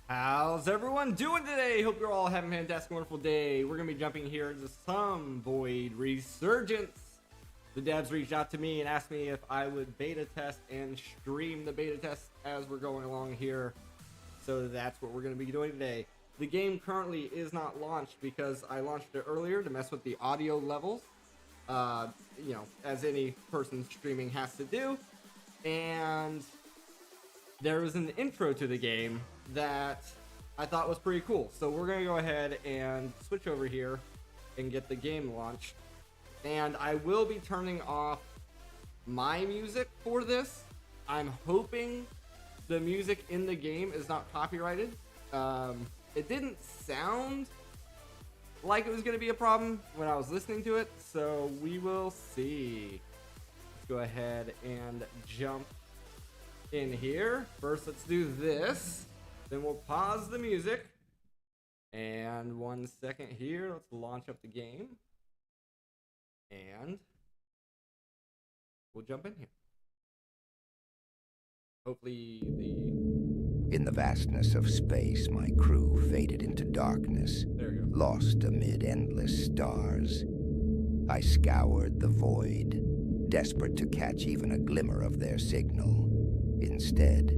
How's everyone doing today? Hope you're all having a fantastic, wonderful day. We're going to be jumping here into some Void Resurgence. The devs reached out to me and asked me if I would beta test and stream the beta test as we're going along here. So that's what we're going to be doing today. The game currently is not launched because I launched it earlier to mess with the audio levels. You know, as any person streaming has to do. And there was an intro to the game that I thought was pretty cool. So we're going to go ahead and switch over here and get the game launched. And I will be turning off my music for this. I'm hoping the music in the game is not copyrighted. It didn't sound like it was going to be a problem when I was listening to it, so we will see. Let's go ahead and jump in here. First, let's do this. Then we'll pause the music. And 1 second here. Let's launch up the game. And we'll jump in here. Hopefully In the vastness of space, my crew faded into darkness, lost amid endless stars. I scoured the void, desperate to catch even a glimmer of their signal. Instead,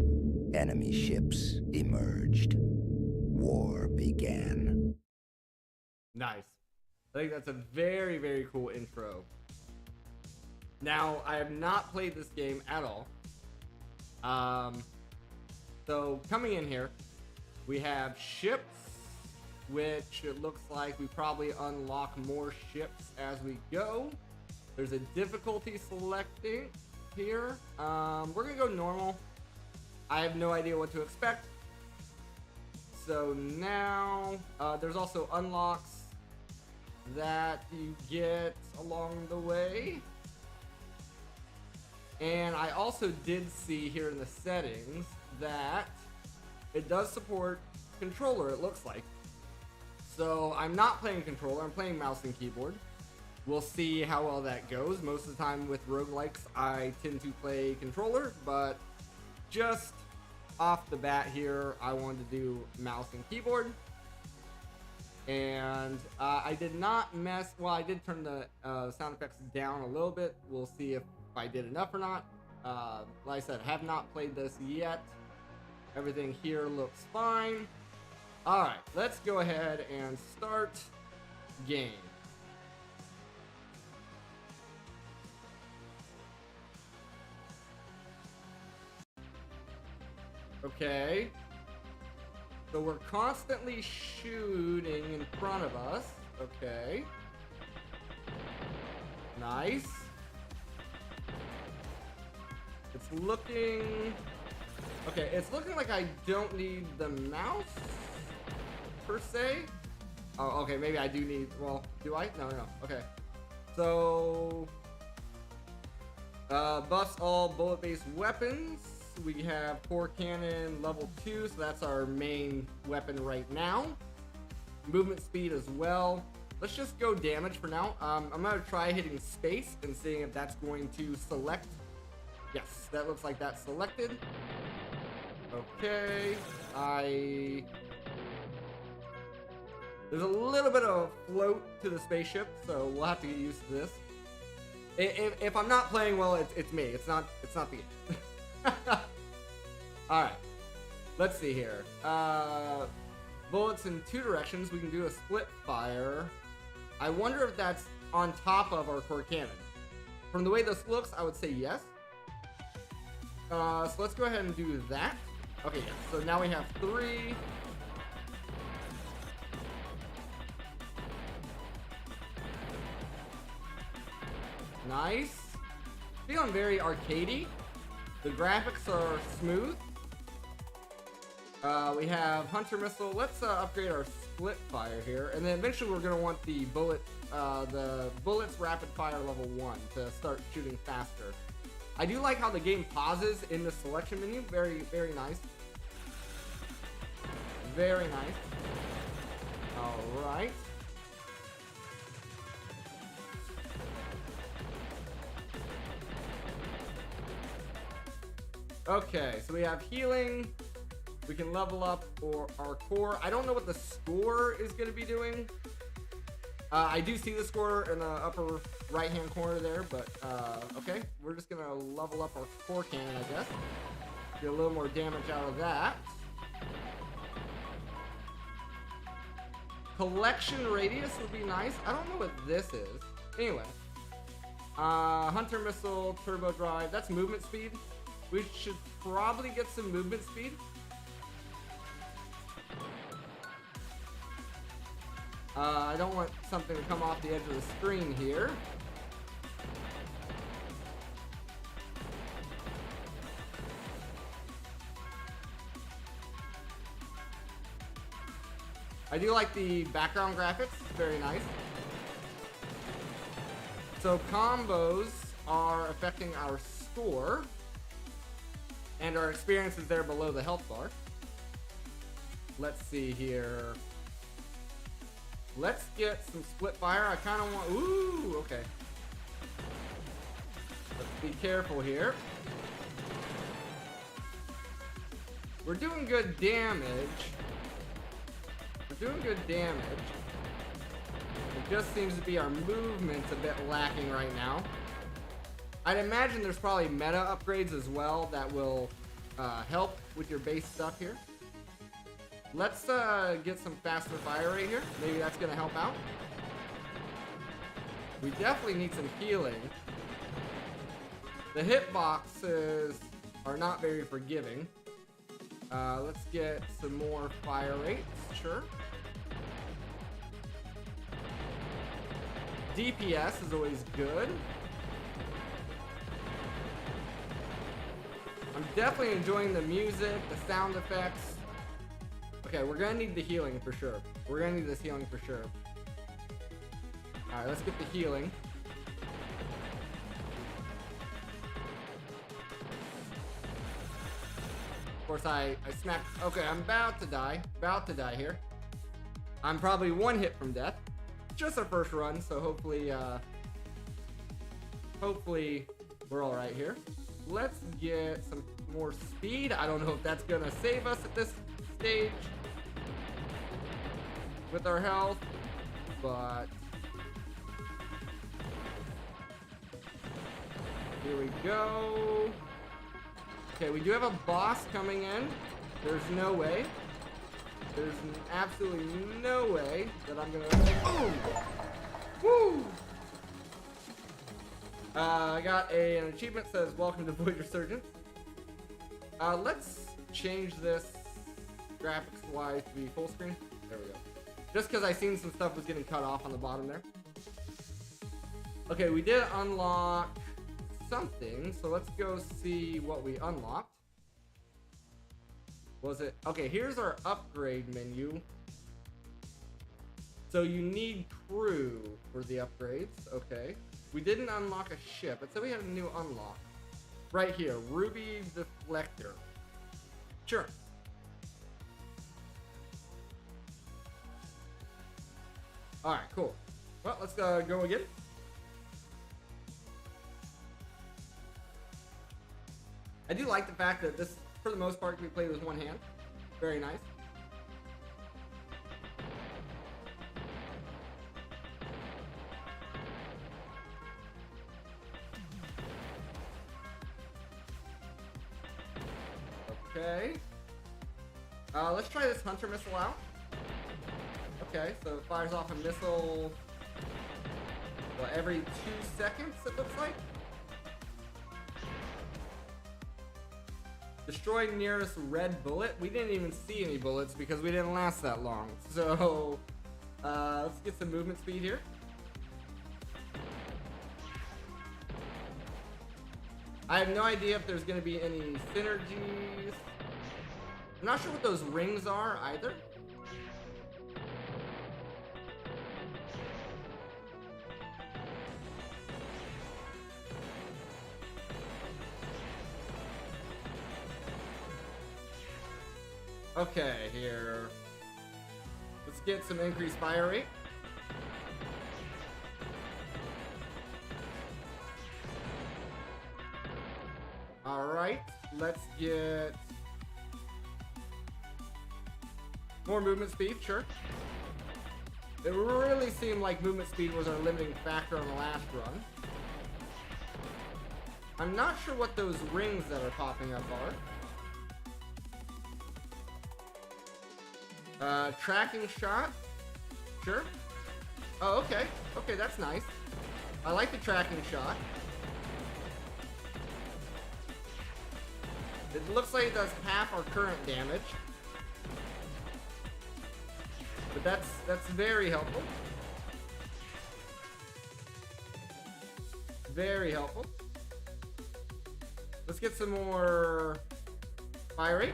enemy ships emerged. War began. Nice. I think that's a very, very cool intro. Now, I have not played this game at all. So coming in here, we have ships, which it looks like we probably unlock more ships as we go. There's a difficulty selecting here. We're gonna go normal. I have no idea what to expect. So now there's also unlocks that you get along the way. And I also did see here in the settings that it does support controller, it looks like. So I'm not playing controller, I'm playing mouse and keyboard. We'll see how well that goes. Most of the time with roguelikes, I tend to play controller, but just off the bat here, I wanted to do mouse and keyboard. And I did not mess, well, I did turn the sound effects down a little bit. We'll see if I did enough or not. Like I said, have not played this yet. Everything here looks fine. All right, let's go ahead and start game. Okay. So we're constantly shooting in front of us. Okay. Nice. It's looking... Okay, it's looking like I don't need the mouse, per se. Oh, okay, maybe I do need... Well, do I? No. Okay. So... buffs all bullet-based weapons. We have core cannon level 2, so that's our main weapon right now. Movement speed as well. Let's just go damage for now. I'm gonna try hitting space and seeing if that's going to select. Yes, that looks like that's selected. Okay, there's a little bit of a float to the spaceship, so we'll have to get used to this. If I'm not playing well, it's me. It's not the game. Alright, let's see here. Bullets in 2 directions. We can do a split fire. I wonder if that's on top of our core cannon. From the way this looks, I would say yes. So let's go ahead and do that. Okay, yes. So now we have 3. Nice. Feeling very arcadey. The graphics are smooth. We have Hunter Missile. Let's upgrade our split fire here, and then eventually we're gonna want the bullets rapid fire level 1 to start shooting faster. I do like how the game pauses in the selection menu. Very, very nice. Very nice. All right. Okay, so we have healing. We can level up our core. I don't know what the score is going to be doing. I do see the score in the upper right-hand corner there, but okay. We're just going to level up our core cannon, I guess. Get a little more damage out of that. Collection radius would be nice. I don't know what this is. Anyway. Hunter missile, turbo drive. That's movement speed. We should probably get some movement speed. I don't want something to come off the edge of the screen here. I do like the background graphics. Very nice. So combos are affecting our score. And our experience is there below the health bar. Let's see here. Let's get some split fire. I kind of want... Ooh, okay. Let's be careful here. We're doing good damage. We're doing good damage. It just seems to be our movement's a bit lacking right now. I'd imagine there's probably meta upgrades as well that will help with your base stuff here. Let's get some faster fire rate here. Maybe that's going to help out. We definitely need some healing. The hitboxes are not very forgiving. Let's get some more fire rates. Sure. DPS is always good. I'm definitely enjoying the music, the sound effects. Okay, we're gonna need the healing for sure. We're gonna need this healing for sure. Alright, let's get the healing. Of course, I smacked. Okay, I'm about to die. About to die here. I'm probably one hit from death. Just our first run, so hopefully, hopefully we're all right here. Let's get some more speed. I don't know if that's gonna save us at this stage with our health, but here we go. Okay, we do have a boss coming in. There's no way. There's absolutely no way that I'm gonna... Boom! Woo! I got an achievement that says welcome to Void Resurgence. Let's change this graphics wise to be full screen. There we go. Just because I seen some stuff was getting cut off on the bottom there. Okay, we did unlock something, so let's go see what we unlocked. Was it? Okay, here's our upgrade menu. So you need crew for the upgrades. Okay. We didn't unlock a ship. It said we had a new unlock. Right here, Ruby Deflector. Sure. Alright, cool. Well, let's go again. I do like the fact that this, for the most part, can be played with one hand. Very nice. Okay. Let's try this hunter missile out. Okay, so it fires off a missile every 2 seconds, it looks like. Destroy nearest red bullet. We didn't even see any bullets because we didn't last that long. So, let's get some movement speed here. I have no idea if there's going to be any synergies. I'm not sure what those rings are either. Okay, here. Let's get some increased fire rate. Alright, let's get More movement speed, sure. It really seemed like movement speed was our limiting factor on the last run. I'm not sure what those rings that are popping up are. Tracking shot. Sure. Oh, okay. Okay, that's nice. I like the tracking shot. It looks like it does half our current damage. But that's very helpful. Very helpful. Let's get some more fire rate.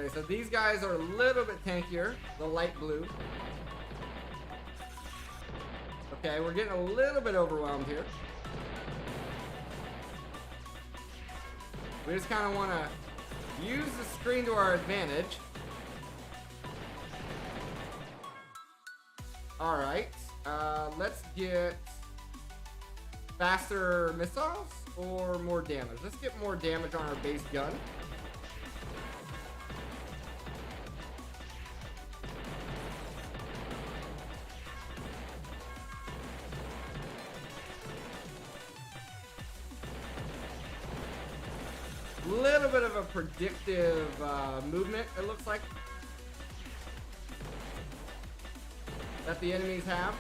Okay, so these guys are a little bit tankier, the light blue. Okay, we're getting a little bit overwhelmed here. We just kind of want to use the screen to our advantage. Alright, let's get faster missiles or more damage. Let's get more damage on our base gun. Little bit of a predictive movement, it looks like, that the enemies have.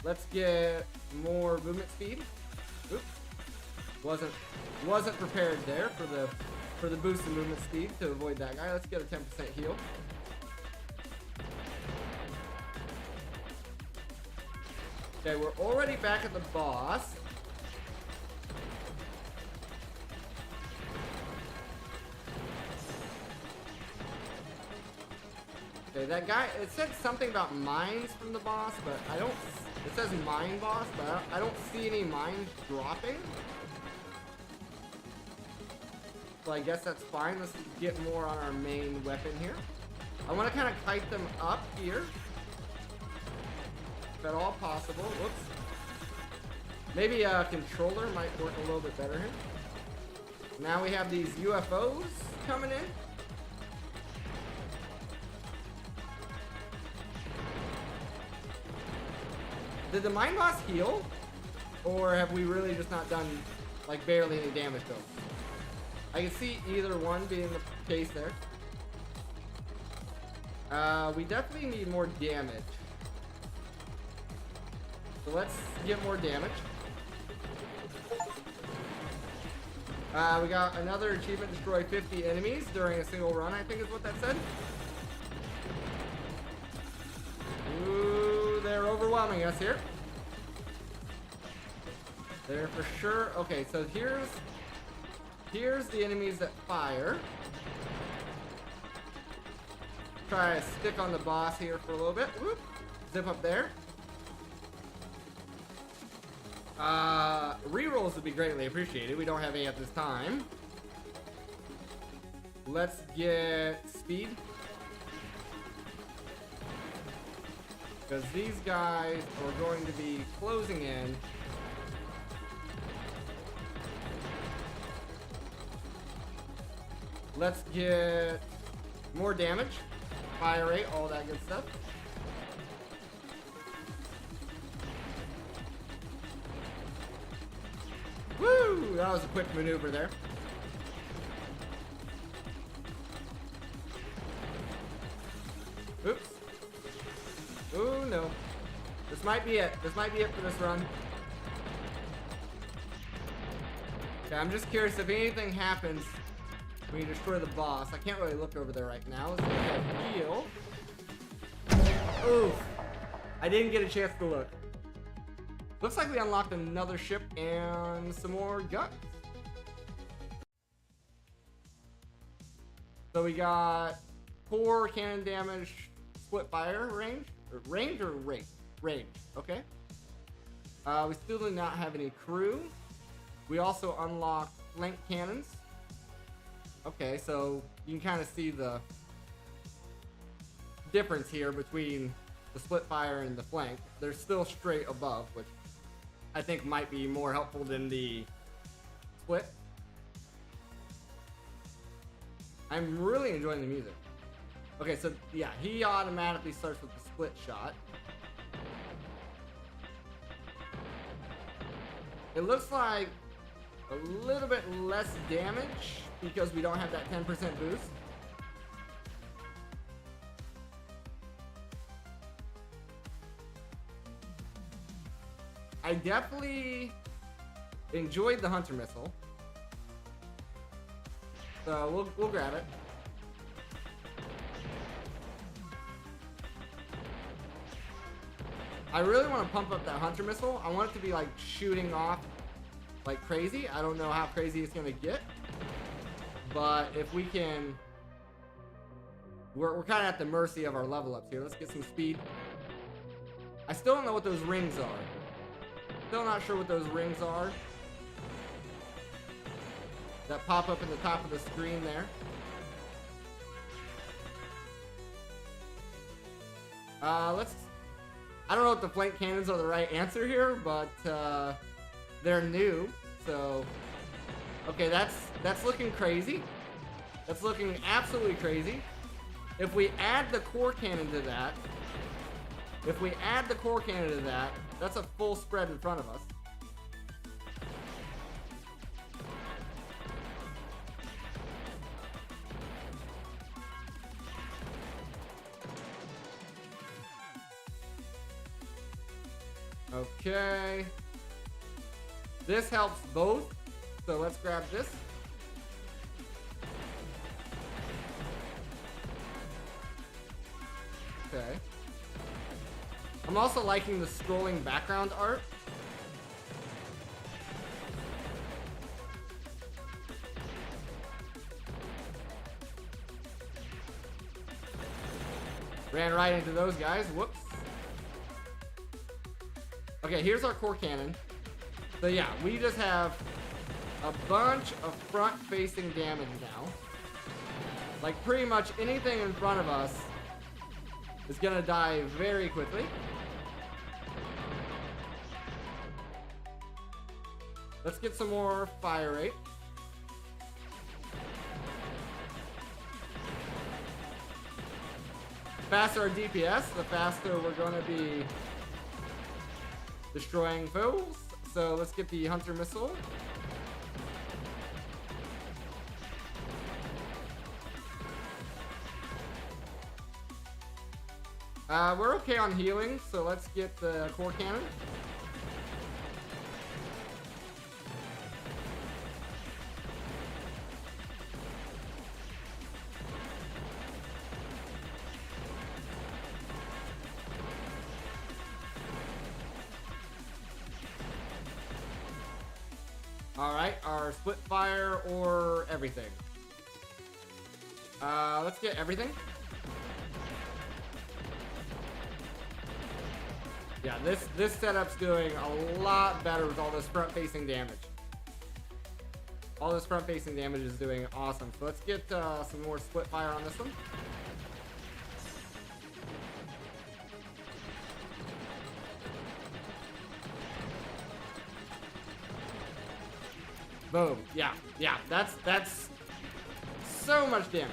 Let's get more movement speed. Oops. Wasn't prepared there for the boost in movement speed to avoid that guy. Let's get a 10% heal. Okay, we're already back at the boss. Okay, that guy, it said something about mines from the boss, but I don't, it says mine boss, but I don't see any mines dropping. So I guess that's fine. Let's get more on our main weapon here. I want to kind of kite them up here, if at all possible. Whoops. Maybe a controller might work a little bit better here. Now we have these UFOs coming in. Did the mine boss heal? Or have we really just not done, like, barely any damage to him? I can see either one being the case there. We definitely need more damage. So let's get more damage. We got another achievement, destroy 50 enemies during a single run, I think is what that said. Ooh, they're overwhelming us here. They're for sure. Okay, so here's the enemies that fire. Try to stick on the boss here for a little bit. Whoop. Zip up there. Rerolls would be greatly appreciated. We don't have any at this time. Let's get speed. Because these guys are going to be closing in. Let's get more damage, fire rate, all that good stuff. Woo! That was a quick maneuver there. Oops. Oh no. This might be it. This might be it for this run. Okay, I'm just curious if anything happens when you destroy the boss. I can't really look over there right now. Let's get a heal. Oof. I didn't get a chance to look. Looks like we unlocked another ship and some more guns. So we got 4 cannon damage, split fire range. Range or rate? Range, okay. We still do not have any crew. We also unlocked flank cannons. Okay, so you can kind of see the difference here between the split fire and the flank. They're still straight above, which I think might be more helpful than the split. I'm really enjoying the music. Okay, so yeah, he automatically starts with the split shot. It looks like a little bit less damage because we don't have that 10% boost. I definitely enjoyed the Hunter Missile. So we'll grab it. I really want to pump up that Hunter Missile. I want it to be like shooting off like crazy. I don't know how crazy it's gonna get, but if we can, we're kind of at the mercy of our level ups here. Let's get some speed. I still don't know what those rings are. Still not sure what those rings are that pop up in the top of the screen there. I don't know if the flank cannons are the right answer here, but they're new, so okay, that's looking crazy. That's looking absolutely crazy. If we add the core cannon to that, that's a full spread in front of us. Okay. This helps both, so let's grab this. Okay. I'm also liking the scrolling background art. Ran right into those guys. Whoops. Okay, here's our core cannon. So yeah, we just have a bunch of front-facing damage now. Like pretty much anything in front of us is gonna die very quickly. Let's get some more fire rate. The faster our DPS, the faster we're gonna be destroying foes. So let's get the Hunter Missile. We're okay on healing, so let's get the core cannon. Alright, our split fire or everything. Let's get everything. Yeah, this setup's doing a lot better with all this front-facing damage. All this front-facing damage is doing awesome. So let's get some more split fire on this one. Boom. Yeah, that's so much damage.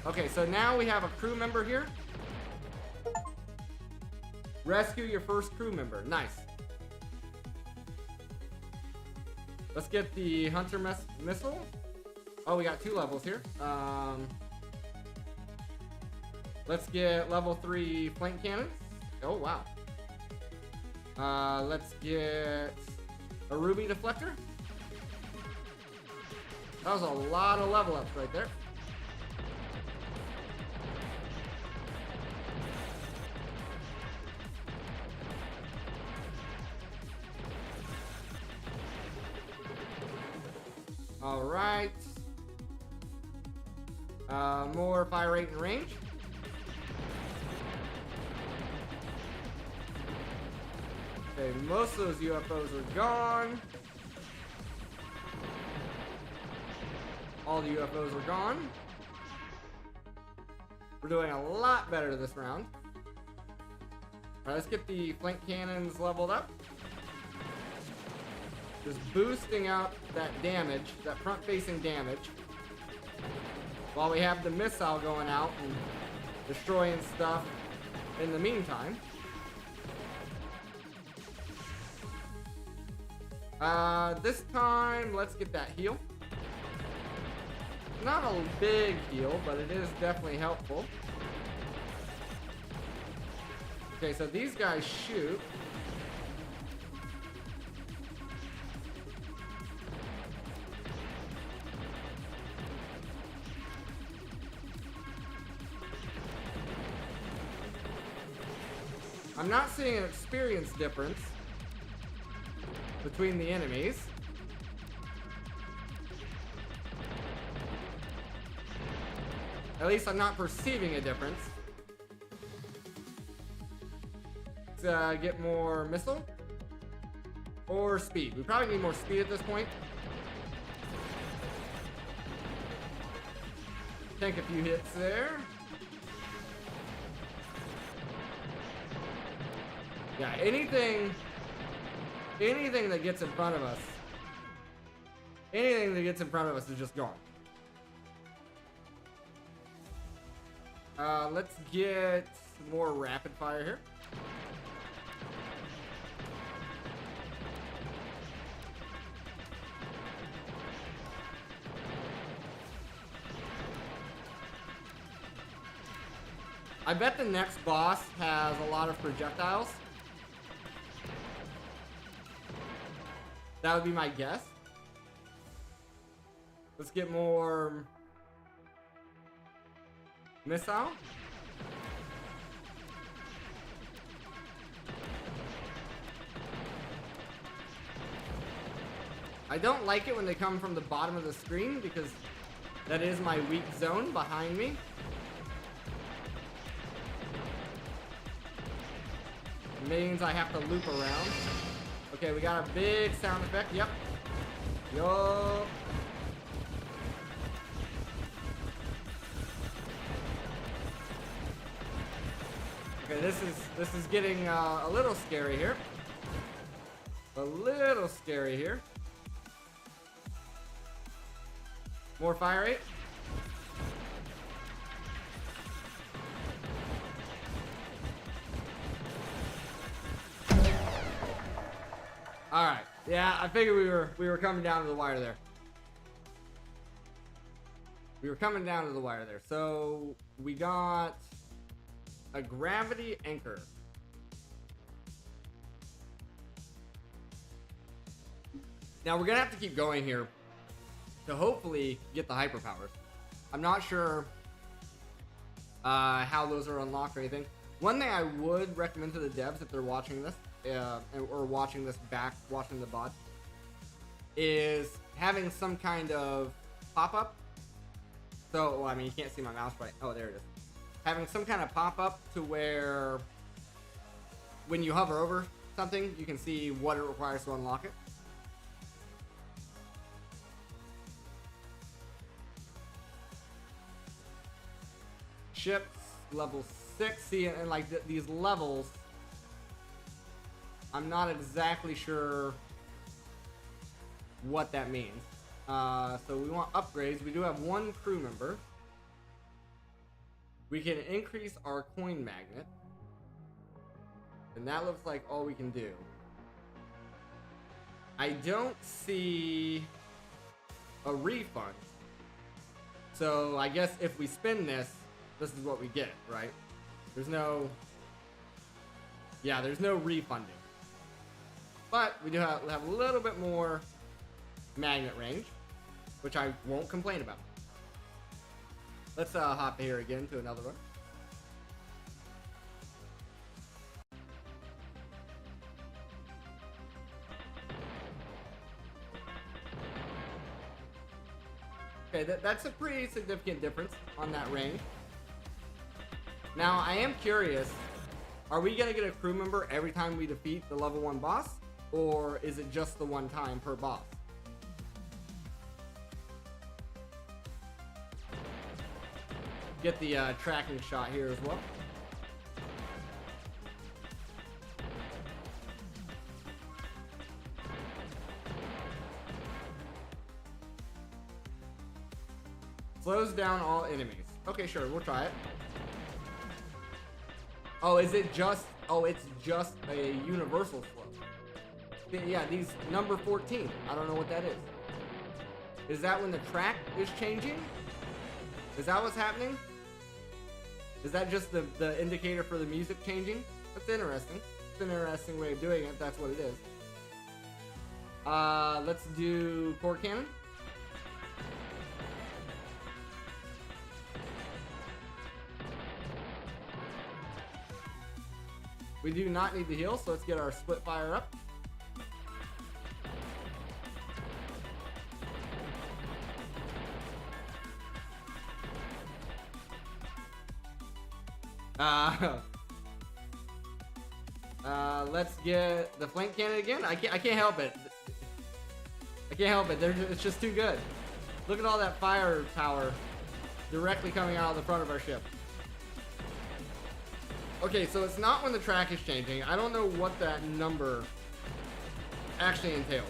Okay, so now we have a crew member here. Rescue your first crew member. Nice. Let's get the Hunter Missile. Oh, we got 2 levels here. Let's get level 3 flank cannons. Oh, wow. Let's get a ruby deflector. That was a lot of level ups right there. All right. More fire rate and range. Okay, most of those UFOs are gone. All the UFOs are gone. We're doing a lot better this round. Alright, let's get the flank cannons leveled up. Just boosting up that damage, that front-facing damage, while we have the missile going out and destroying stuff in the meantime. This time, let's get that heal. Not a big heal, but it is definitely helpful. Okay, so these guys shoot. I'm not seeing an experience difference between the enemies. At least I'm not perceiving a difference. Let's get more missile or speed. We probably need more speed at this point. Tank a few hits there. Yeah, anything that gets in front of us, is just gone. Let's get more rapid fire here. I bet the next boss has a lot of projectiles. That would be my guess. Let's get more missile. I don't like it when they come from the bottom of the screen because that is my weak zone behind me. It means I have to loop around. Okay, we got a big sound effect. Yep. Yo. Okay, this is getting a little scary here. A little scary here. More fire rate. All right. Yeah, I figured we were coming down to the wire there. So we got a gravity anchor. Now we're gonna have to keep going here to hopefully get the hyperpowers. I'm not sure how those are unlocked or anything. One thing I would recommend to the devs if they're watching this, or watching this back, watching the bot, is having some kind of pop-up. So, well, I mean, you can't see my mouse right. Oh, there it is. Having some kind of pop-up to where when you hover over something, you can see what it requires to unlock it. Ships, level 6. See, and like these levels, I'm not exactly sure what that means. So we want upgrades. We do have one crew member. We can increase our coin magnet. And that looks like all we can do. I don't see a refund. So I guess if we spin this is what we get, right? There's no refunding. But we do have a little bit more magnet range, which I won't complain about. Let's hop here again to another one. Okay, that's a pretty significant difference on that range. Now, I am curious, are we going to get a crew member every time we defeat the level 1 boss? Or is it just the one time per boss? get the tracking shot here as well. Slows down all enemies. Okay, sure, we'll try it. Oh, is it just... Oh, it's just a universal slow. Yeah, these number 14. I don't know what that is. Is that when the track is changing? Is that what's happening? Is that just the indicator for the music changing? That's interesting. It's an interesting way of doing it, if that's what it is. Let's do core cannon. We do not need the heal, so let's get our split fire up. Let's get the flank cannon again. I can't help it. I can't help it. It's just too good. Look at all that fire power directly coming out of the front of our ship. Okay, so it's not when the track is changing. I don't know what that number actually entails.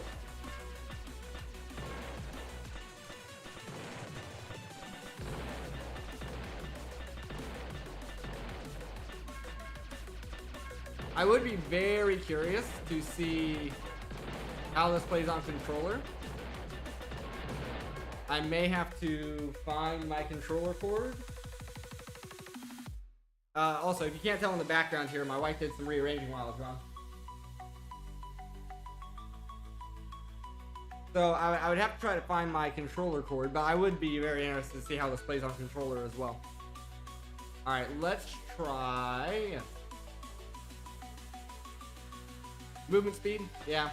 I would be very curious to see how this plays on controller. I may have to find my controller cord. Also, if you can't tell in the background here, my wife did some rearranging while I was gone. So I would have to try to find my controller cord, but I would be very interested to see how this plays on controller as well. Alright, let's try... movement speed? Yeah.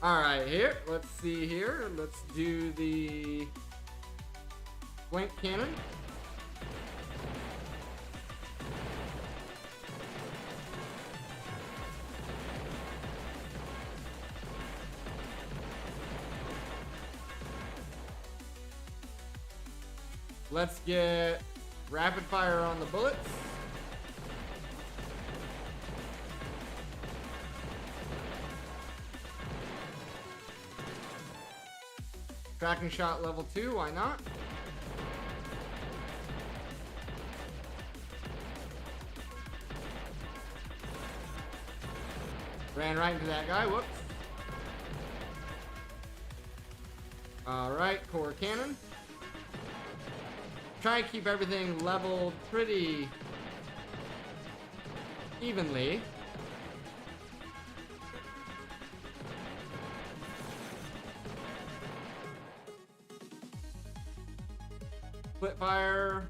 Alright, here. Let's see here. Let's do the flank cannon. Let's get rapid fire on the bullets. Tracking shot level 2, why not? Ran right into that guy, whoops. Alright, core cannon. Try to keep everything leveled pretty evenly. Split fire.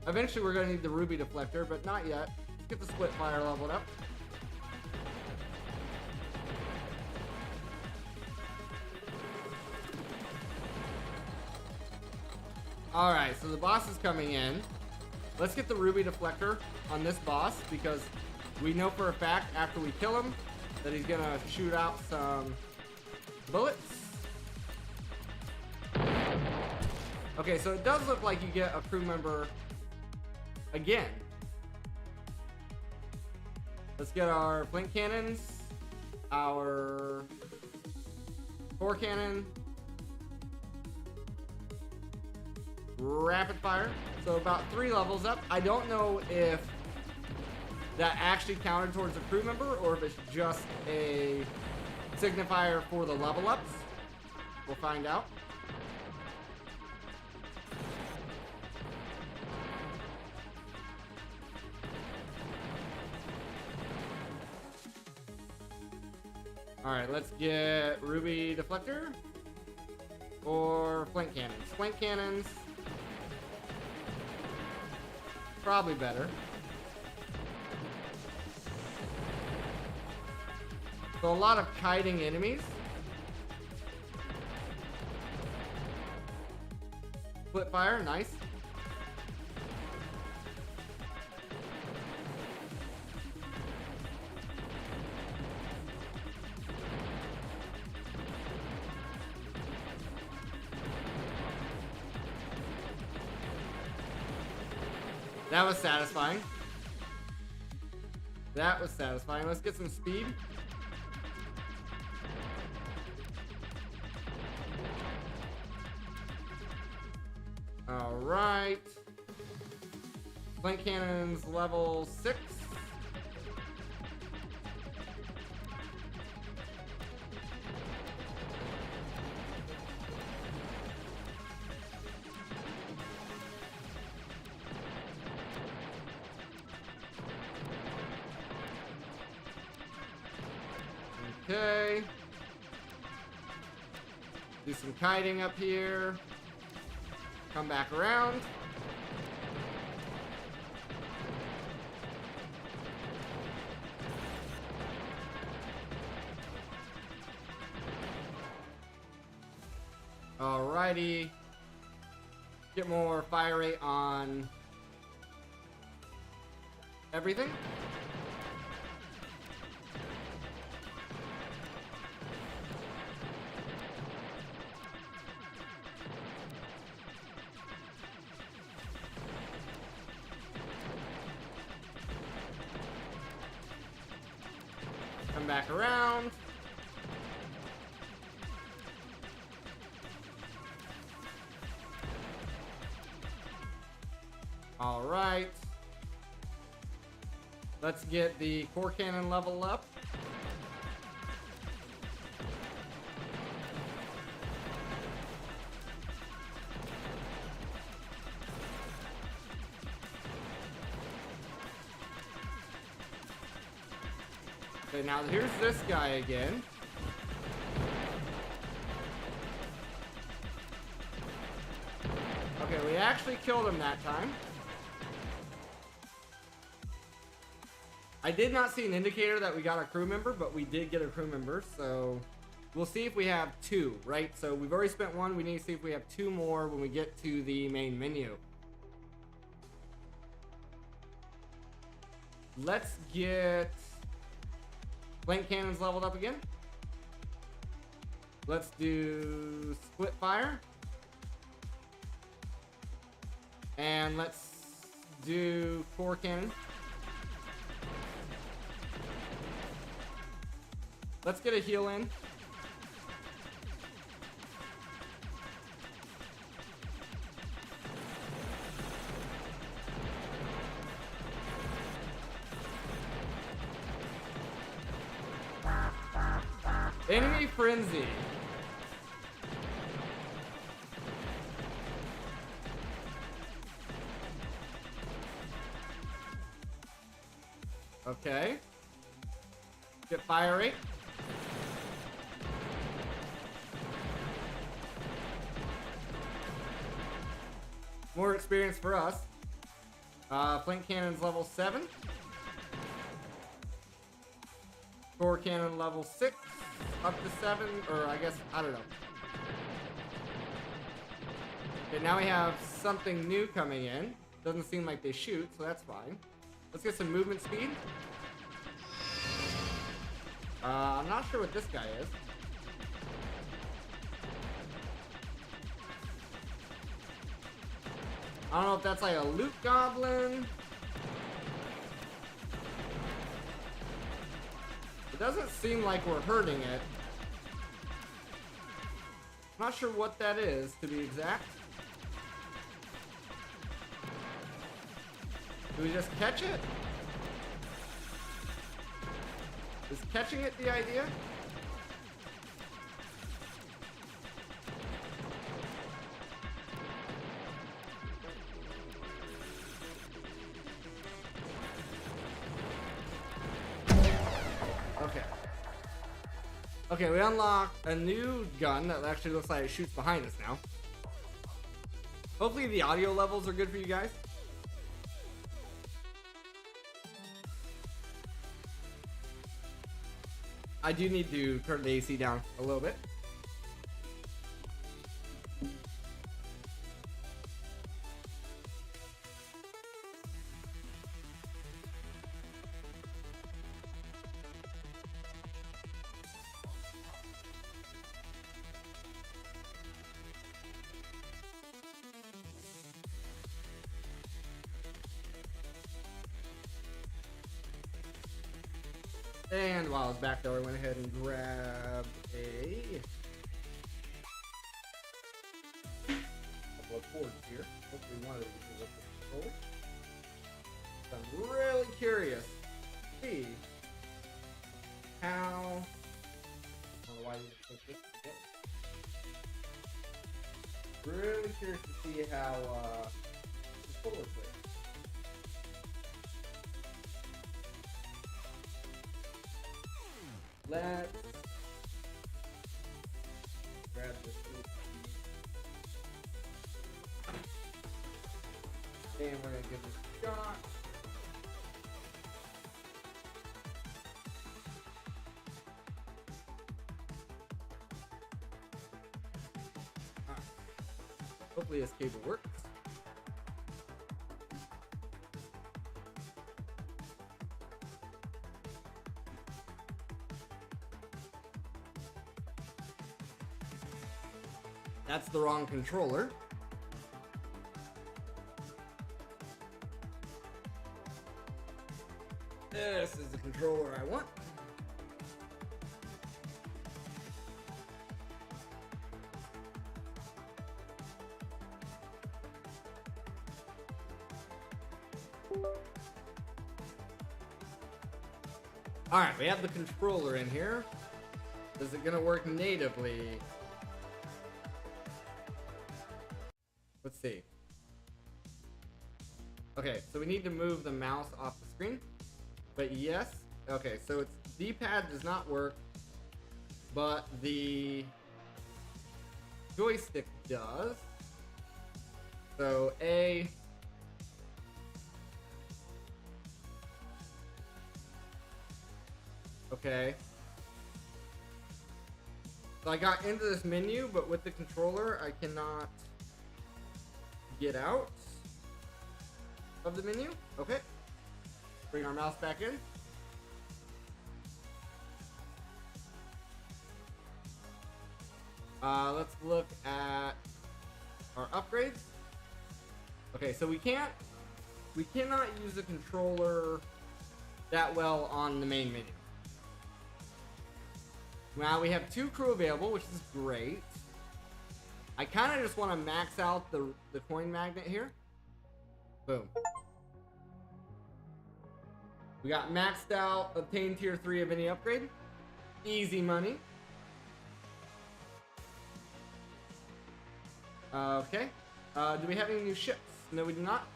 Eventually we're gonna need the ruby deflector, but not yet. Let's get the split fire leveled up. Alright, so the boss is coming in. Let's get the ruby deflector on this boss, because we know for a fact after we kill him that he's gonna shoot out some bullets. Okay, so it does look like you get a crew member again. Let's get our flank cannons, our core cannon, rapid fire. So about 3 levels up. I don't know if that actually counted towards a crew member or if it's just a signifier for the level ups. We'll find out. Alright, let's get ruby deflector or flank cannons. Flank cannons, probably better. So a lot of kiting enemies. Split fire, nice. That was satisfying. That was satisfying. Let's get some speed. Alright. Flank cannons level 6. Okay. Do some kiting up here. Come back around. Alrighty. Get more fire rate on everything. Come back around. All right. Let's get the core cannon level up. Okay, now here's this guy again. Okay, we actually killed him that time. I did not see an indicator that we got a crew member, but we did get a crew member, so we'll see if we have 2, right? So we've already spent 1, we need to see if we have 2 more when we get to the main menu. Let's get flank cannons leveled up again. Let's do split fire. And let's do core cannon. Let's get a heal in. Enemy frenzy. Okay. Get fire rate. More experience for us. Flank cannons level 7. Core cannon level 6. Up to 7, or I guess, I don't know. Okay, now we have something new coming in. Doesn't seem like they shoot, so that's fine. Let's get some movement speed. I'm not sure what this guy is. I don't know if that's like a loot goblin. It doesn't seem like we're hurting it. Not sure what that is, to be exact. Do we just catch it? Is catching it the idea? Okay. Okay, we unlocked a new gun that actually looks like it shoots behind us now. Hopefully the audio levels are good for you guys. I do need to turn the AC down a little bit. And while I was back there, I went ahead and grabbed a couple of cords here. Hopefully one of these will work with the controller. So I'm really curious to see how... I don't know why you put this together. Really curious to see how the controller plays. Let's grab this and we're gonna give this a shot. Alright. Hopefully this cable works. That's the wrong controller. This is the controller I want. All right, we have the controller in here. Is it gonna work natively? Let's see. Okay, so we need to move the mouse off the screen. But yes, okay, so it's D-pad does not work, but the joystick does. So A. Okay. So I got into this menu, but with the controller, I cannot get out of the menu. Okay. Bring our mouse back in. Let's look at our upgrades. Okay, so we cannot use the controller that well on the main menu. Now we have 2 crew available, which is great. I kind of just want to max out the coin magnet here. Boom. We got maxed out, obtain tier 3 of any upgrade. Easy money. Okay. Do we have any new ships? No, we do not.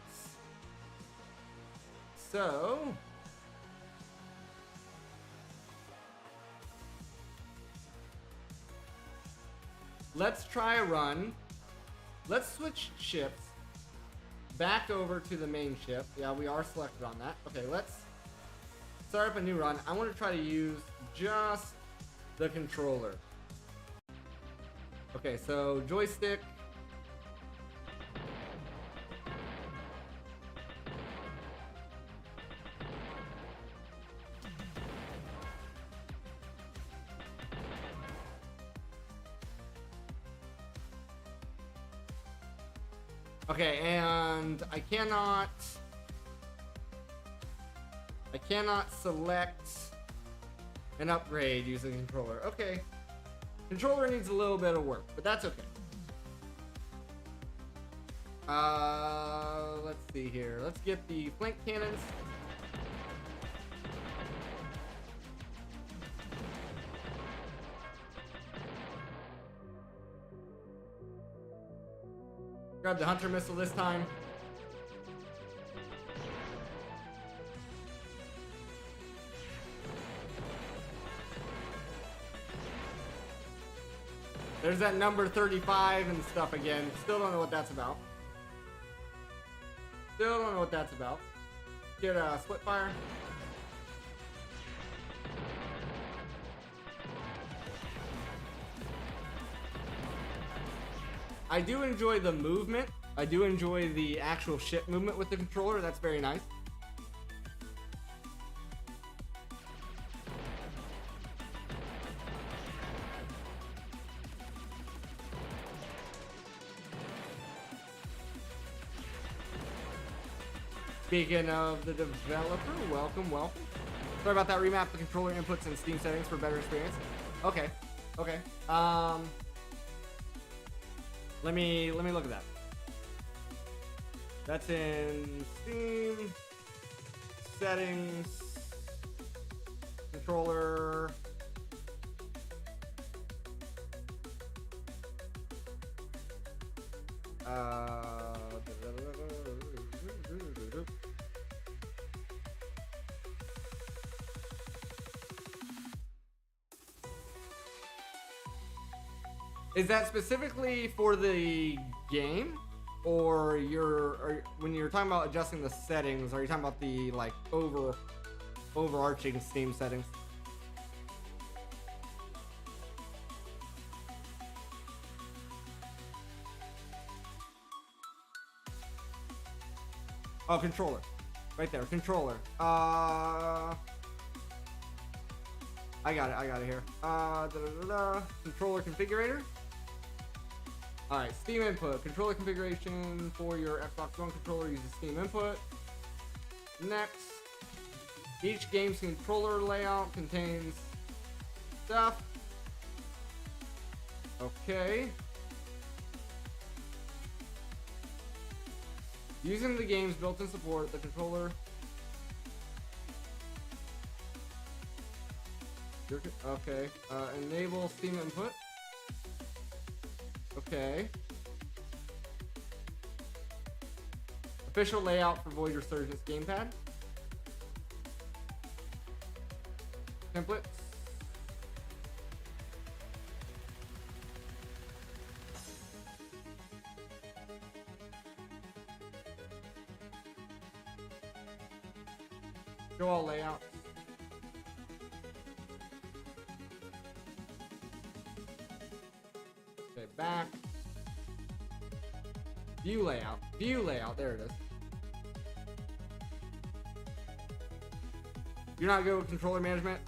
So... let's try a run. Let's switch ships back over to the main ship. Yeah, we are selected on that. Okay, let's start up a new run. I want to try to use just the controller. Okay, so joystick. Okay, and I cannot select an upgrade using the controller. Okay. Controller needs a little bit of work, but that's okay. Let's see here. Let's get the flank cannons. Grab the hunter missile this time. There's that number 35 and stuff again. Still don't know what that's about. Still don't know what that's about. Get a split fire. I do enjoy the movement. I do enjoy the actual ship movement with the controller. That's very nice. Speaking of the developer, welcome, welcome. Sorry about that. Remap the controller inputs and Steam settings for better experience. Okay. Okay. Let me look at that. That's in Steam settings, controller. Is that specifically for the game, or when you're talking about adjusting the settings, are you talking about the like overarching Steam settings? Oh, controller, right there, controller. I got it here. Controller configurator. All right, Steam input. Controller configuration for your Xbox One controller uses Steam input. Next, each game's controller layout contains stuff. Okay. Using the game's built-in support, the controller. Okay. Enable Steam input. Okay. Official layout for Void Resurgence gamepad. Templates. Show all layouts. Okay, back. View layout. View layout. There it is. You're not good with controller management.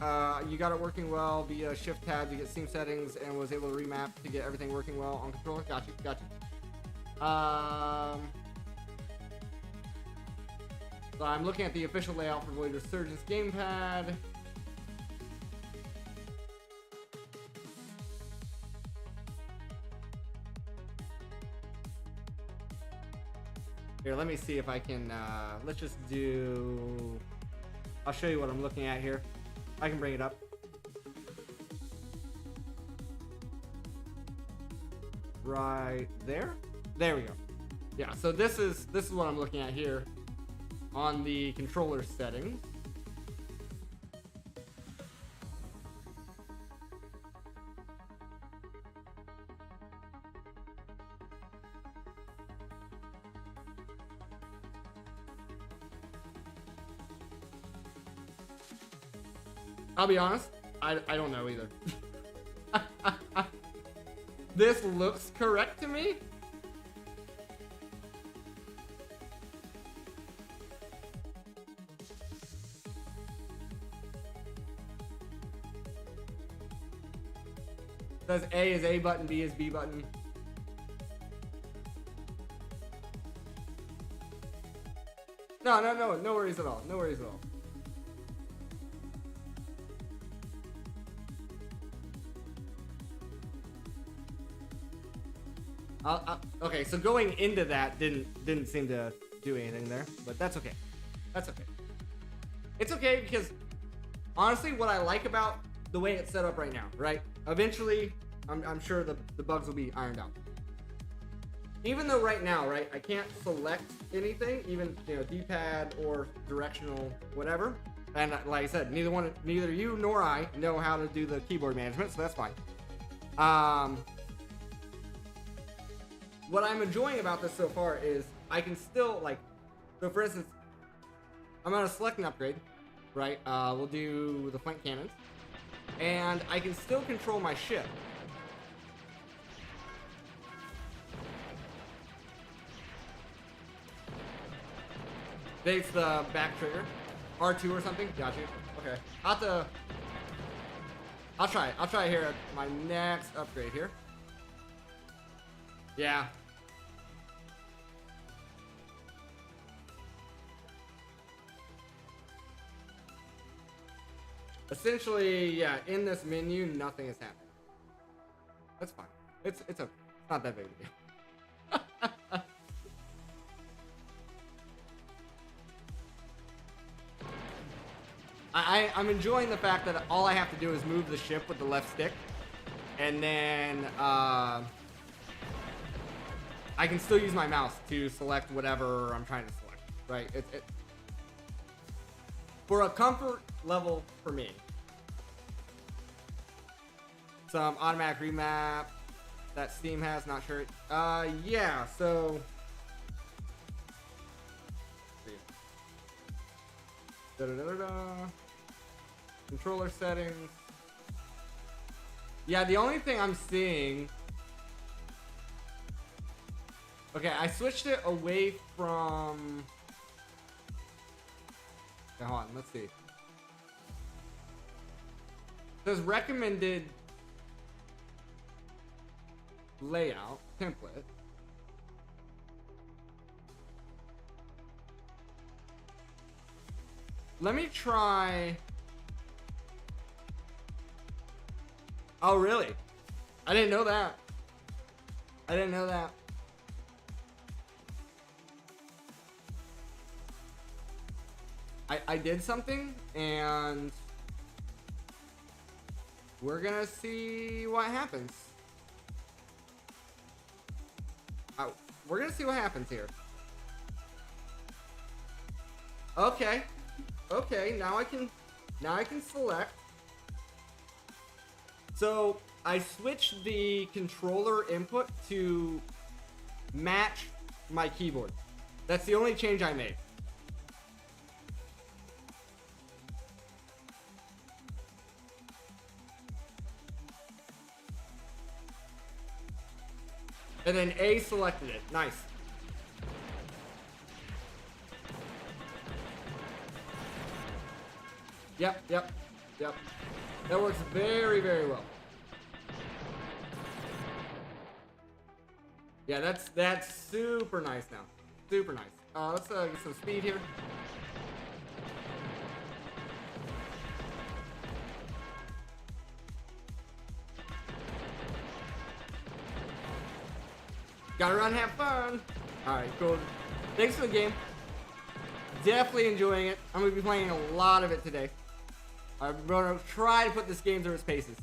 You got it working well via shift tab to get Steam settings and was able to remap to get everything working well on controller. Got you. So I'm looking at the official layout for Void Resurgence gamepad. Here, let me see if I can, let's just do, I'll show you what I'm looking at here. I can bring it up. Right there. There we go. Yeah, so this is what I'm looking at here on the controller settings. I'll be honest, I don't know either. This looks correct to me. Says A is A button, B is B button. No worries at all. No worries at all. Okay, so going into that didn't seem to do anything there, but that's okay. That's okay. It's okay because honestly, what I like about the way it's set up right now, right? Eventually, I'm sure the bugs will be ironed out. Even though right now, right, I can't select anything, even D-pad or directional, whatever. And like I said, neither you nor I know how to do the keyboard management, so that's fine. What I'm enjoying about this so far is I can still, like, so for instance, I'm gonna select an upgrade, right? We'll do the flank cannons, and I can still control my ship. It's the back trigger, R2 or something. Got you. Okay, I'll try here at my next upgrade here. Yeah. essentially, yeah, in this menu, nothing is happening. That's fine. It's okay. It's not that big of a deal. I'm enjoying the fact that all I have to do is move the ship with the left stick, and then I can still use my mouse to select whatever I'm trying to select. Right? For a comfort level for me. Some automatic remap that Steam has, not sure. Yeah, so controller settings. Yeah, the only thing I'm seeing. Okay, I switched it away from. Okay, hold on, let's see. It says recommended layout template. Let me try. Oh, really? I didn't know that. I didn't know that. I did something, and we're gonna see what happens. We're gonna see what happens here. Okay. Okay, now I can select. So I switched the controller input to match my keyboard. That's the only change I made. And then A selected it. Nice. Yep. That works very, very well. Yeah, that's super nice now. Super nice. Let's get some speed here. Gotta run, have fun. Alright, cool. Thanks for the game. Definitely enjoying it. I'm gonna be playing a lot of it today. I'm gonna try to put this game through its paces.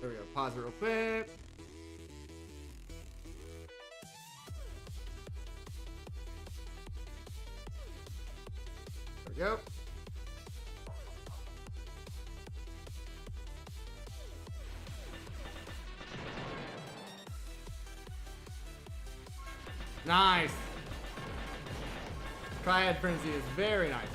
There we go. Pause it real quick. There we go. Nice. Triad Frenzy is very nice.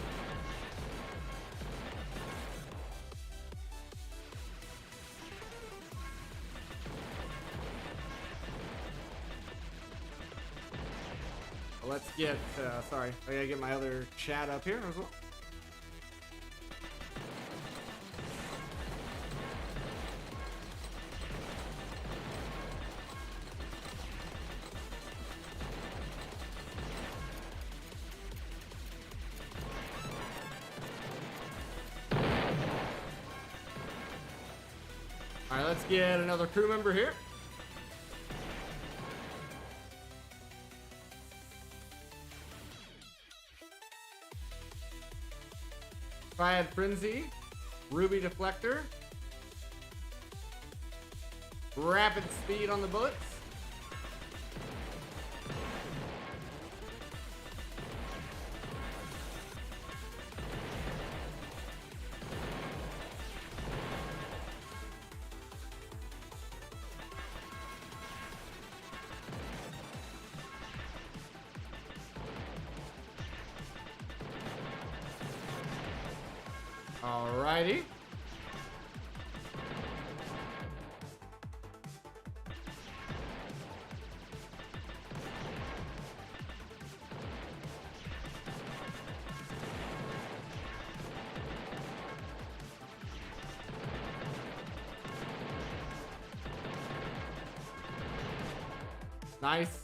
Let's get, sorry, I gotta get my other chat up here as well. All right, let's get another crew member here. Triad Frenzy, Ruby Deflector, Rapid Speed on the bullets. Alrighty. Nice.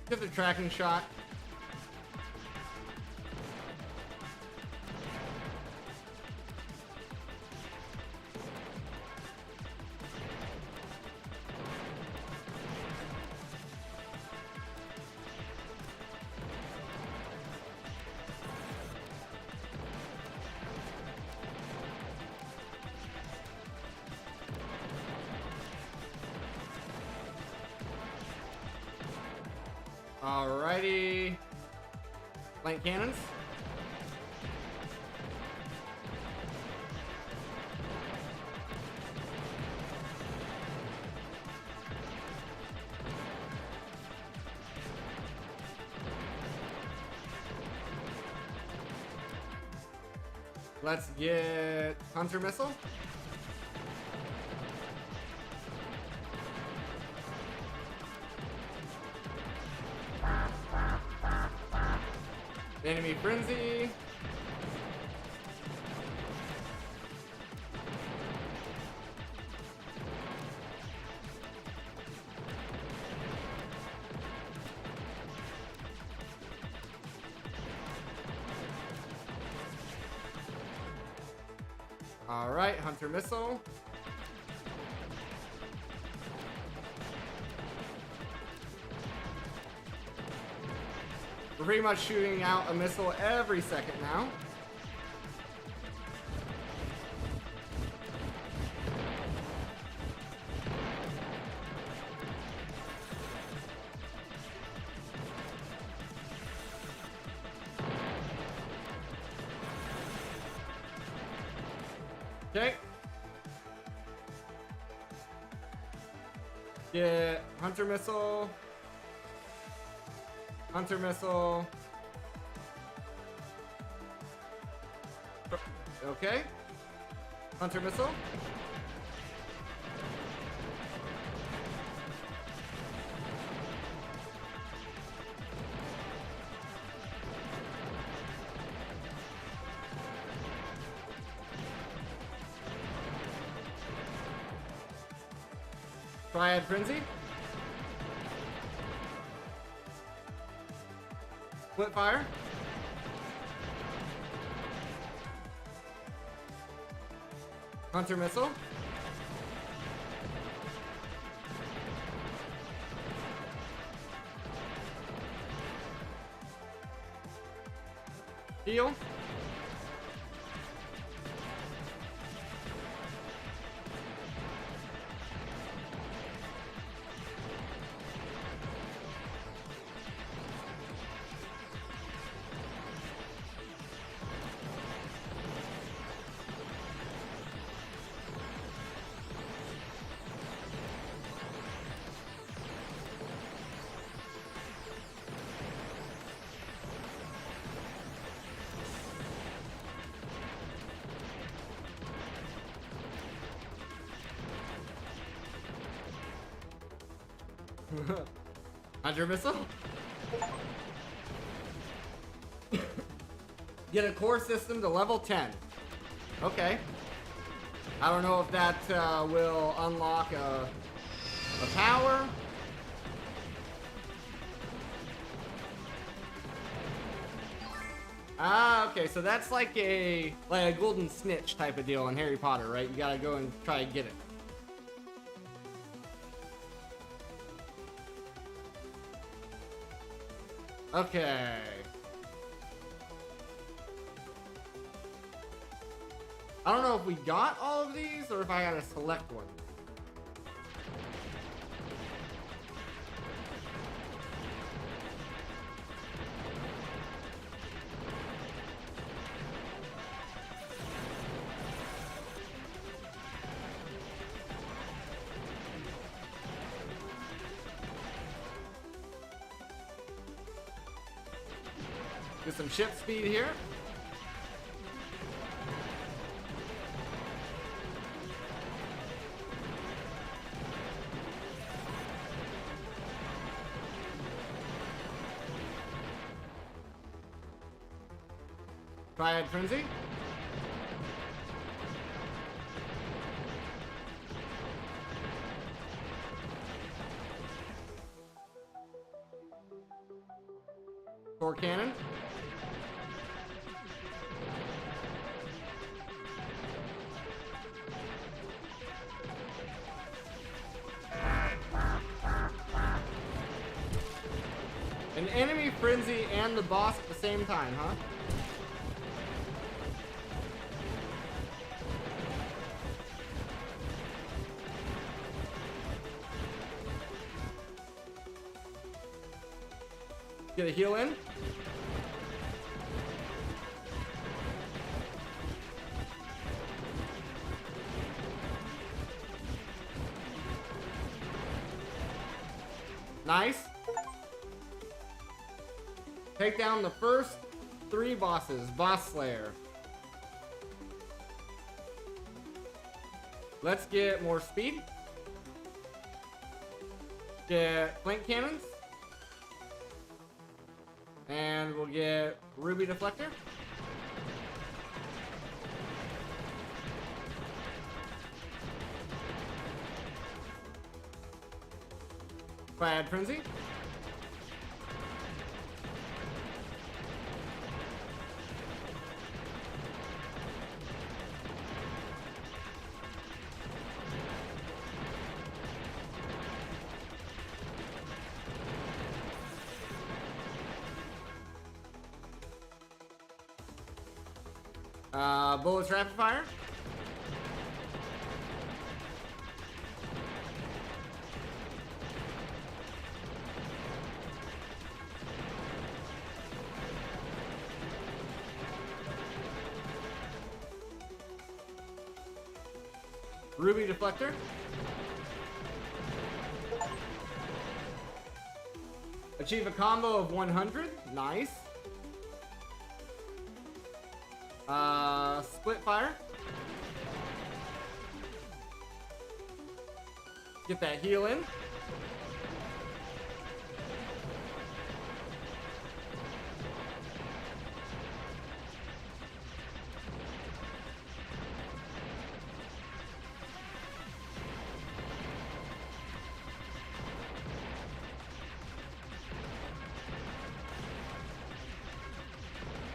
Get the tracking shot. Alrighty. Flank cannons. Let's get Hunter Missile. Enemy Frenzy. Alright, Hunter Missile. We're pretty much shooting out a missile every second now. Okay. Get Hunter Missile. Hunter Missile. Okay. Hunter Missile. Triad Frenzy. Split Fire. Hunter Missile. Heal. Hunter Missile. Get a core system to level 10. Okay. I don't know if that will unlock a power. Ah, okay, so that's like a golden snitch type of deal in Harry Potter, right? You gotta go and try and get it. Okay. I don't know if we got all of these or if I gotta select one. Get some ship speed here. Triad Frenzy. Sword cannon. An enemy frenzy and the boss at the same time, huh? Get a heal in. Nice. Take down the first 3 bosses. Boss Slayer. Let's get more speed. Get flank cannons. And we'll get Ruby Deflector. Bad Frenzy. Bullets rapid fire. Ruby Deflector. Achieve a combo of 100. Nice. Split fire. Get that heal in.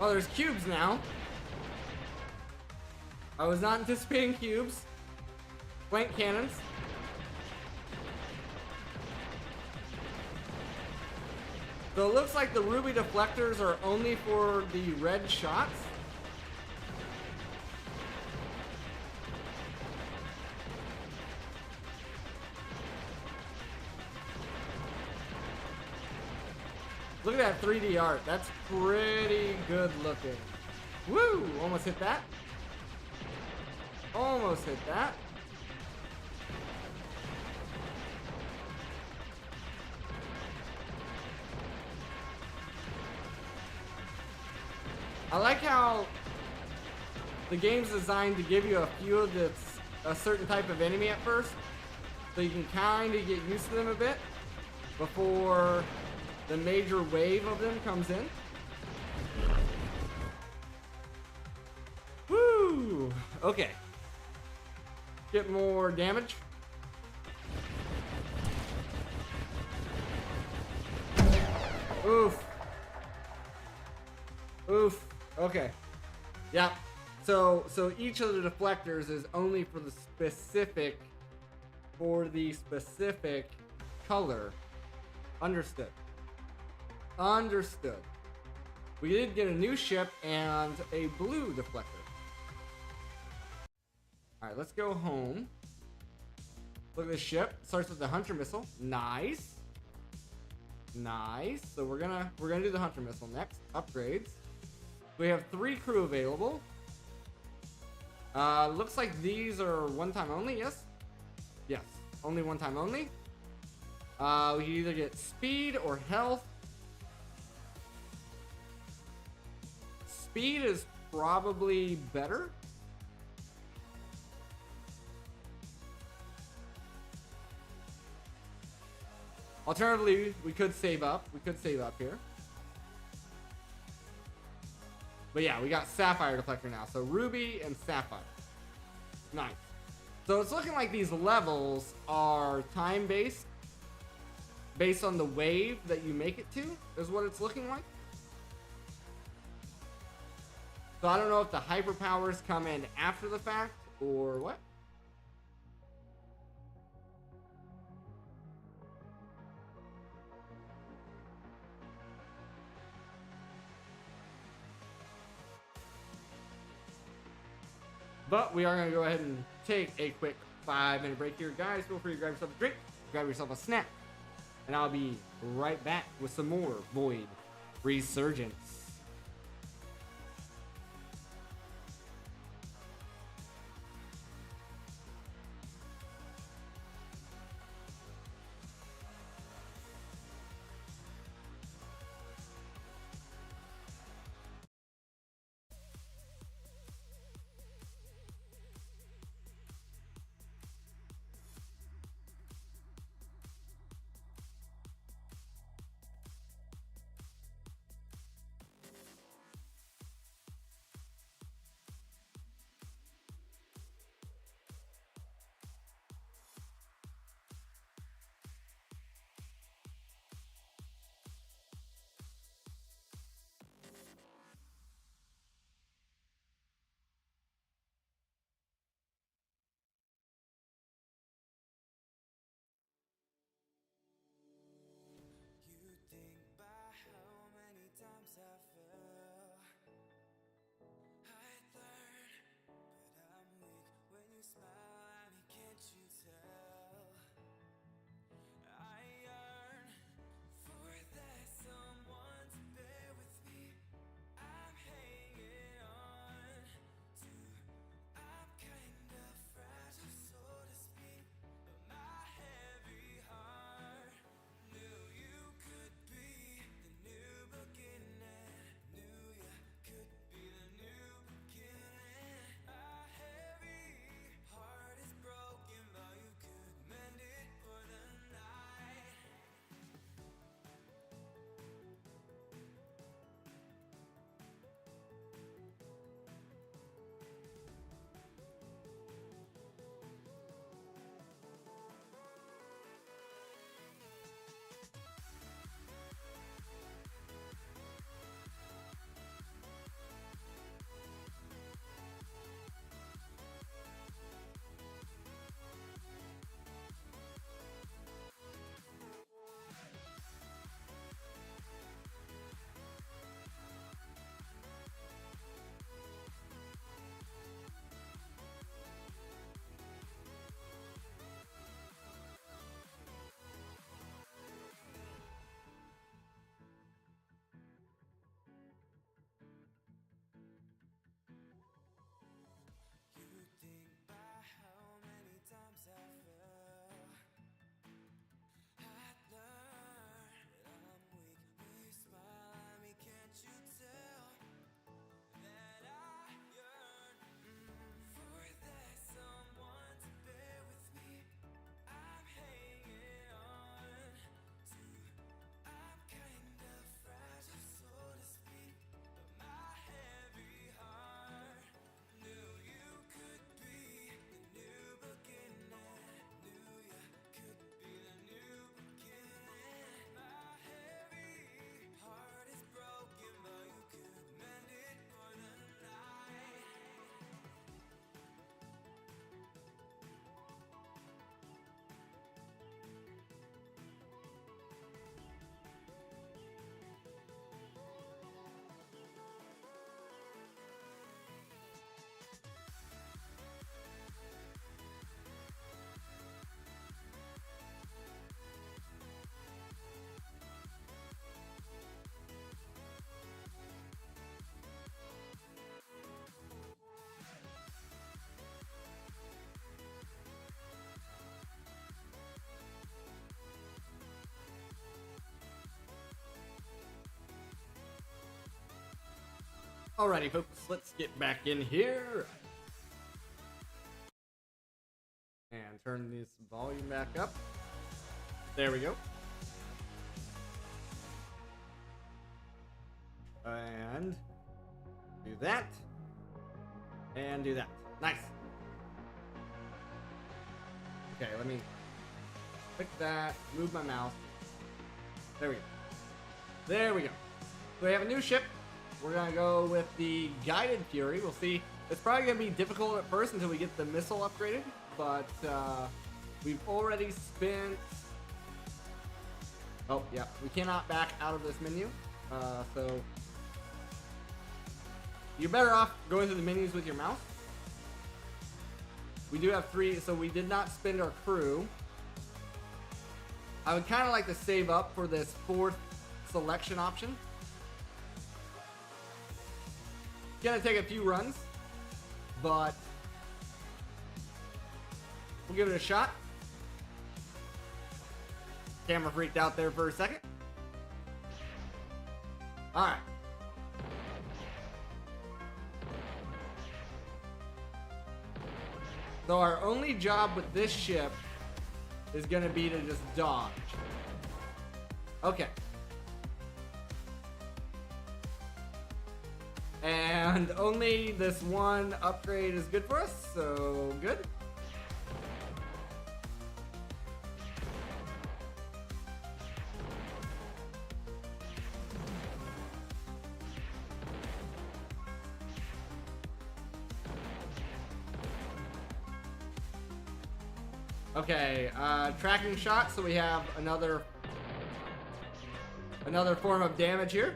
Oh, there's cubes now. I was not anticipating cubes. Flank cannons. So it looks like the Ruby Deflectors are only for the red shots. Look at that 3D art. That's pretty good looking. Woo! Almost hit that. Almost hit that. I like how the game's designed to give you a few of a certain type of enemy at first, so you can kind of get used to them a bit before the major wave of them comes in. Woo! Okay. Get more damage. Oof. Oof. Okay. Yeah. So each of the deflectors is only for the specific color. Understood. Understood. We did get a new ship and a blue deflector. Alright, let's go home. Look at this ship. Starts with the Hunter Missile. Nice. Nice. So we're gonna do the Hunter Missile next. Upgrades. We have 3 crew available. Looks like these are one time only, yes? Yes. Only one time only. We can either get speed or health. Speed is probably better. Alternatively, we could save up. We could save up here. But yeah, we got Sapphire Deflector now. So Ruby and Sapphire. Nice. So it's looking like these levels are time-based. based on the wave that you make it to, is what it's looking like. So I don't know if the hyperpowers come in after the fact or what. But we are going to go ahead and take a quick 5-minute break here. Guys, feel free to grab yourself a drink, grab yourself a snack, and I'll be right back with some more Void Resurgence. Alrighty, folks, let's get back in here. And turn this volume back up. There we go. And do that. And do that. Nice. Okay, let me click that, move my mouse. There we go. There we go. So we have a new ship. We're gonna go with the Guided Fury. We'll see. It's probably gonna be difficult at first until we get the missile upgraded, but we've already spent. Oh yeah, we cannot back out of this menu, so you're better off going through the menus with your mouse. We do have 3, so we did not spend our crew. I would kind of like to save up for this 4th selection option. It's gonna take a few runs, but we'll give it a shot. Camera freaked out there for a second. All right. So our only job with this ship is gonna be to just dodge. Okay. And only this one upgrade is good for us, so good. Okay, tracking shot, so we have another form of damage here.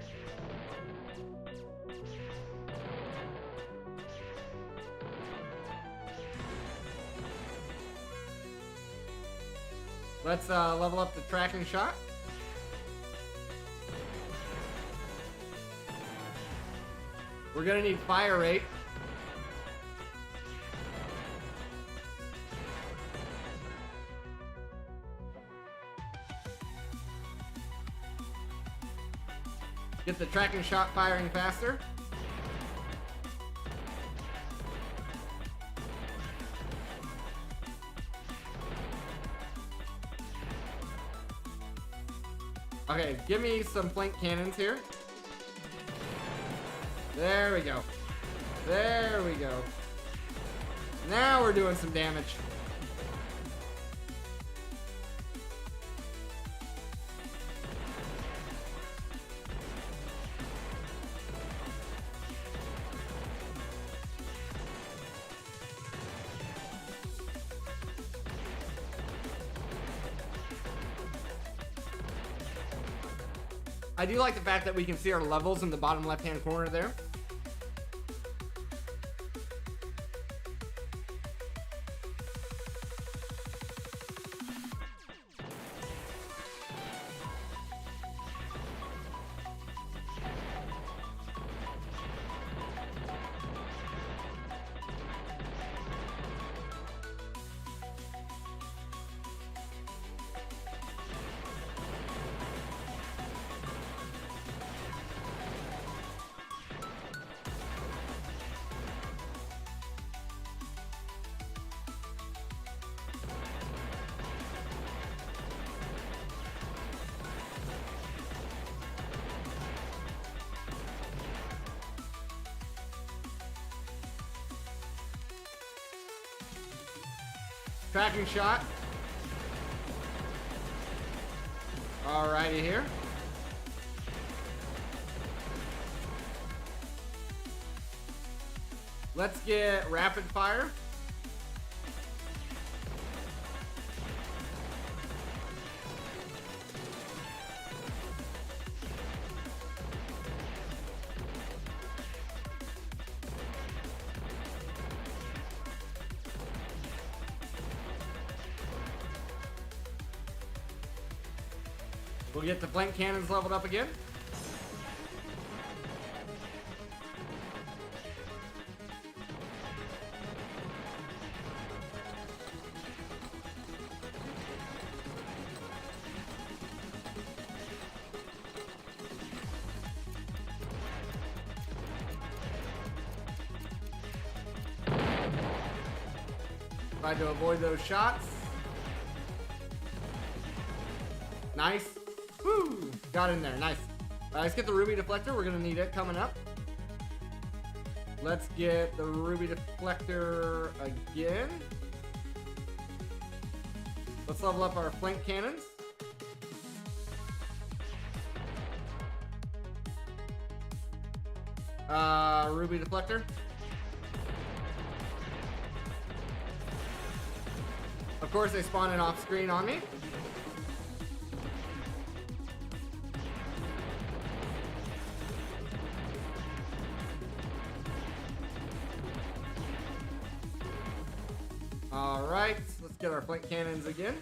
Let's level up the tracking shot. We're gonna need fire rate. Get the tracking shot firing faster. Okay, give me some flank cannons here. There we go. There we go. Now we're doing some damage. I do like the fact that we can see our levels in the bottom left-hand corner there. Tracking shot. Alrighty here. Let's get rapid fire. We'll get the flank cannons leveled up again. Try to avoid those shots. Nice. Woo! Got in there. Nice. Let's get the ruby deflector. We're going to need it coming up. Let's get the ruby deflector again. Let's level up our flank cannons. Ruby deflector. Of course, they spawn in off screen on me. Alright, let's get our flint cannons again.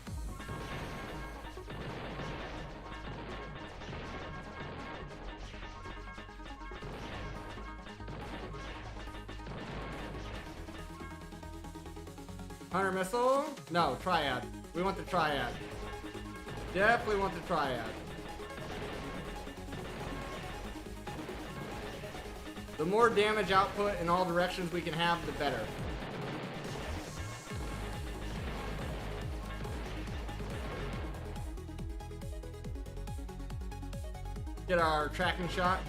Hunter missile? No, triad. We want the triad. Definitely want the triad. The more damage output in all directions we can have, the better. Get our tracking shot.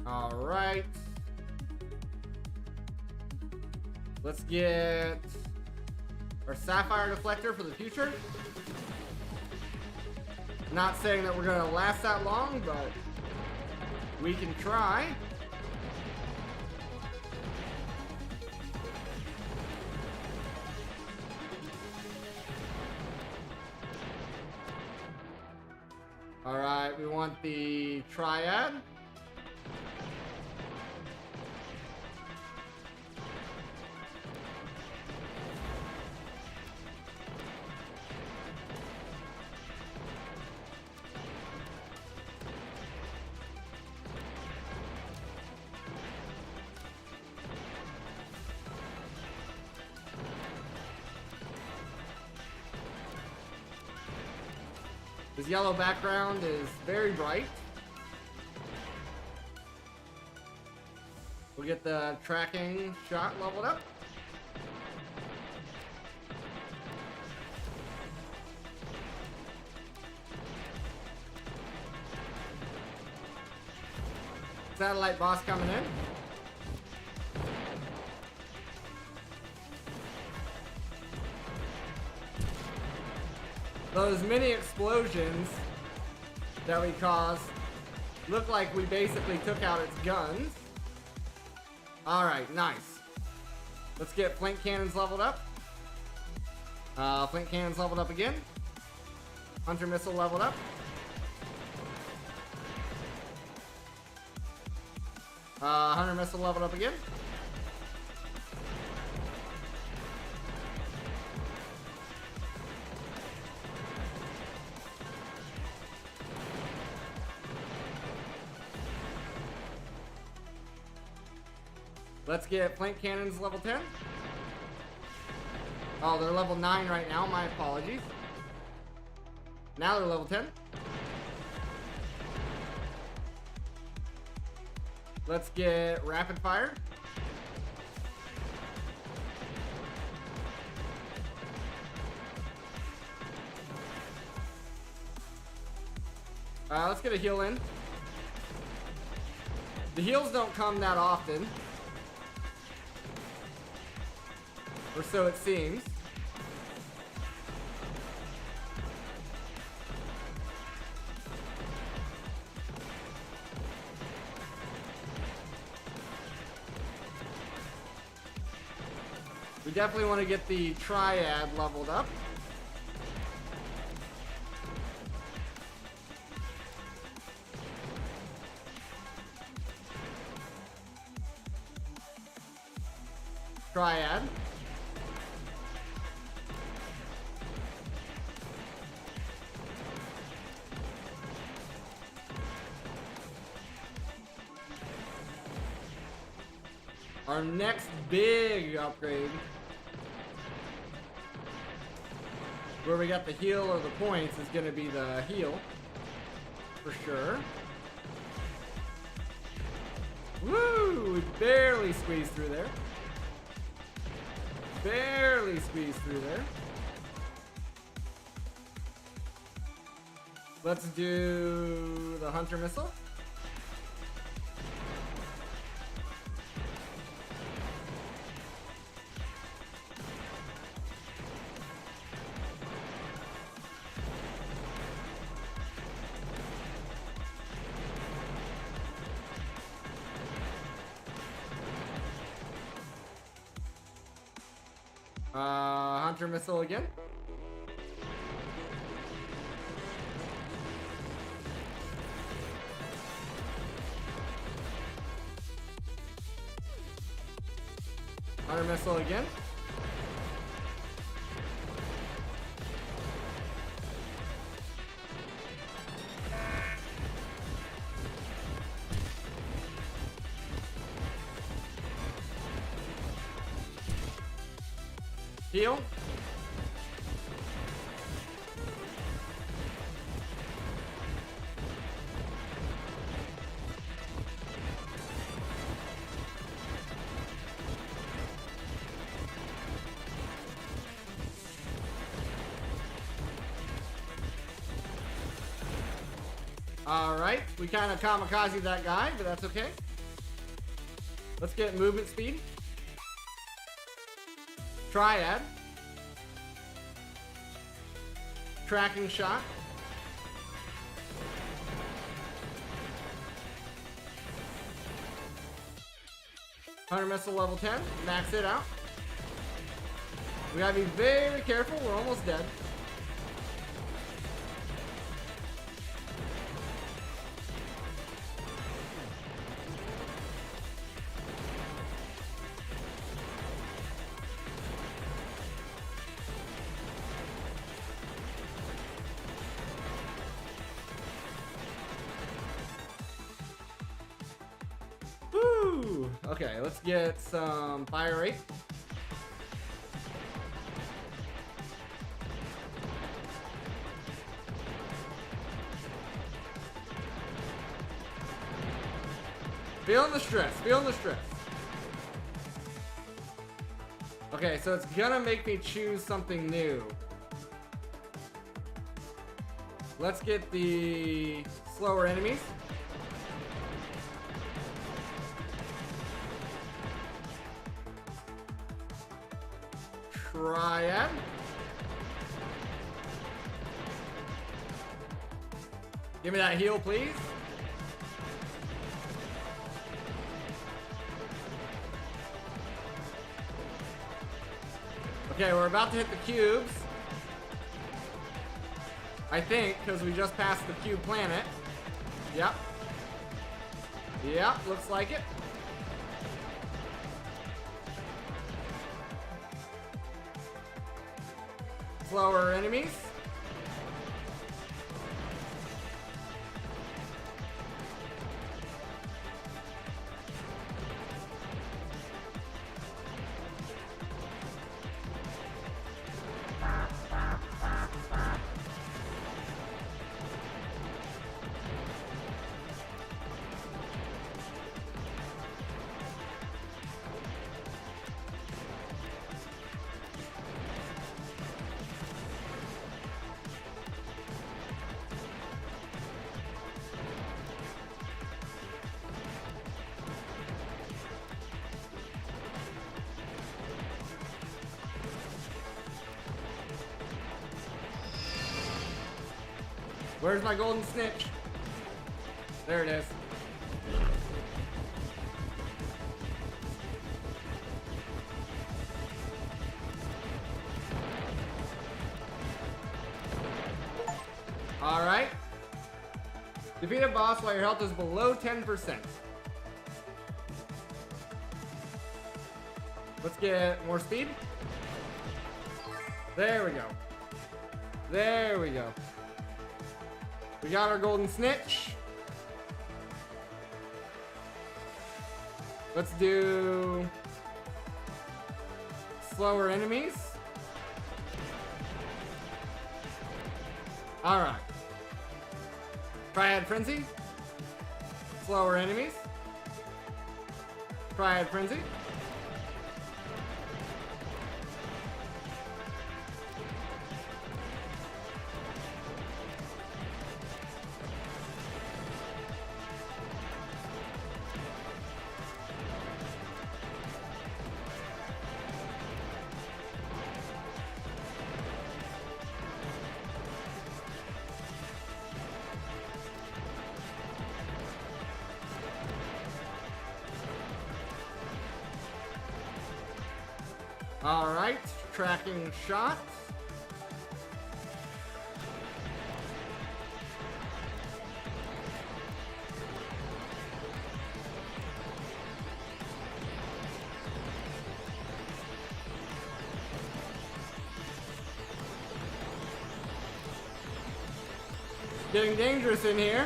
All right. Let's get our sapphire deflector for the future. Not saying that we're gonna last that long, but we can try. All right, we want the triad. This yellow background is very bright. We'll get the tracking shot leveled up. Satellite boss coming in. Those mini explosions that we caused look like we basically took out its guns. Alright, nice. Let's get flint cannons leveled up. Flint cannons leveled up again. Hunter missile leveled up. Hunter missile leveled up again. Let's get flint cannons level 10. Oh, they're level 9 right now. My apologies. Now they're level 10. Let's get rapid fire. Let's get a heal in. The heals don't come that often. Or so it seems. We definitely want to get the triad leveled up. Triad. Our next big upgrade, where we got the heal or the points, is going to be the heal, for sure. Woo! We barely squeezed through there. Barely squeezed through there. Let's do the Hunter Missile. Hunter Missile again. Hunter Missile again. Heal. Alright, we kind of kamikaze that guy, but that's okay. Let's get movement speed. Triad. Tracking shot. Hunter Missile level 10. Max it out. We gotta be very careful. We're almost dead. Woo! Okay, let's get some fire rate. Feeling the stress, feeling the stress. Okay, so it's gonna make me choose something new. Let's get the slower enemies. Triad. Give me that heal, please. Okay, we're about to hit the cubes. I think, because we just passed the cube planet. Yep. Yep, looks like it. Slower enemies. Where's my golden snitch? There it is. Alright. Defeat a boss while your health is below 10%. Let's get more speed. There we go. There we go. We got our golden snitch. Let's do slower enemies. Alright. Triad Frenzy. Slower enemies. Triad Frenzy. Alright, tracking shot. Getting dangerous in here.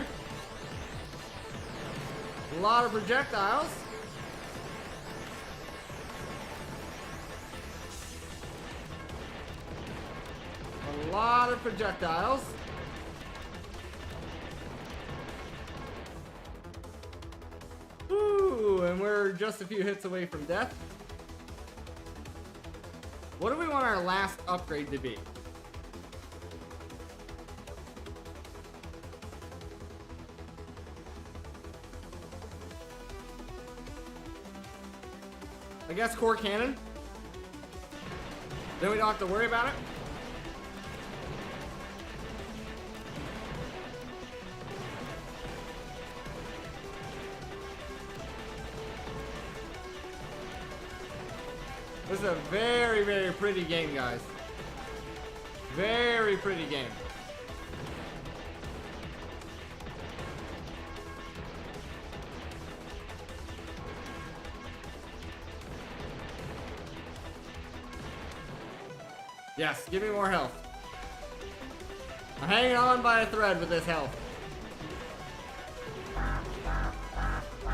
A lot of projectiles. A lot of projectiles. Ooh, and we're just a few hits away from death. What do we want our last upgrade to be? I guess core cannon. Then we don't have to worry about it. This is a very, very pretty game, guys. Very pretty game. Yes, give me more health. I'm hanging on by a thread with this health.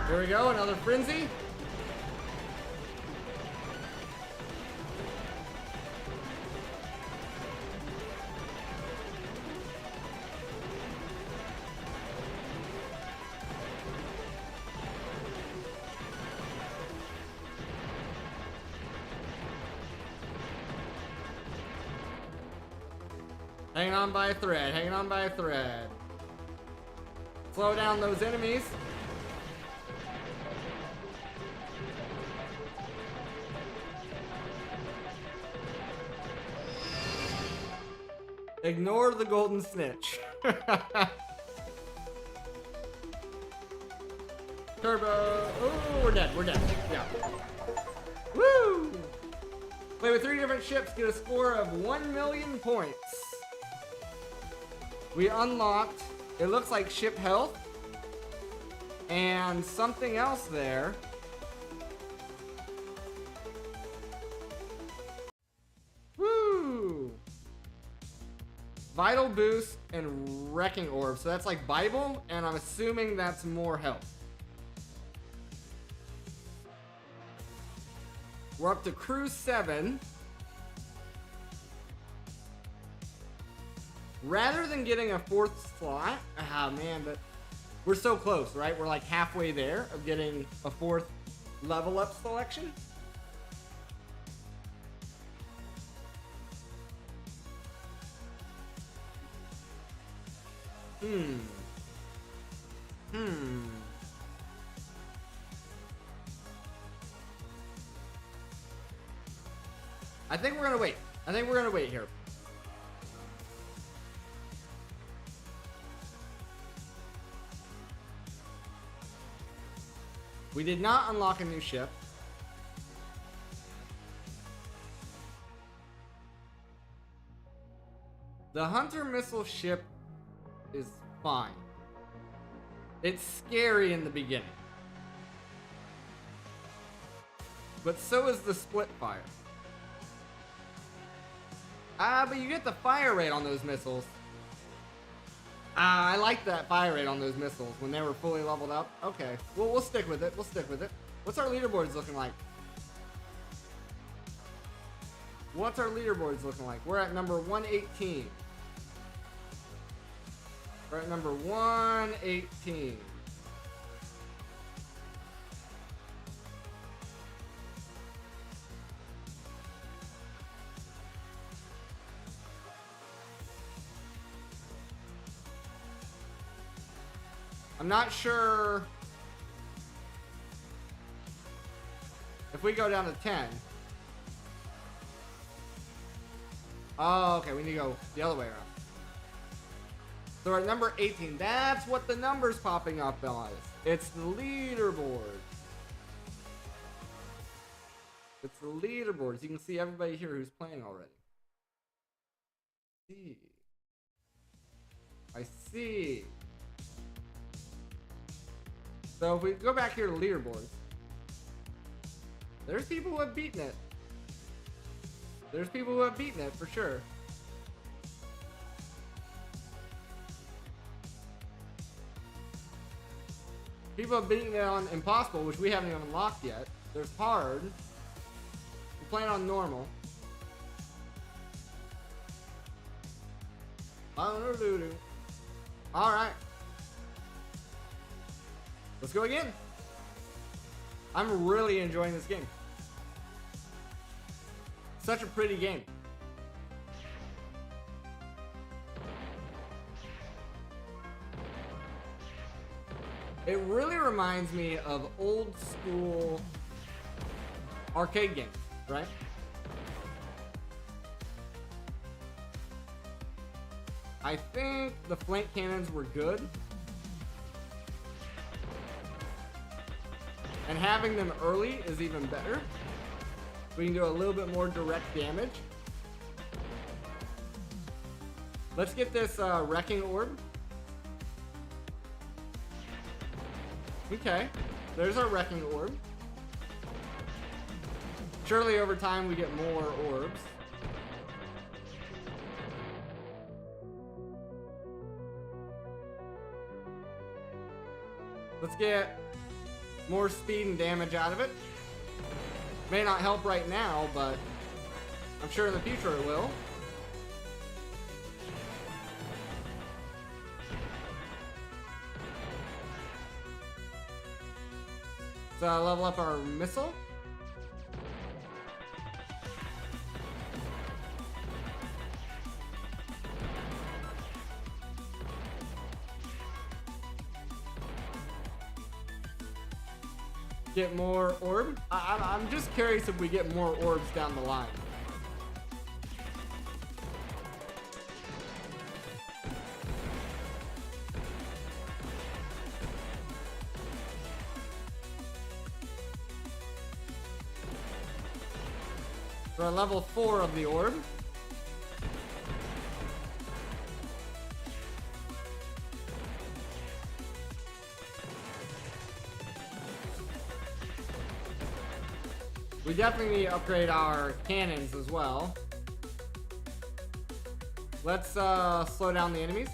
Here we go, another frenzy. Hanging on by a thread, hanging on by a thread. Slow down those enemies. Ignore the golden snitch. Turbo. Oh, we're dead, we're dead. Yeah. Woo! Play with 3 different ships, get a score of 1,000,000 points. We unlocked, it looks like ship health, and something else there. Woo! Vital boost and wrecking orb, so that's like Bible, and I'm assuming that's more health. We're up to crew 7. Rather than getting a 4th slot, man, but we're so close, right? We're like halfway there of getting a 4th level up selection. I think we're gonna wait. I think we're gonna wait here. We did not unlock a new ship. The Hunter missile ship is fine. It's scary in the beginning. But so is the split fire. But you get the fire rate on those missiles. I like that fire rate on those missiles when they were fully leveled up. Okay, well, we'll stick with it. We'll stick with it. What's our leaderboards looking like? What's our leaderboards looking like? We're at number 118. We're at number 118. I'm not sure if we go down to 10. Oh, okay, we need to go the other way around. So we're at number 18. That's what the number's popping up on. It's the leaderboard. It's the leaderboards. You can see everybody here who's playing already. I see. So if we go back here to leaderboards, there's people who have beaten it. There's people who have beaten it for sure. People have beaten it on impossible, which we haven't even unlocked yet. There's hard. We're playing on normal. Alright. Let's go again. I'm really enjoying this game. Such a pretty game. It really reminds me of old school arcade games, right? I think the flank cannons were good. And having them early is even better. We can do a little bit more direct damage. Let's get this wrecking orb. Okay, there's our wrecking orb. Surely over time we get more orbs. Let's get more speed and damage out of it. May not help right now, but I'm sure in the future it will. So level up our missile. Get more orb. I'm just curious if we get more orbs down the line. We're at level 4 of the orb. We definitely need to upgrade our cannons as well. Let's slow down the enemies.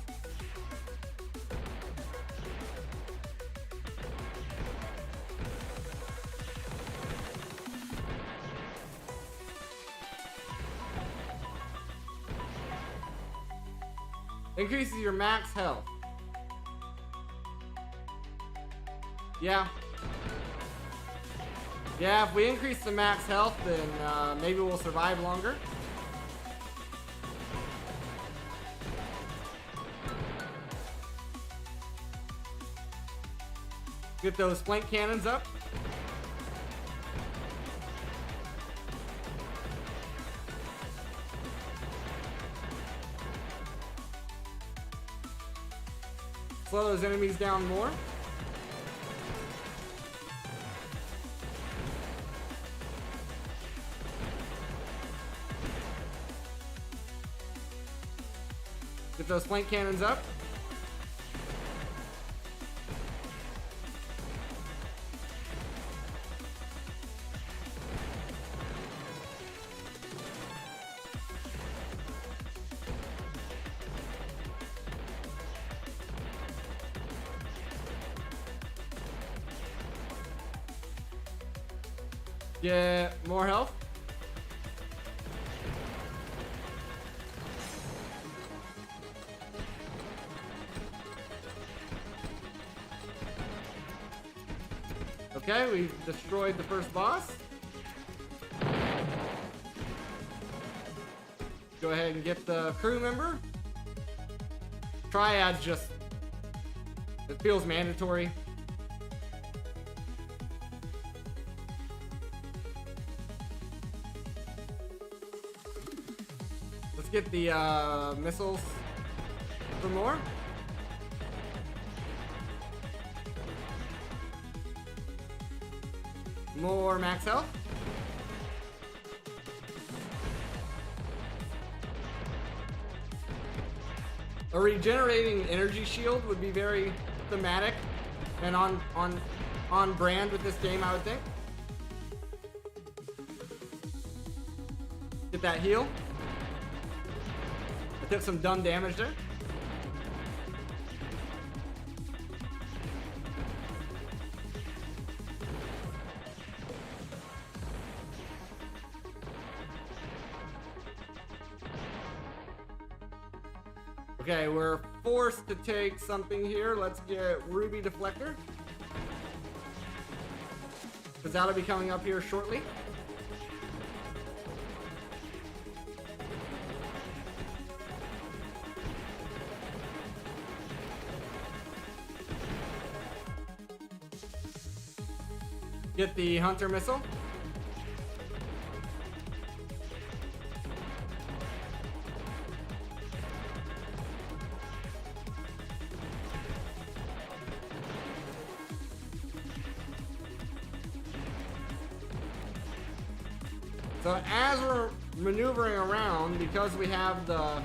Increases your max health. Yeah. Yeah, if we increase the max health, then maybe we'll survive longer. Get those flank cannons up. Slow those enemies down more. Get those flank cannons up. Get more health. Okay, we've destroyed the first boss. Go ahead and get the crew member. Triad just... it feels mandatory. Let's get the missiles for more. More max health. A regenerating energy shield would be very thematic and on brand with this game, I would think. Get that heal. I took some dumb damage there. Okay, we're forced to take something here. Let's get Ruby Deflector, because that'll be coming up here shortly. Get the Hunter Missile. So as we're maneuvering around, because we have the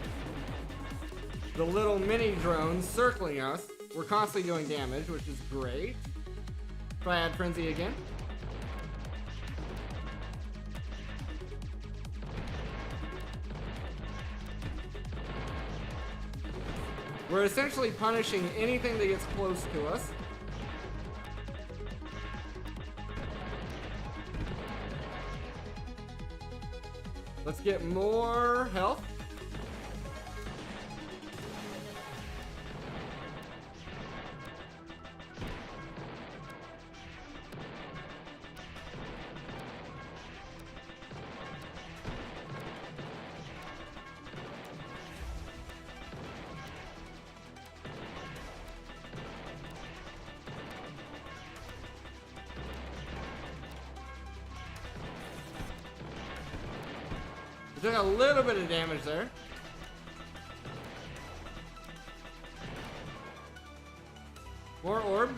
little mini drones circling us, we're constantly doing damage, which is great. Triad Frenzy again. We're essentially punishing anything that gets close to us. Let's get more health. Took a little bit of damage there. More orb.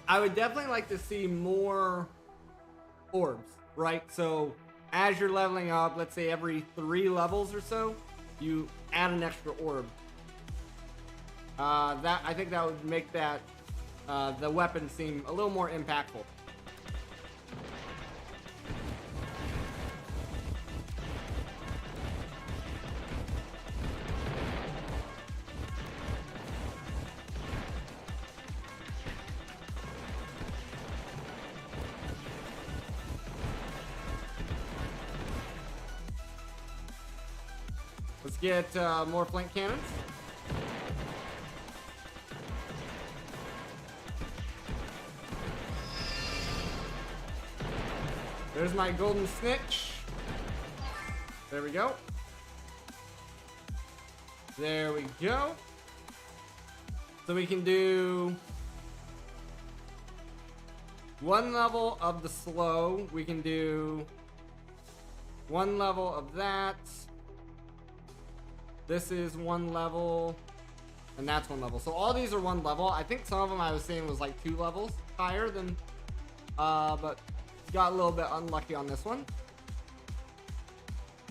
I would definitely like to see more orbs, right? So as you're leveling up, let's say every 3 levels or so, you add an extra orb. I think that would make that the weapon seem a little more impactful. Let's get more flank cannons. There's my golden snitch. There we go. There we go. So we can do 1 level of the slow. We can do 1 level of that. This is 1 level, and that's 1 level. So all these are 1 level. I think some of them I was saying was like 2 levels higher than, but got a little bit unlucky on this one.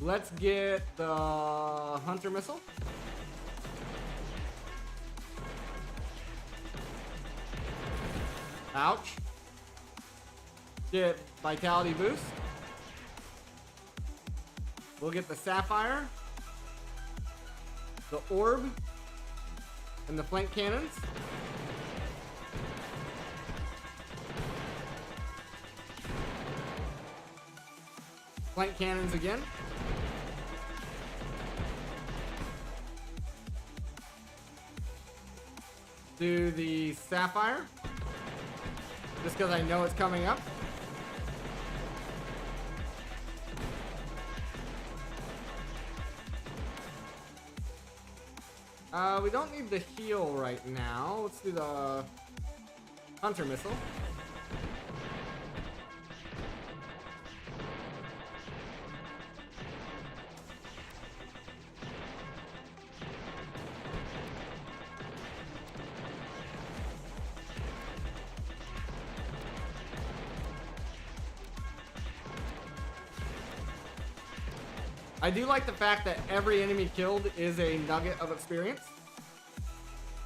Let's get the Hunter Missile. Ouch. Get Vitality Boost. We'll get the Sapphire, the Orb, and the Flank Cannons. Flank Cannons again. Do the Sapphire, just because I know it's coming up. We don't need the heal right now. Let's do the Hunter Missile. I do like the fact that every enemy killed is a nugget of experience.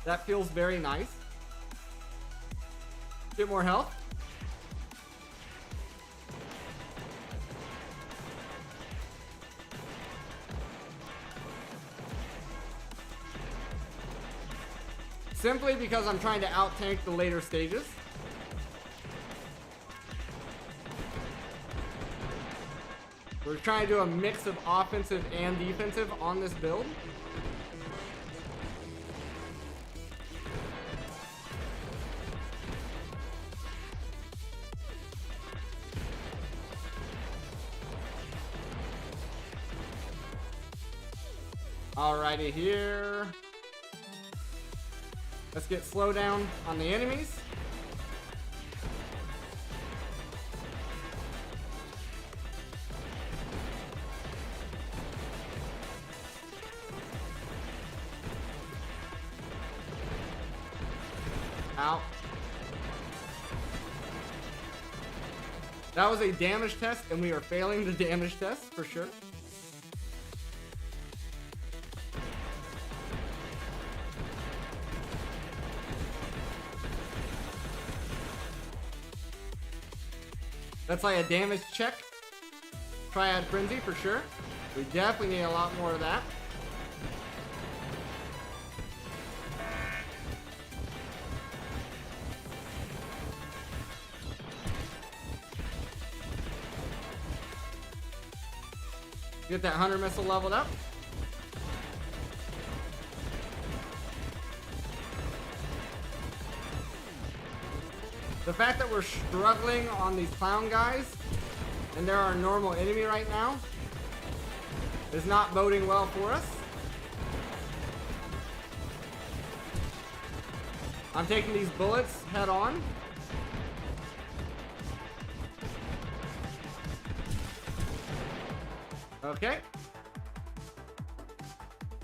That feels very nice. Get more health. Simply because I'm trying to out-tank the later stages. We're trying to do a mix of offensive and defensive on this build. Alrighty here. Let's get slowdown on the enemies. Out. That was a damage test, and we are failing the damage test for sure. That's like a damage check. Triad Frenzy for sure. We definitely need a lot more of that. Get that Hunter Missile leveled up. The fact that we're struggling on these clown guys, and they're our normal enemy right now, is not boding well for us. I'm taking these bullets head on. Okay.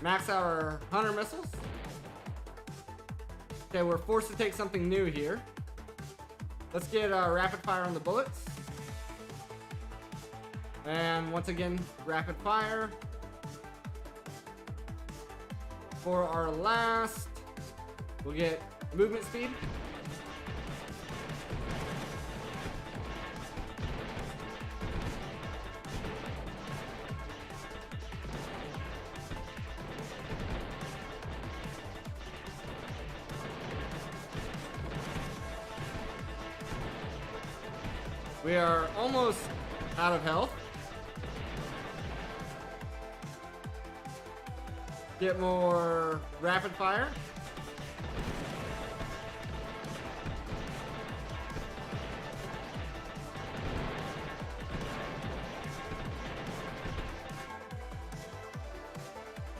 Max out our Hunter Missiles. Okay, we're forced to take something new here. Let's get rapid fire on the bullets. And once again, rapid fire. For our last, we'll get movement speed. We are almost out of health. Get more rapid fire.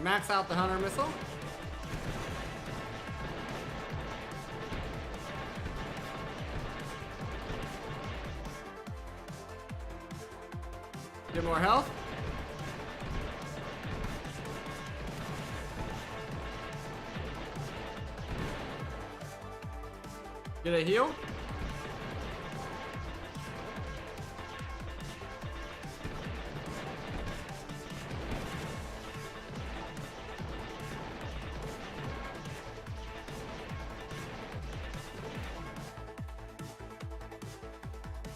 Max out the Hunter Missile. Get more health. Get a heal.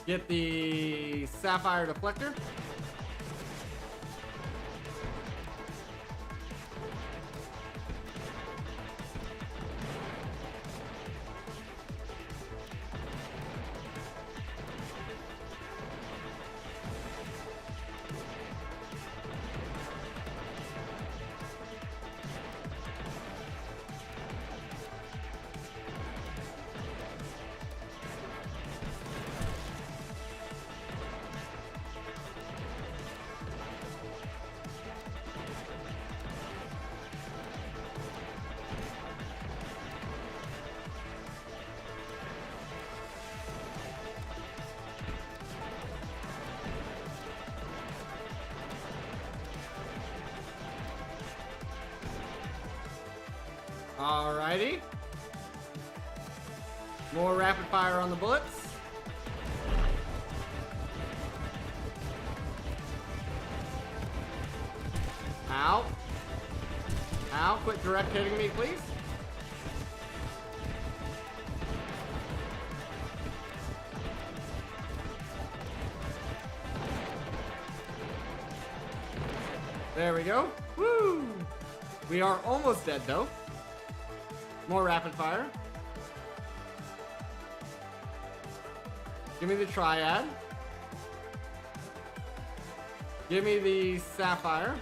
Get the Sapphire Deflector. Alrighty. More rapid fire on the bullets. Ow. Ow, quit direct hitting me, please. There we go. Woo! We are almost dead, though. More rapid fire. Give me the triad. Give me the sapphire.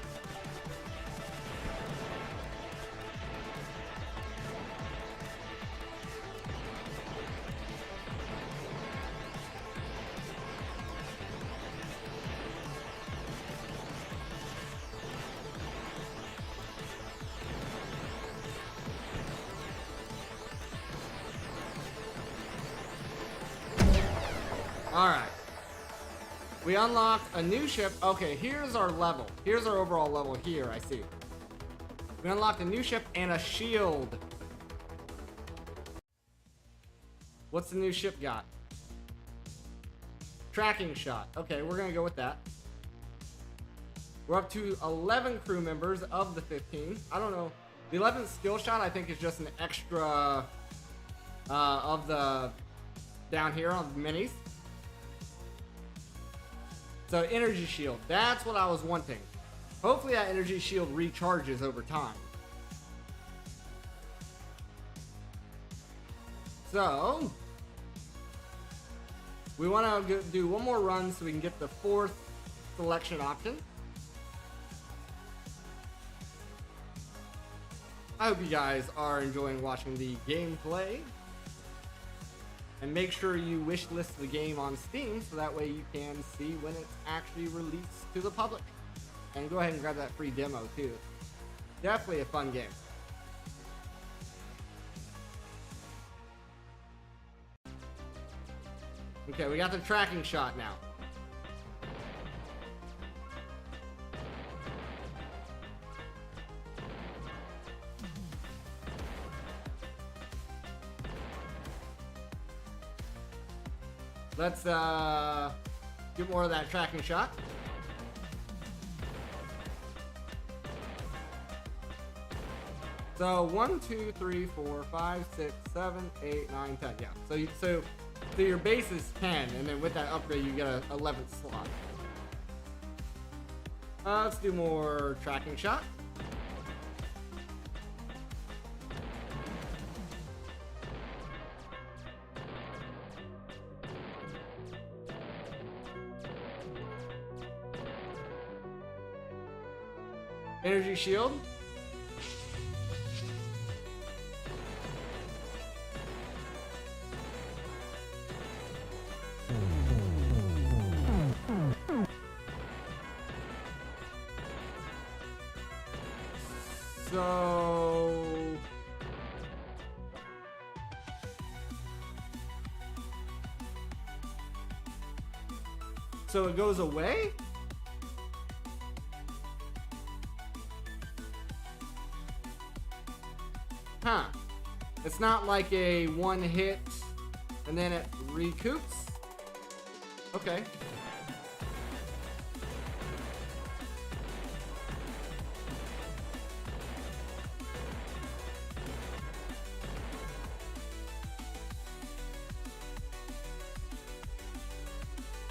Alright. We unlocked a new ship. Okay, here's our level. Here's our overall level here, I see. We unlocked a new ship and a shield. What's the new ship got? Tracking shot. Okay, we're gonna go with that. We're up to 11 crew members of the 15. I don't know. The 11th skill shot, I think, is just an extra of the down here on the minis. So energy shield, that's what I was wanting. Hopefully that energy shield recharges over time. So we want to do one more run so we can get the 4th selection option. I hope you guys are enjoying watching the gameplay. And make sure you wishlist the game on Steam so that way you can see when it's actually released to the public. And go ahead and grab that free demo too. Definitely a fun game. Okay, we got the tracking shot now. Let's get more of that tracking shot. So 1, 2, 3, 4, 5, 6, 7, 8, 9, 10. Yeah. So your base is 10, and then with that upgrade you get a 11th slot. Let's do more tracking shot. Energy shield. So it goes away? Huh. It's not like a one hit and then it recoups? Okay.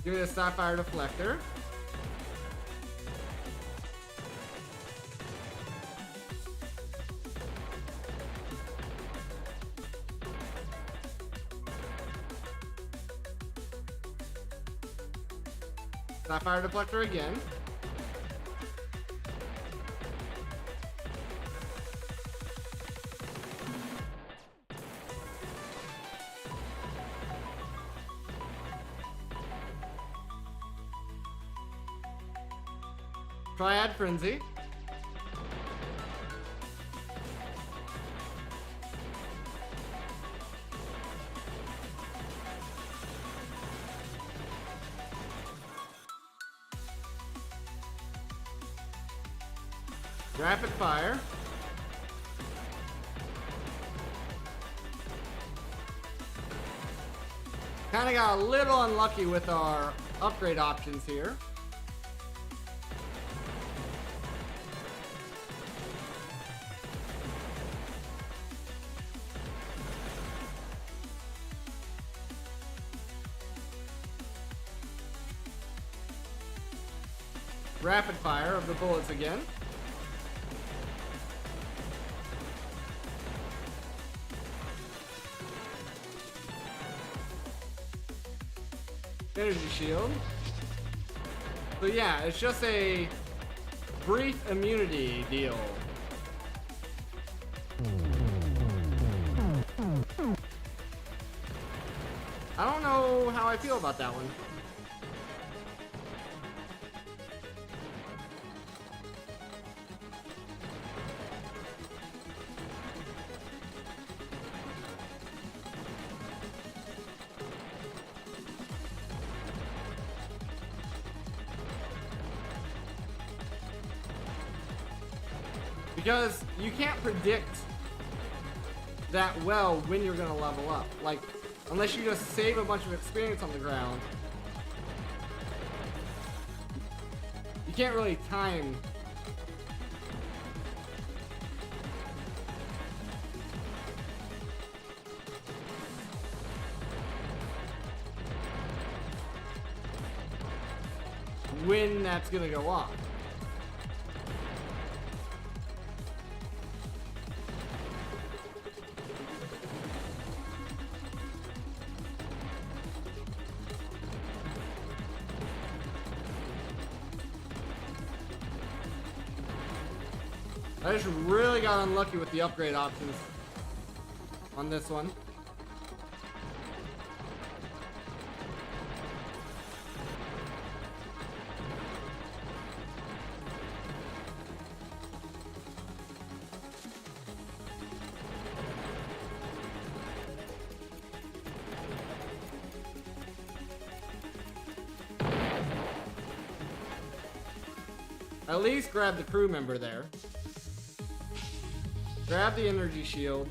Give me the sapphire deflector. Sapphire deflector again. Triad Frenzy. Rapid fire. Kind of got a little unlucky with our upgrade options here. rapid fire of the bullets again. Energy shield. So yeah, it's just a brief immunity deal. I don't know how I feel about that one. Because you can't predict that well when you're gonna level up. Like, unless you just save a bunch of experience on the ground. You can't really time. When that's gonna go off. I just really got unlucky with the upgrade options on this one. At least grab the crew member there. Grab the energy shield.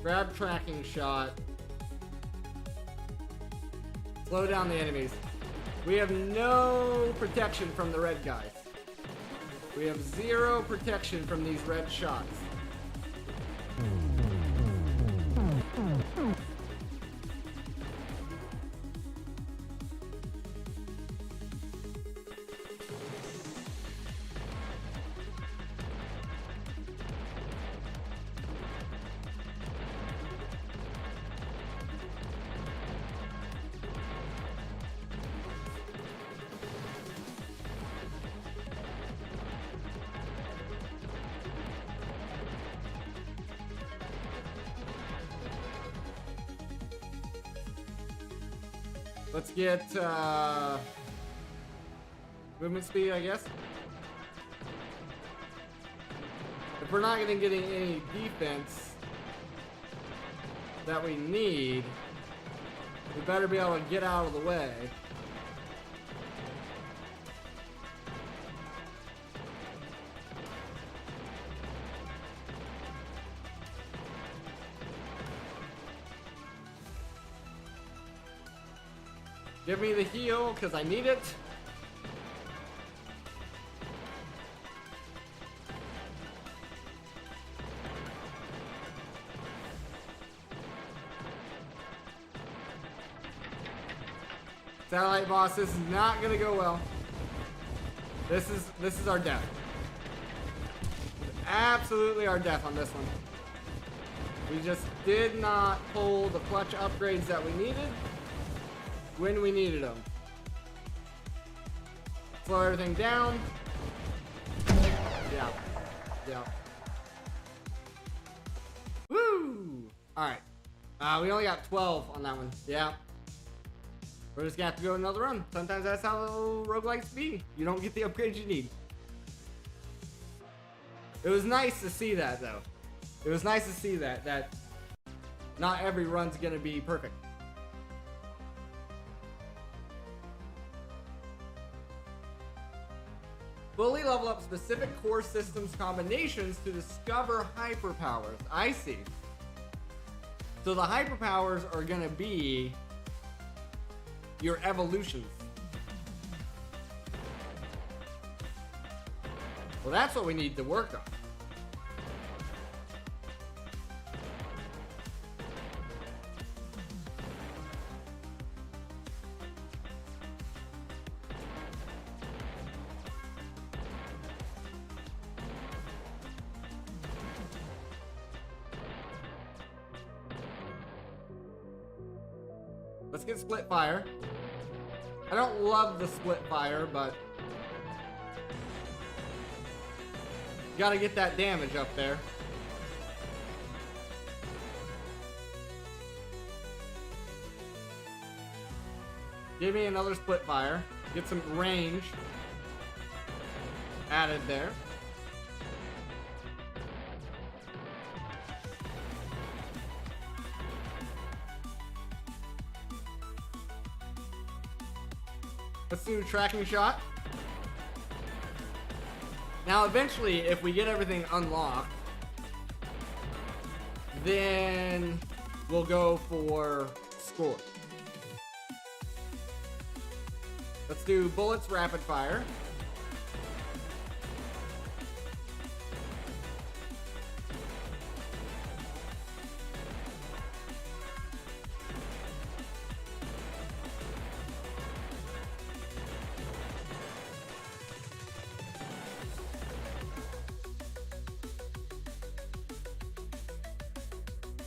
Grab tracking shot. Slow down the enemies. We have no protection from the red guys. We have zero protection from these red shots. Let's get movement speed, I guess. If we're not getting any defense that we need, we better be able to get out of the way. Give me the heal, because I need it. Satellite boss, this is not gonna go well. This is our death. Absolutely our death on this one. We just did not pull the clutch upgrades that we needed when we needed them. Slow everything down. Yeah. Yeah. Woo! Alright. We only got 12 on that one. Yeah. We're just gonna have to go another run. Sometimes that's how roguelikes be. You don't get the upgrades you need. It was nice to see that, though. It was nice to see that not every run's gonna be perfect. Fully level up specific core systems combinations to discover hyperpowers. I see. So the hyperpowers are gonna be your evolutions. Well, that's what we need to work on. Let's get split fire. I don't love the split fire, but gotta get that damage up there. Give me another split fire. Get some range added there. Let's do tracking shot. Now eventually, if we get everything unlocked, then we'll go for score. Let's do bullets rapid fire.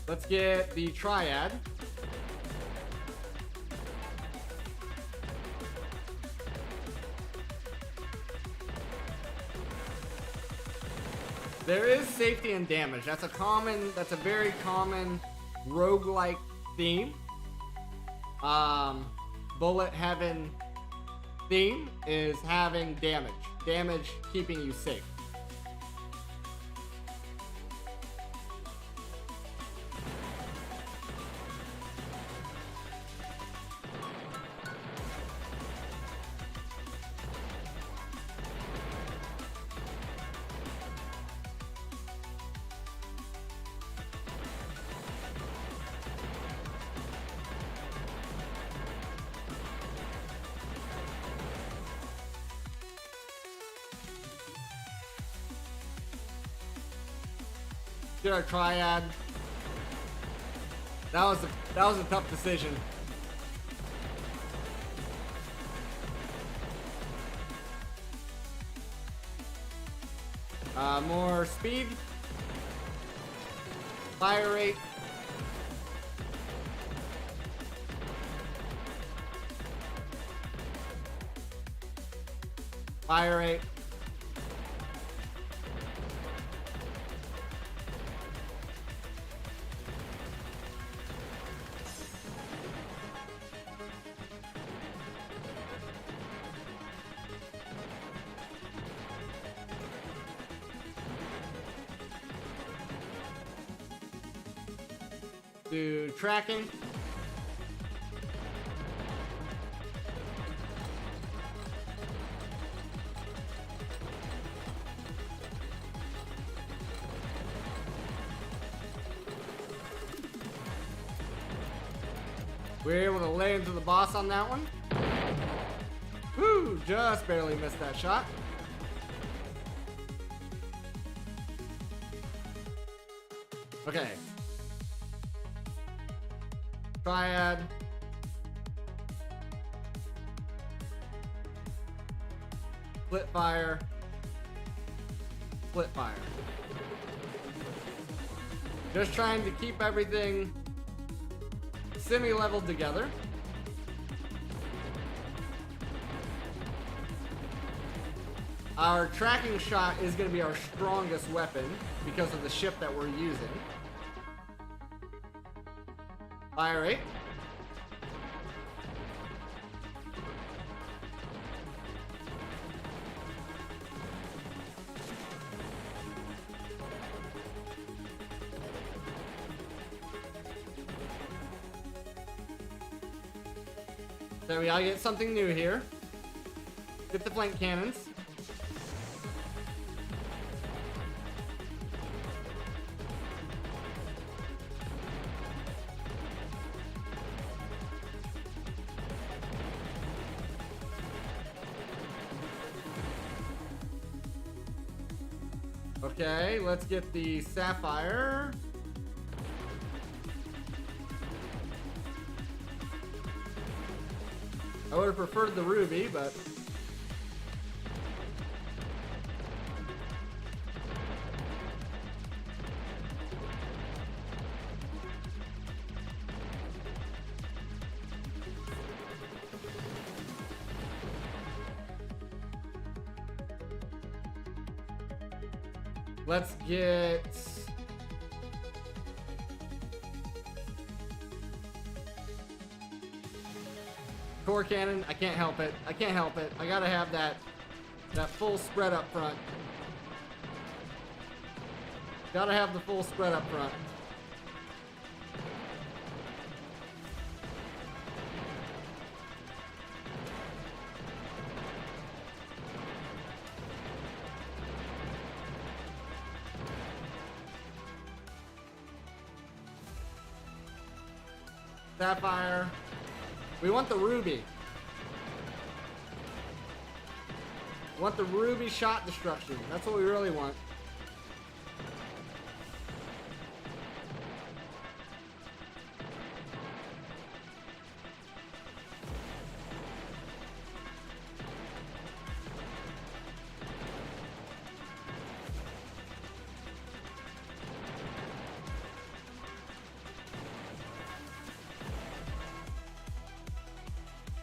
Let's get the triad. There is safety and damage. That's a very common roguelike theme. Bullet heaven theme is having damage. Damage keeping you safe. Get our triad. That was a tough decision. More speed, fire rate, fire rate. Do tracking. We're able to lay into the boss on that one. Woo! Just barely missed that shot. Okay. Triad. Split fire. Split fire. Just trying to keep everything semi-leveled together. Our tracking shot is going to be our strongest weapon because of the ship that we're using. Fire rate. So we gotta get something new here. Get the flank cannons. Okay, let's get the sapphire. I would have preferred the ruby, but Let's get... core cannon. I can't help it. I can't help it. I gotta have that full spread up front. Gotta have the full spread up front. Sapphire. We want the ruby. We want the ruby shot destruction. That's what we really want.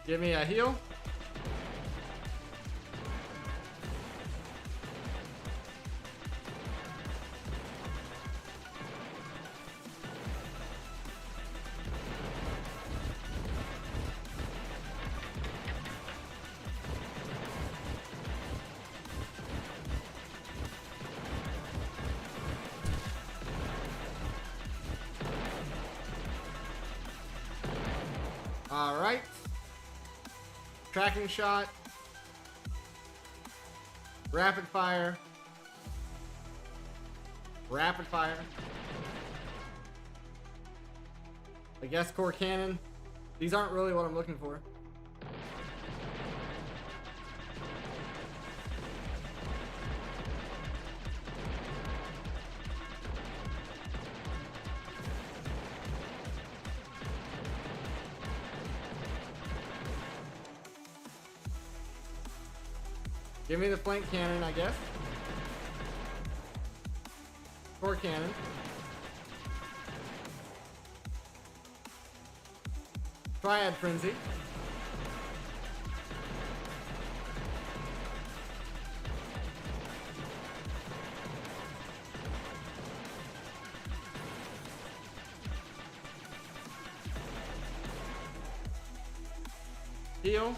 Give me a heal. All right. Tracking shot. Rapid fire. Rapid fire. I guess core cannon. These aren't really what I'm looking for. Give me the flank cannon, I guess. Core cannon. Triad frenzy. Heal.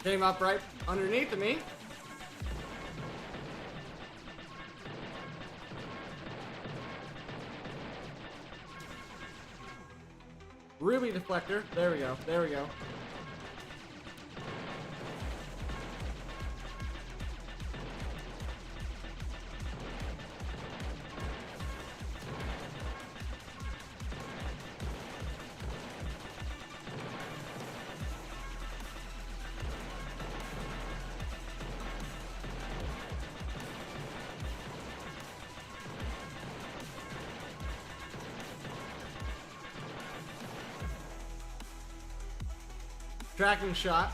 Came up right underneath of me. Ruby deflector. There we go. There we go. Tracking shot.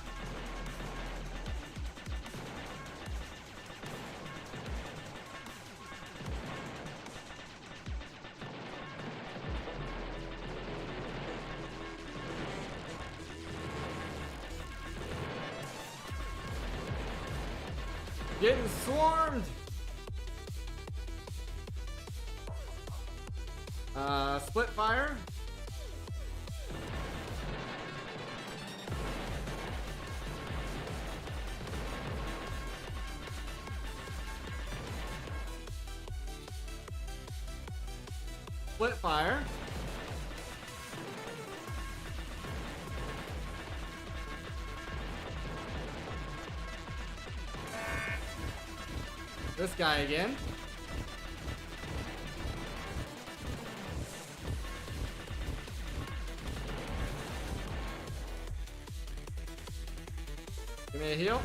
Getting swarmed. Split fire. Split fire. This guy again. Give me a heal.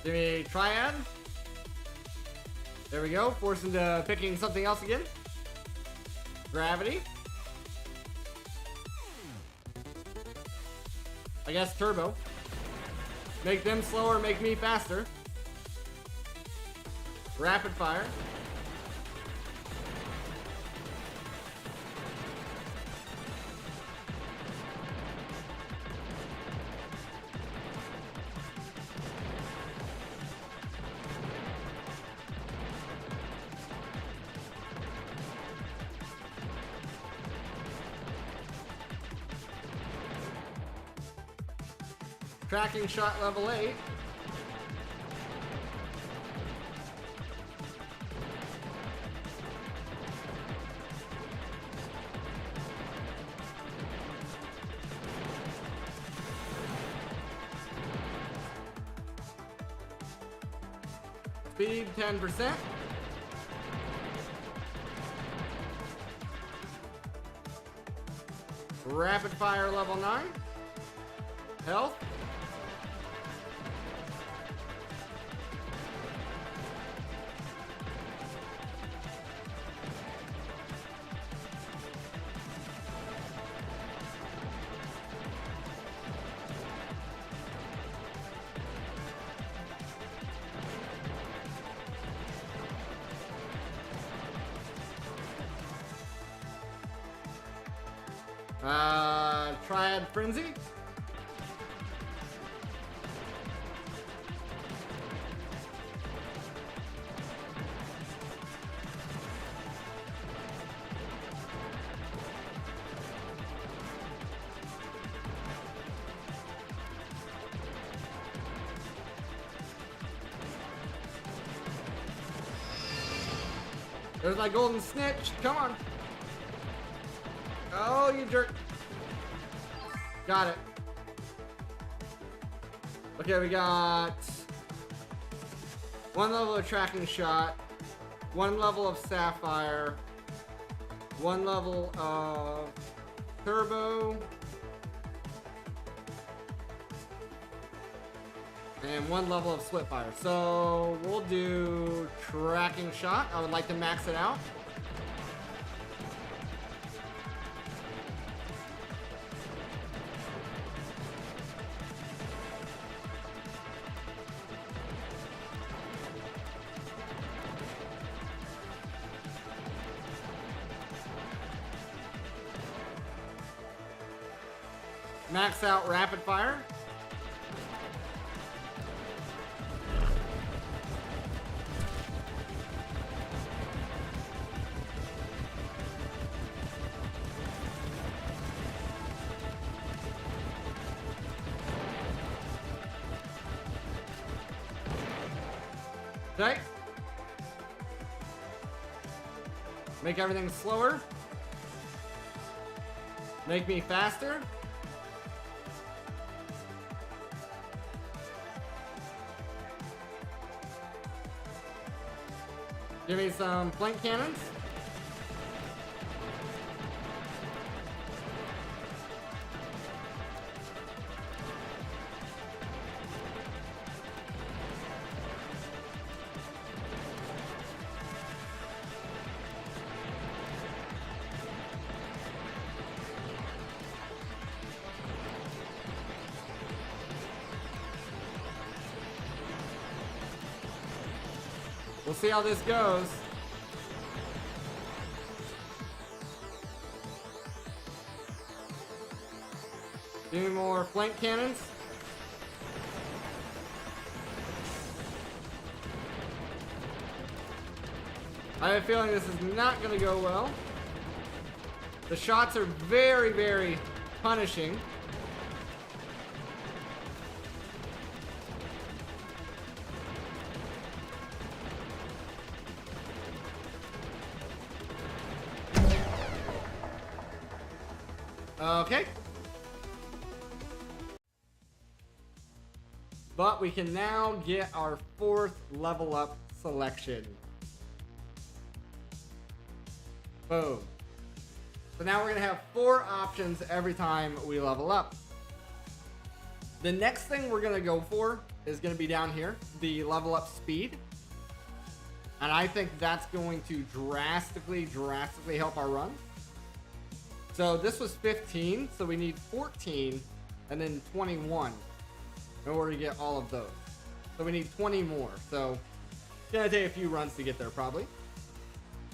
Give me Triad. There we go. Force into picking something else again. Gravity. I guess Turbo. Make them slower, make me faster. Rapid Fire. Tracking Shot level 8. Speed 10%. Rapid Fire level 9. Health. Triad Frenzy. There's my golden snitch. Come on. Oh, you jerk. Got it. Okay, we got 1 level of Tracking Shot, 1 level of Sapphire, 1 level of Turbo, and 1 level of Splitfire. So we'll do Tracking Shot. I would like to max it out. Max out Rapid Fire. Okay. Make everything slower. Make me faster. Give me some flank cannons. We'll see how this goes. Give me more flank cannons. I have a feeling this is not going to go well. The shots are very, very punishing. Okay. But we can now get our 4th level up selection. Boom. So now we're going to have 4 options every time we level up. The next thing we're going to go for is going to be down here, the level up speed. And I think that's going to drastically help our run. So this was 15, so we need 14 and then 21 in order to get all of those. So we need 20 more. So it's going to take a few runs to get there probably.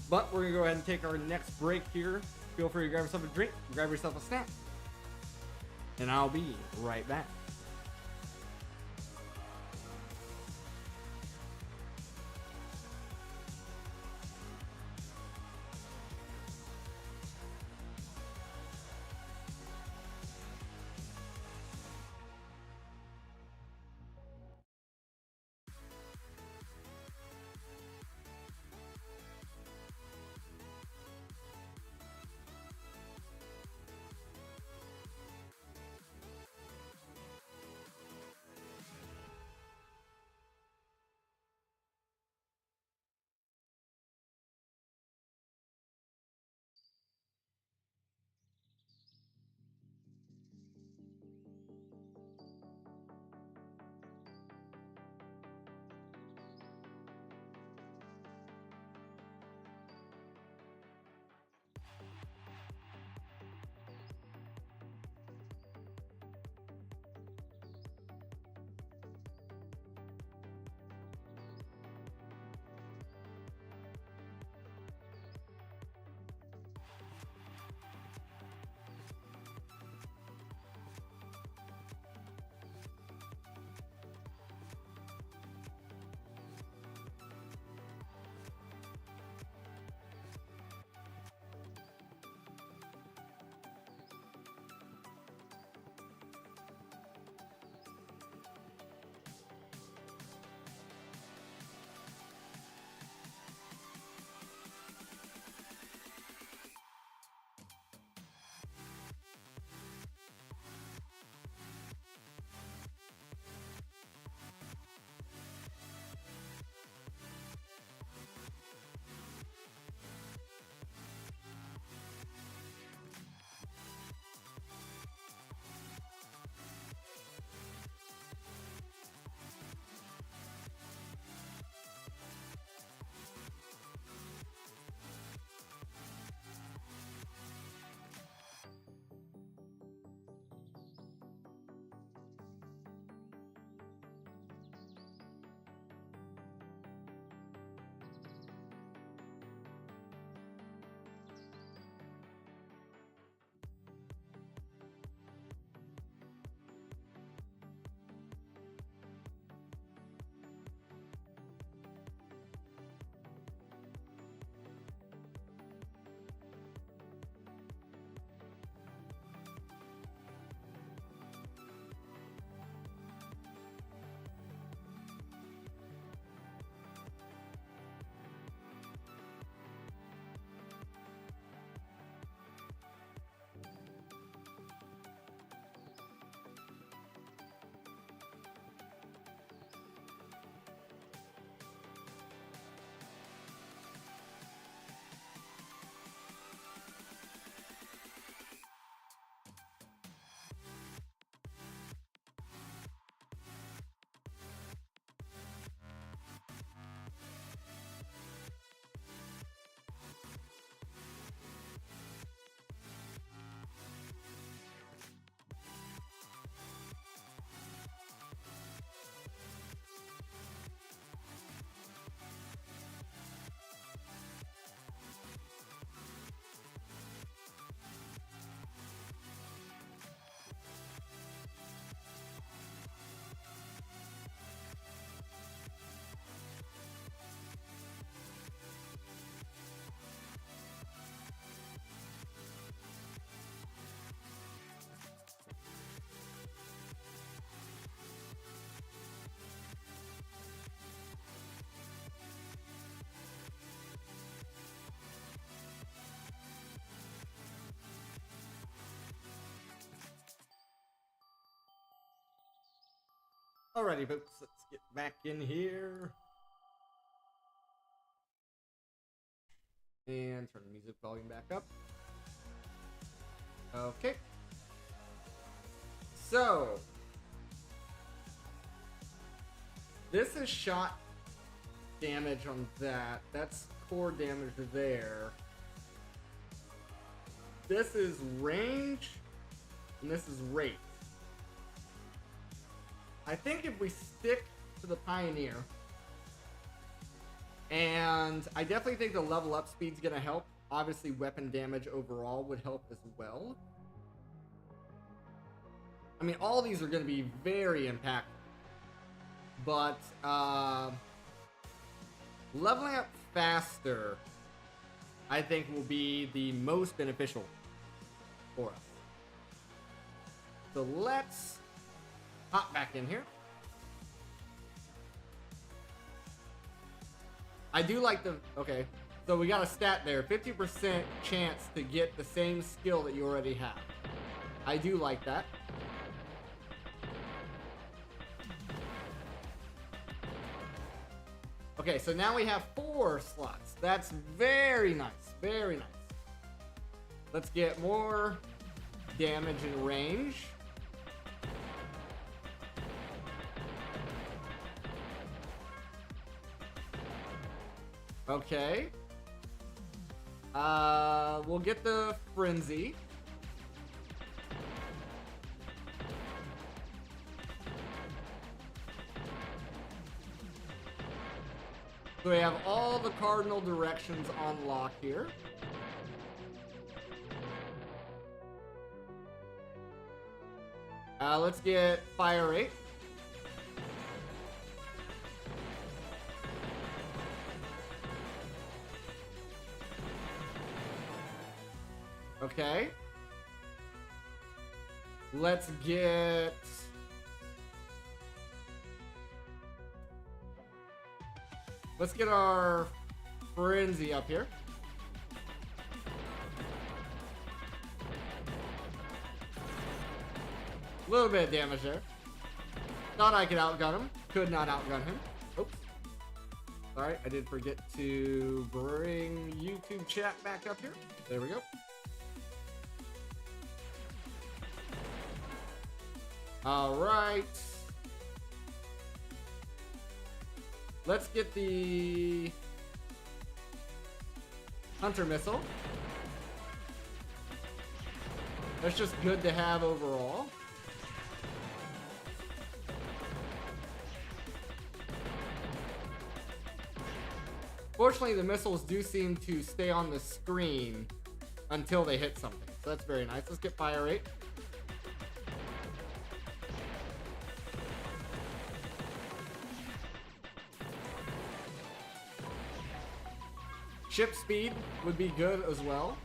But we're going to go ahead and take our next break here. Feel free to grab yourself a drink, grab yourself a snack. And I'll be right back. Alrighty, folks, let's get back in here. And turn the music volume back up. Okay. So, This is shot damage on that. That's core damage there. This is range, and this is rate. I think if we stick to the Pioneer, and I definitely think the level up speed's gonna help. Obviously, weapon damage overall would help as well. I mean, all these are gonna be very impactful. But, leveling up faster, I think, will be the most beneficial for us. So let's hop back in here. I do like the... Okay, so we got a stat there. 50% chance to get the same skill that you already have. I do like that. Okay, so now we have 4 slots. That's very nice. Very nice. Let's get more damage and range. Okay. We'll get the frenzy. So we have all the cardinal directions on lock here. Let's get fire rate. Okay. Let's get... Let's get our frenzy up here. A little bit of damage there. Thought I could outgun him. Could not outgun him. Oops. Alright, I did forget to bring YouTube chat back up here. There we go. Alright. Let's get the Hunter Missile. That's just good to have overall. Fortunately, the missiles do seem to stay on the screen until they hit something. So that's very nice. Let's get fire rate. Ship speed would be good as well.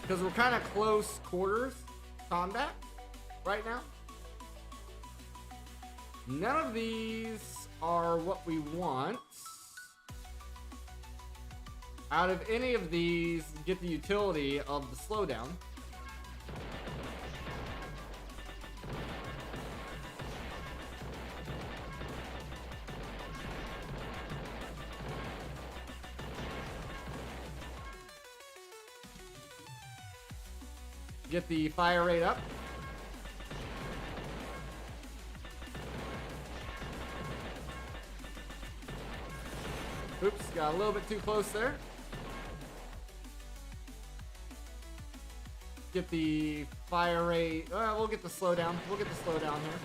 Because we're kind of close quarters combat right now. None of these are what we want. Out of any of these, get the utility of the slowdown. Get the fire rate up. Oops, got a little bit too close there. Get the fire rate. We'll get the slowdown. We'll get the slowdown here.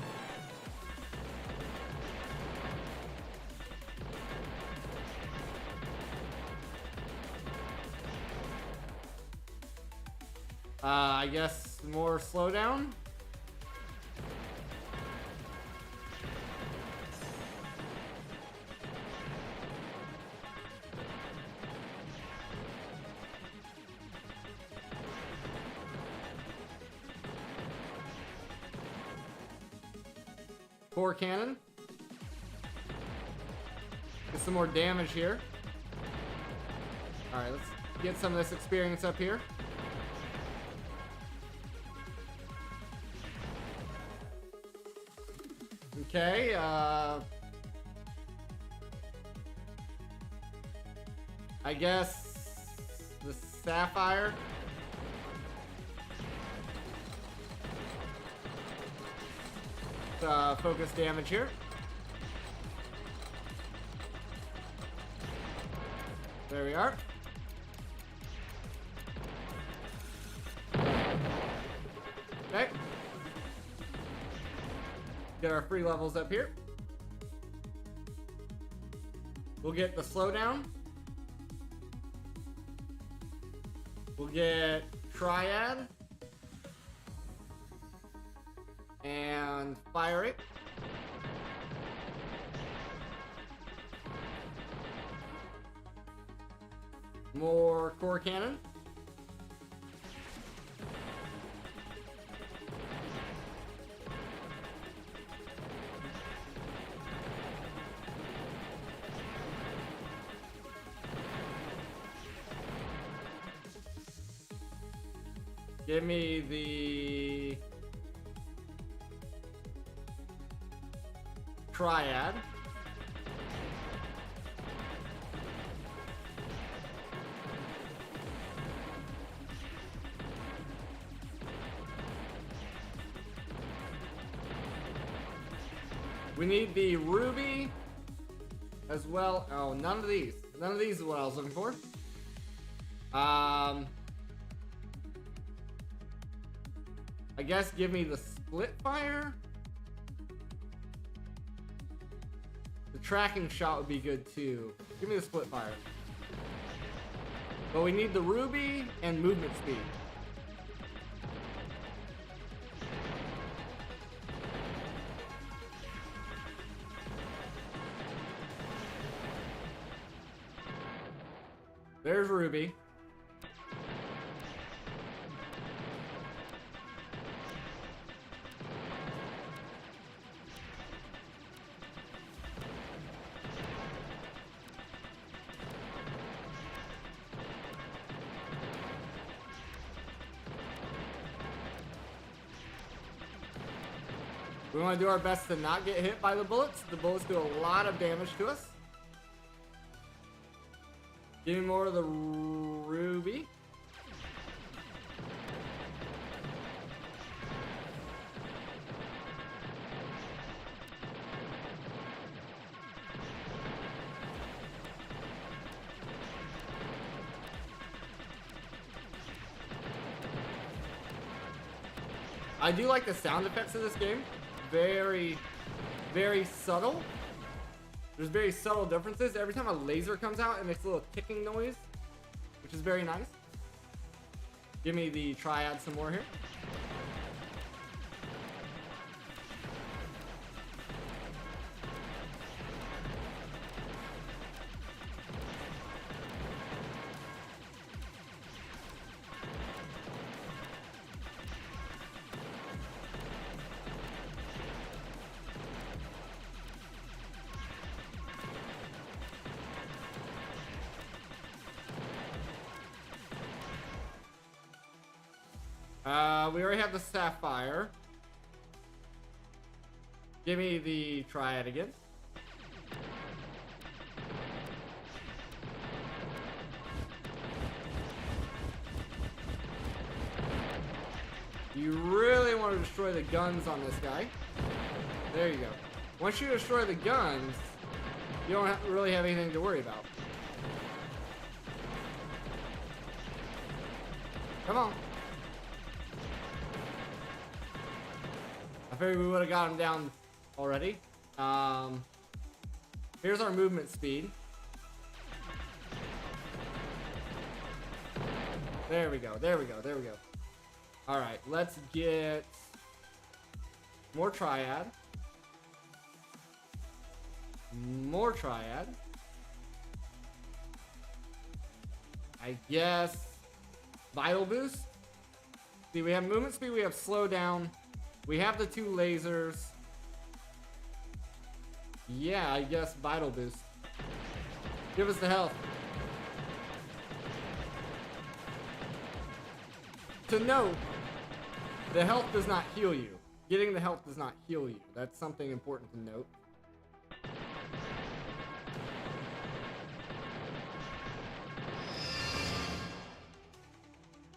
I guess more slowdown. Core cannon. Get some more damage here. Alright, let's get some of this experience up here. Okay, I guess the Sapphire. focus damage here. There we are. Okay. Get our free levels up here. We'll get the slowdown. We'll get Triad. And fire it. More core cannon. Give me the Triad. We need the Ruby as well. Oh, none of these. None of these is what I was looking for. I guess give me the Split Fire. The tracking shot would be good too. Give me the Split Fire. But we need the Ruby and movement speed. There's Ruby. We want to do our best to not get hit by the bullets. The bullets do a lot of damage to us. Give me more of the Ruby. I do like the sound effects of this game. Very, very subtle. There's very subtle differences. Every time a laser comes out, it makes a little ticking noise, which is very nice. Give me the Triad some more here. We already have the Sapphire. Give me the Triad again. You really want to destroy the guns on this guy. There you go. Once you destroy the guns, you don't really have anything to worry about. Come on. I figured we would have got him down already. Here's our movement speed. There we go, there we go, there we go. Alright, let's get more Triad. More Triad. I guess Vital Boost. See, we have movement speed, we have slowdown. We have the two lasers. Yeah, I guess Vital Boost. Give us the health. To note, the health does not heal you. Getting the health does not heal you. That's something important to note.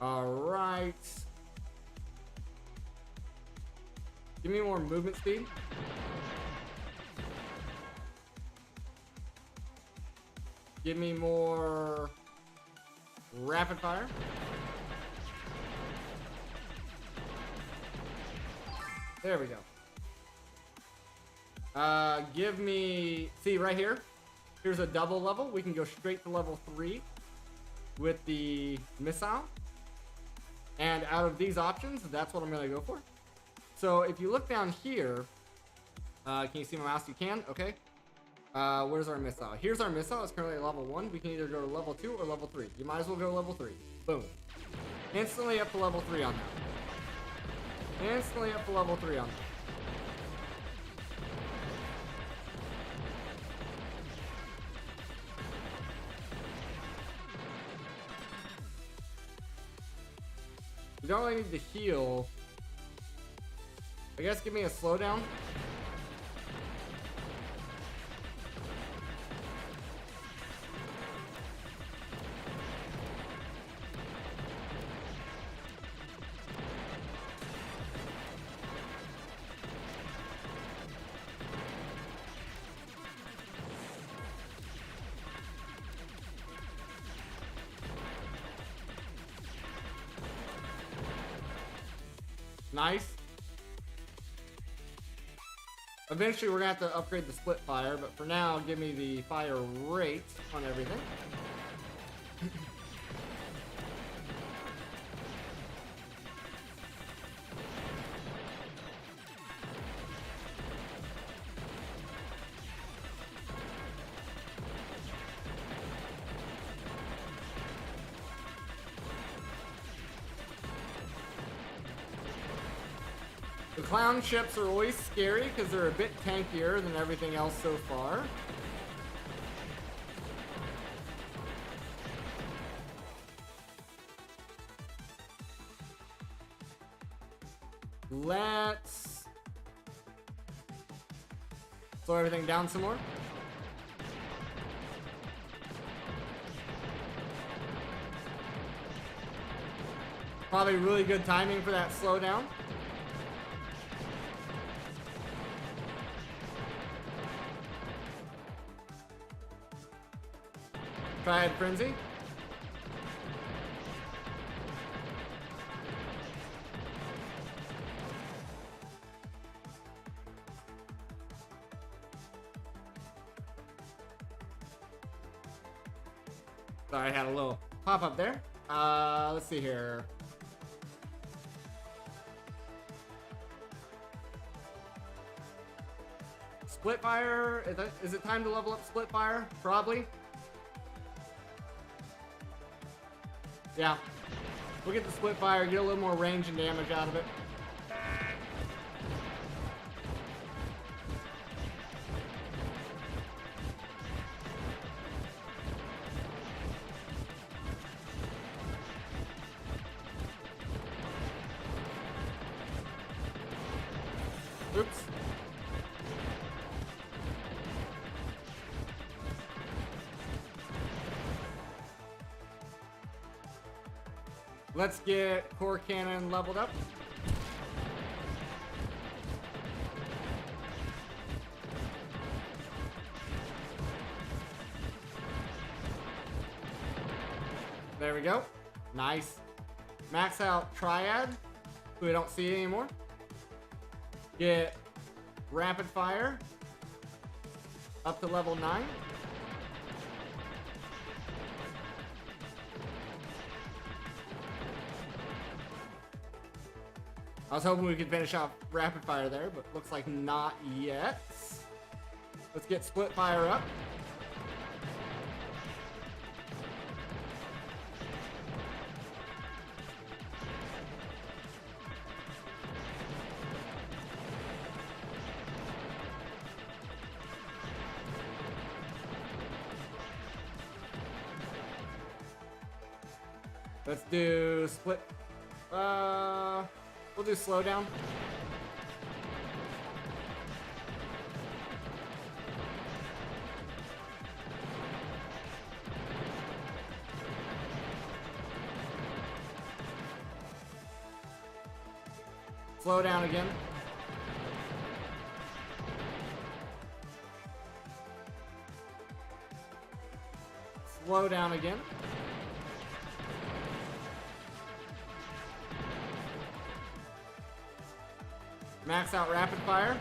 Alright. Give me more movement speed. Give me more rapid fire. There we go. Give me, see right here, here's a double level. We can go straight to level 3 with the missile. And out of these options, that's what I'm gonna go for. So if you look down here, can you see my mouse? You can, okay. Where's our missile? Here's our missile, it's currently at level 1. We can either go to level 2 or level 3. You might as well go to level 3. Boom. Instantly up to level 3 on that. Instantly up to level 3 on that. You don't really need to heal. I guess give me a slowdown. Nice. Eventually we're gonna have to upgrade the split fire, but for now, give me the fire rate on everything. The clown ships are always scary because they're a bit tankier than everything else so far. Let's slow everything down some more. Probably really good timing for that slowdown. Triad Frenzy. Sorry, I had a little pop up there. Let's see here. Split fire. Is it time to level up split fire? Probably. Yeah, we'll get the split fire, get a little more range and damage out of it. Oops. Let's get core cannon leveled up. There we go. Nice. Max out Triad, who we don't see anymore. Get rapid fire up to level 9. I was hoping we could finish off rapid fire there, but looks like not yet. Let's get split fire up. Let's do split. We'll do slowdown. Slow down again. slow down again. Max out rapid fire.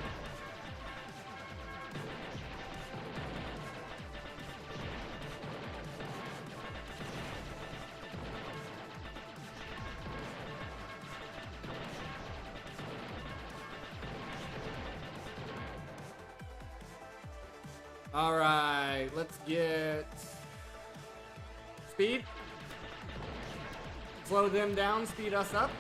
All right, let's get speed. Slow them down, speed us up.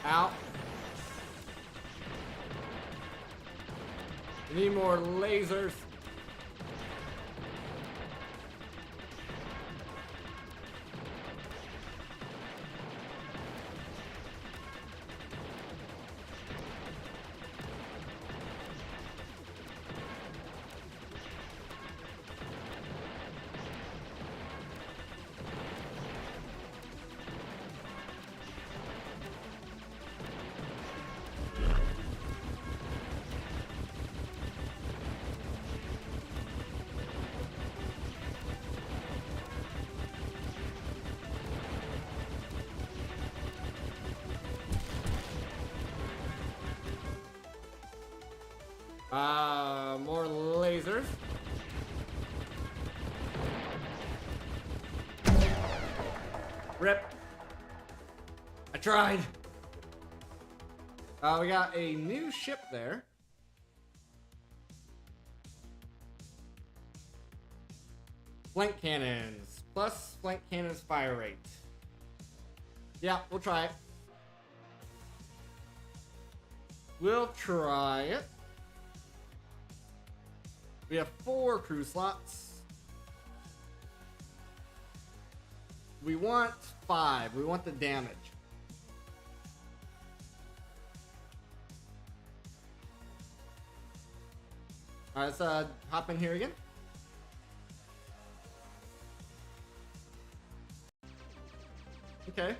Out. We need more lasers. More lasers. Rip. I tried. We got a new ship there. Flank cannons. Plus flank cannons fire rate. Yeah, we'll try it. We'll try it. We have 4 crew slots. We want 5. We want the damage. Alright, let's hop in here again. Okay.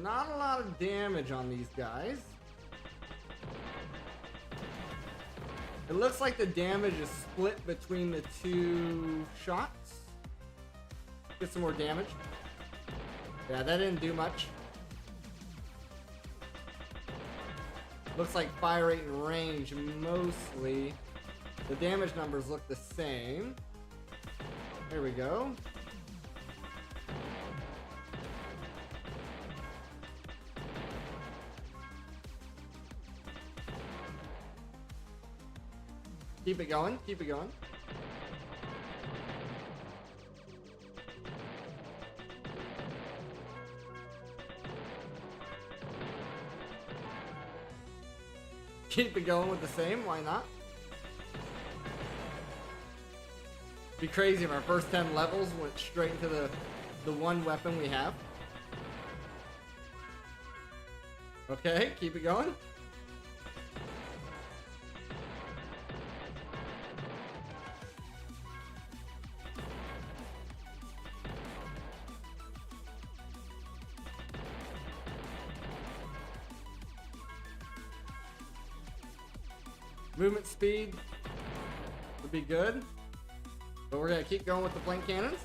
Not a lot of damage on these guys. It looks like the damage is split between the 2 shots. Get some more damage. Yeah, that didn't do much. Looks like fire rate and range mostly. The damage numbers look the same. There we go. Keep it going, keep it going. Keep it going with the same, why not? Be crazy if our first 10 levels went straight into the one weapon we have. Okay, keep it going. Movement speed would be good, but we're gonna keep going with the flank cannons.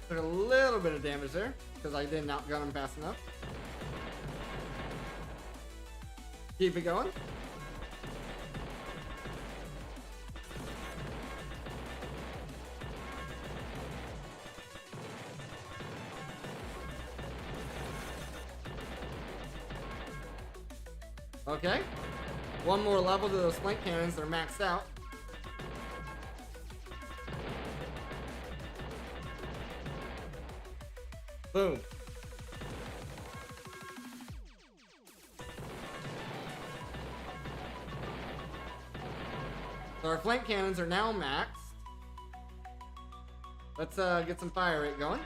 Took a little bit of damage there because I didn't outgun him fast enough. Keep it going. Okay, one more level to those flank cannons. They're maxed out. Boom. So our flank cannons are now maxed. Let's get some fire rate going.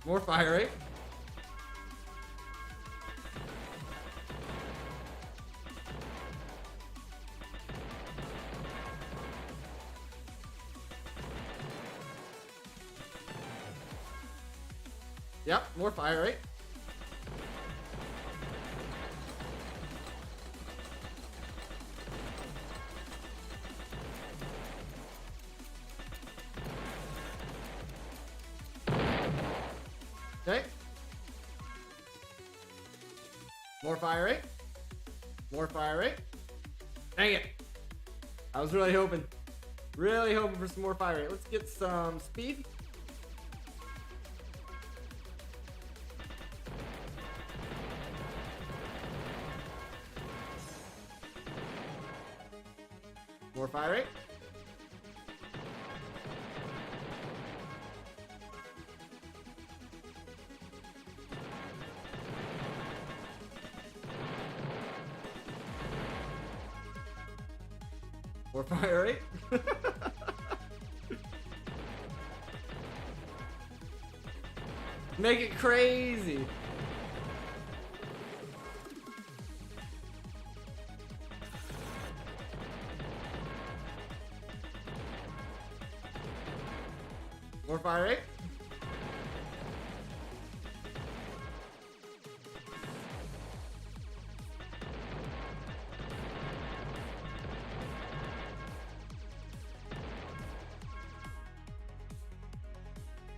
More fire rate. Yep, more fire rate. Okay. More fire rate. More fire rate. Dang it. I was really hoping for some more fire rate. Let's get some speed. More fire rate. More fire rate. Make it crazy. More fire rate.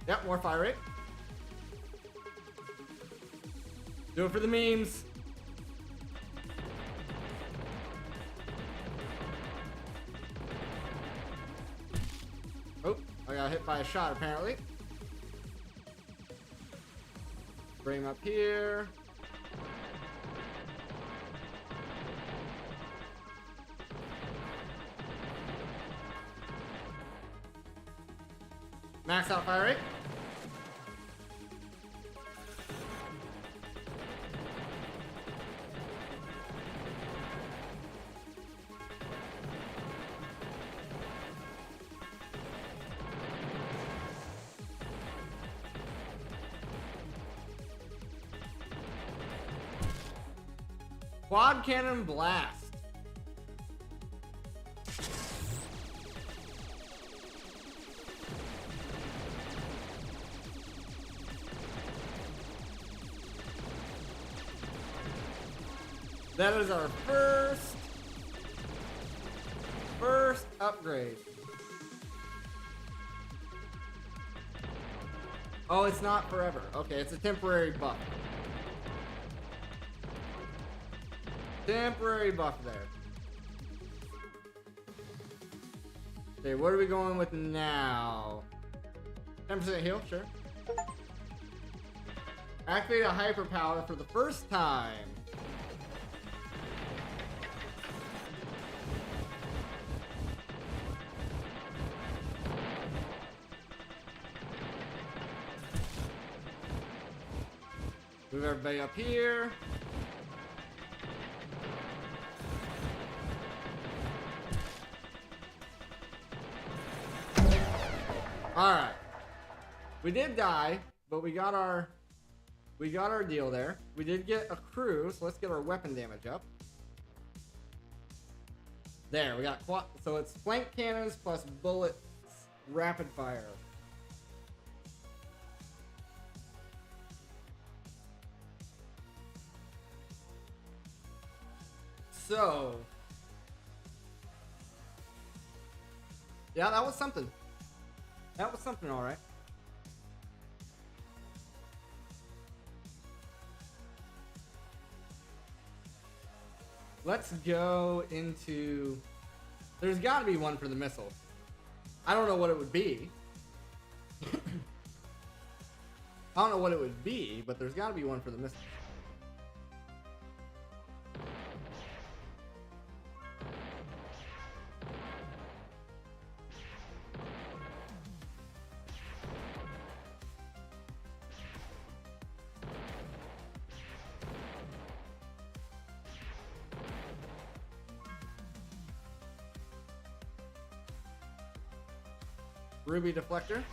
Yep, more fire rate. Do it for the memes. Oh, I got hit by a shot apparently. Bring him up here. Max out fire rate. Quad cannon blast. That is our first upgrade. Oh, it's not forever. Okay, it's a temporary buff. Temporary buff there. Okay, what are we going with now? 10% heal, sure. Activate a hyper power for the first time. Move everybody up here. Alright. We did die, but we got our deal there. We did get a crew, so let's get our weapon damage up. There, we got quad, so it's flank cannons plus bullets rapid fire. So, yeah, that was something. That was something, all right. Let's go into... There's got to be one for the missile. I don't know what it would be. I don't know what it would be, but there's got to be one for the missile. Ruby deflector.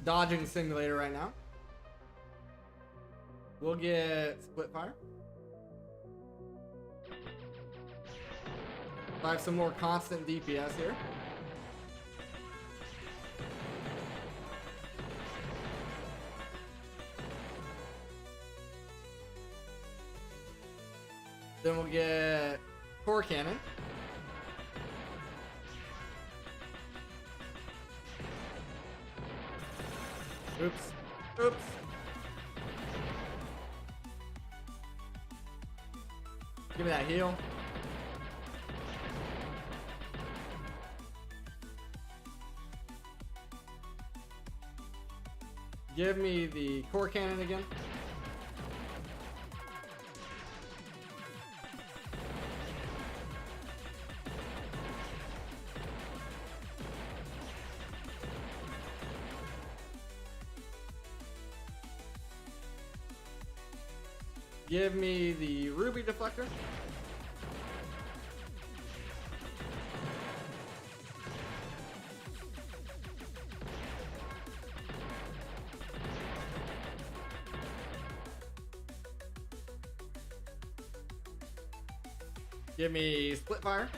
dodging simulator right now. We'll get split fire. I have some more constant DPS here. Then we'll get core cannon. Oops. Oops. Give me that heal. Give me the core cannon again. Give me the ruby deflector. Give me split fire.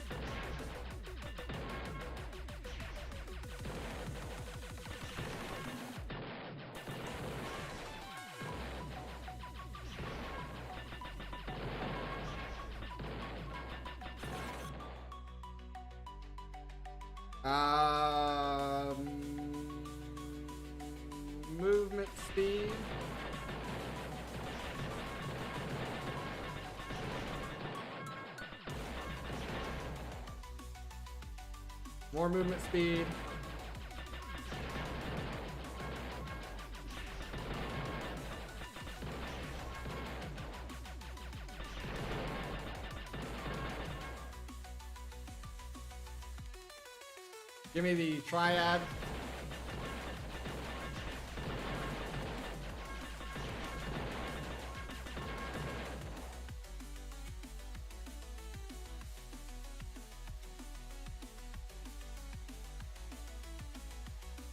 Movement speed. More movement speed. Give me the triad.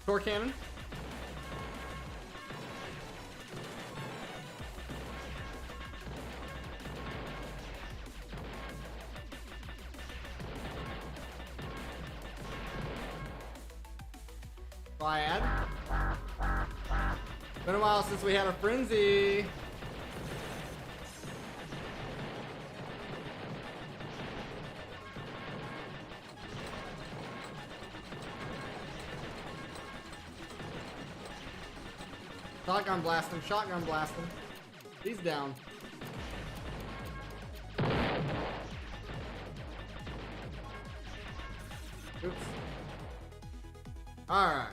Core cannon. Triad. Been a while since we had a frenzy. Shotgun blast him, shotgun blast him. He's down. Oops. Alright.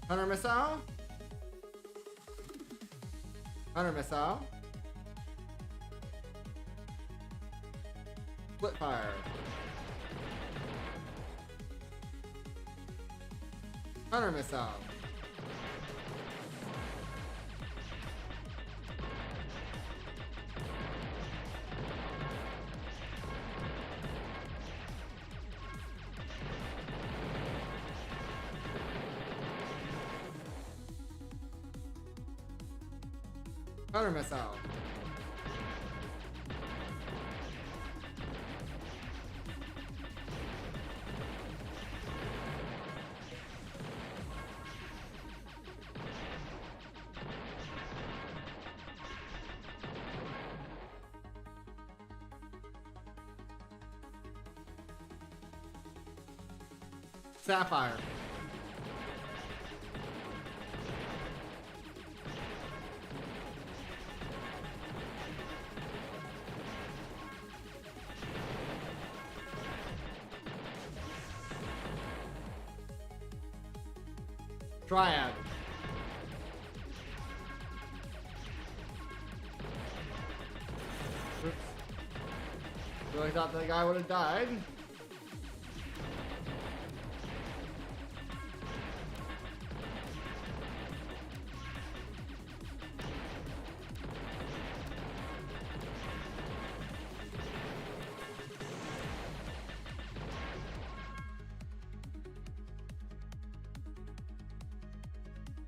Hunter missile. Hunter missile. Split fire. Hunter missile. Hunter missile. Sapphire. Triad. Oops. Really thought that guy would have died.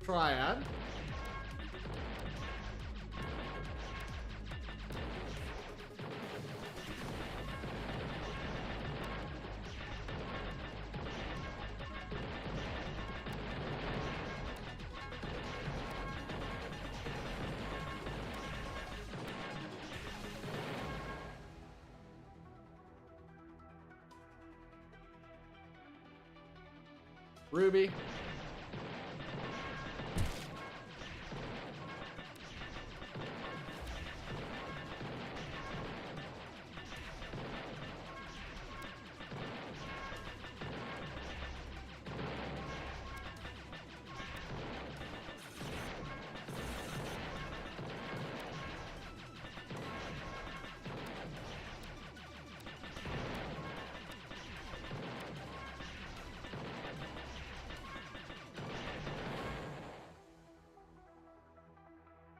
Triad. Ruby.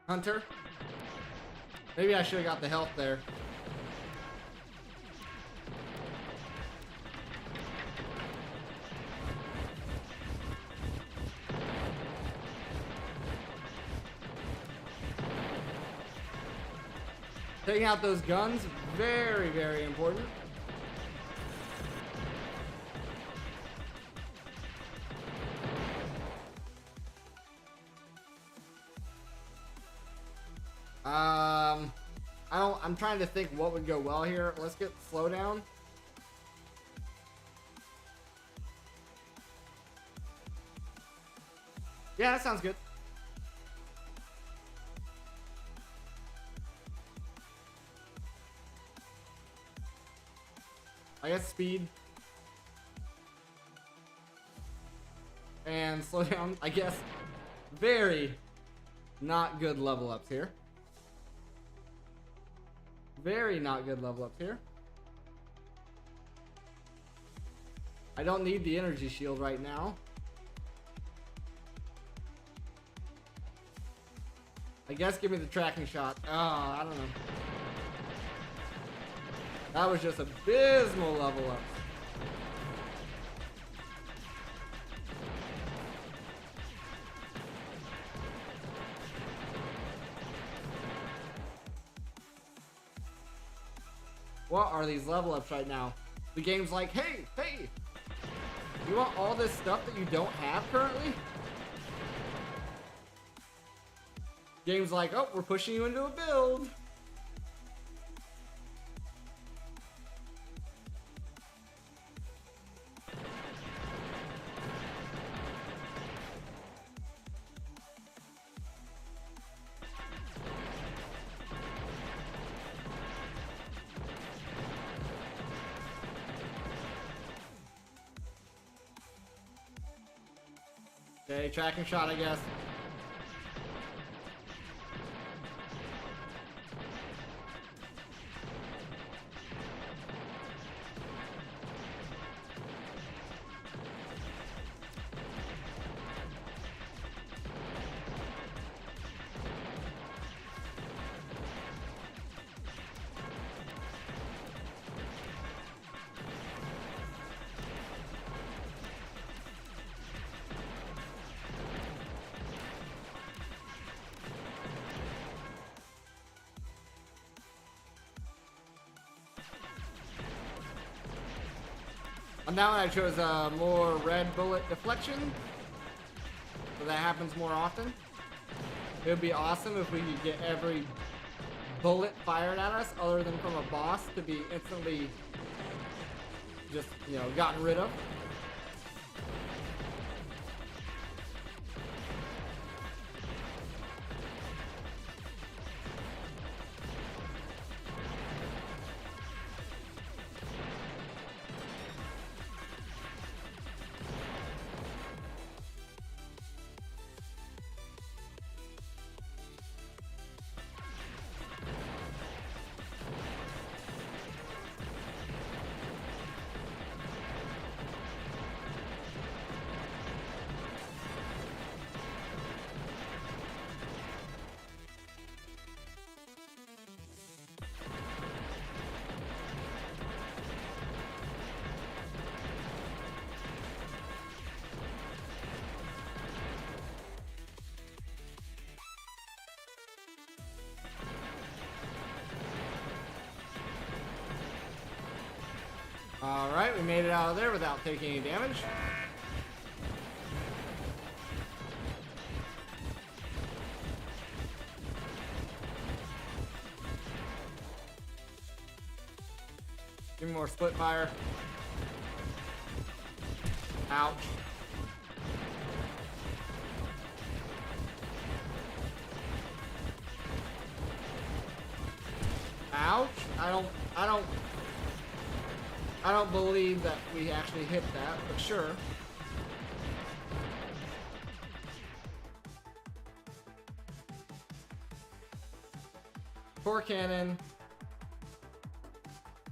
Hunter. Maybe I should have got the health there. Taking out those guns, very, very important. I'm trying to think what would go well here. Let's get slowdown. Yeah, that sounds good. I guess speed. And slow down, I guess. Very not good level ups here. Very not good level ups here. I don't need the energy shield right now. I guess give me the tracking shot. Oh, I don't know. That was just abysmal level up. What are these level ups right now? The game's like, hey, you want all this stuff that you don't have currently? Game's like, oh, we're pushing you into a build. Okay, tracking shot, I guess. On that one, I chose more red bullet deflection, so that happens more often. It would be awesome if we could get every bullet fired at us, other than from a boss, to be instantly just, you know, gotten rid of. we made it out of there without taking any damage. Give me more split fire. Ouch. Ouch. I don't believe that we actually hit that, but sure. Core cannon.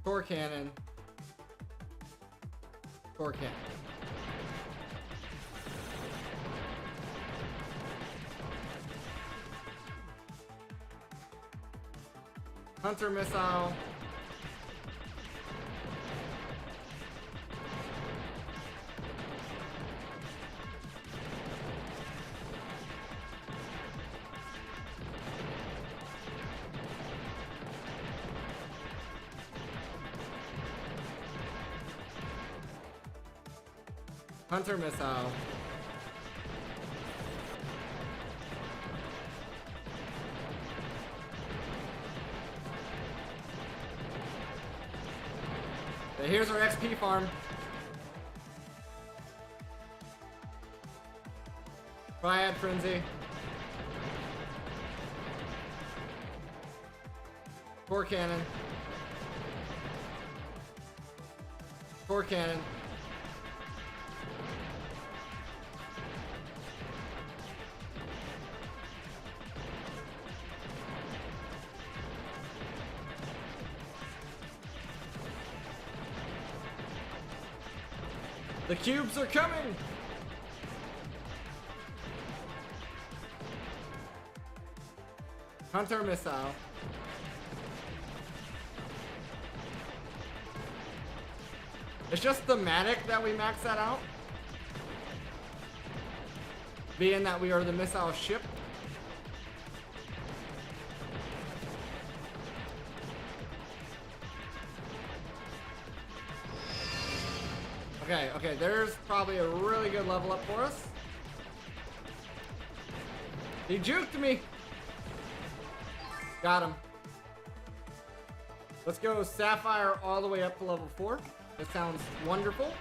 Core cannon. Core cannon. Hunter missile. Hunter missile. Okay, here's our XP farm. Triad Frenzy. Core cannon. Core cannon. The cubes are coming! Hunter missile. It's just thematic that we max that out. Being that we are the missile ship. Okay, there's probably a really good level up for us. He juked me! Got him. Let's go Sapphire all the way up to level 4. That sounds wonderful.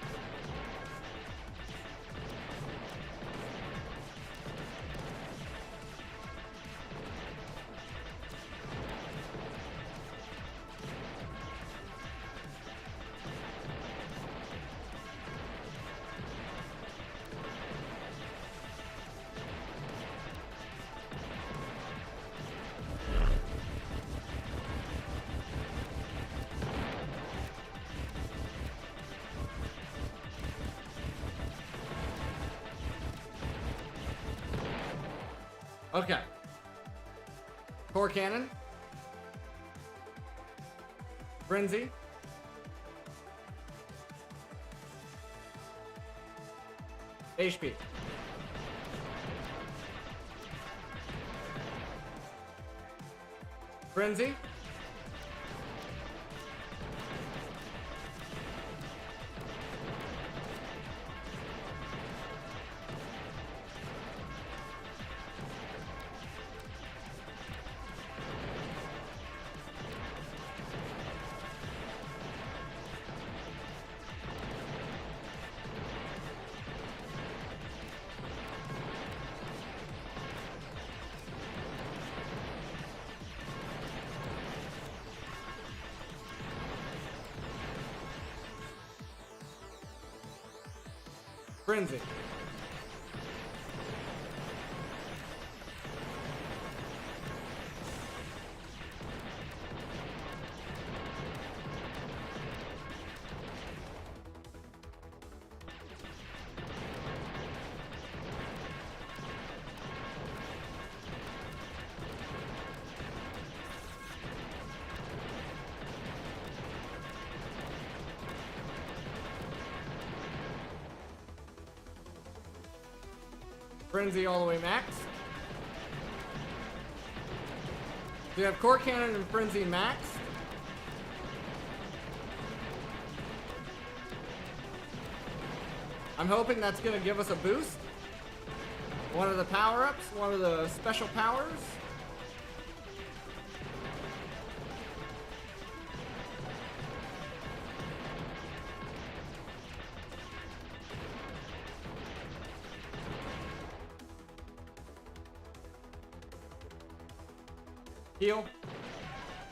Okay. Core cannon. Frenzy. HP. Frenzy. Frenzy. Frenzy all the way max. We have Core Cannon and Frenzy max. I'm hoping that's gonna give us a boost. One of the power-ups, one of the special powers. Heal.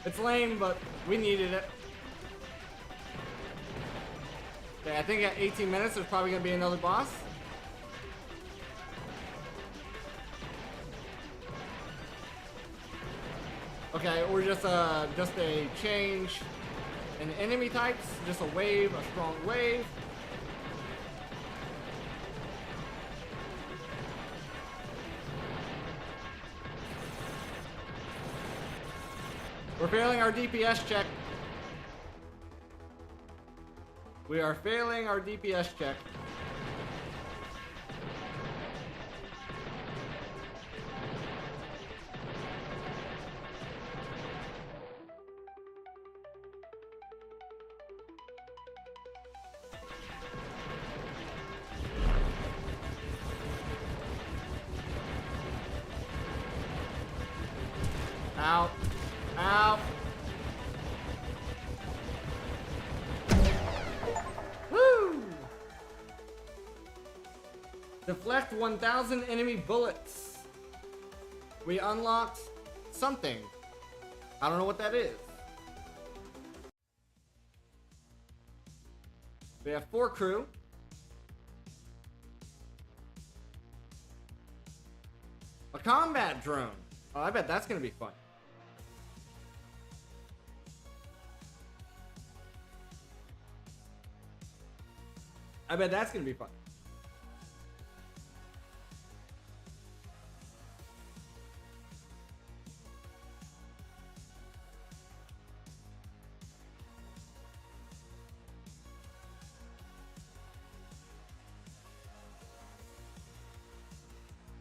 It's lame, but we needed it. Okay, I think at 18 minutes there's probably gonna be another boss. Okay, or just a change in enemy types, just a wave, a strong wave. We're failing our DPS check. We are failing our DPS check. Out. Out. Woo! Deflect 1,000 enemy bullets. We unlocked something. I don't know what that is. We have 4 crew. A combat drone. Oh, I bet that's gonna be fun. I bet that's gonna be fun.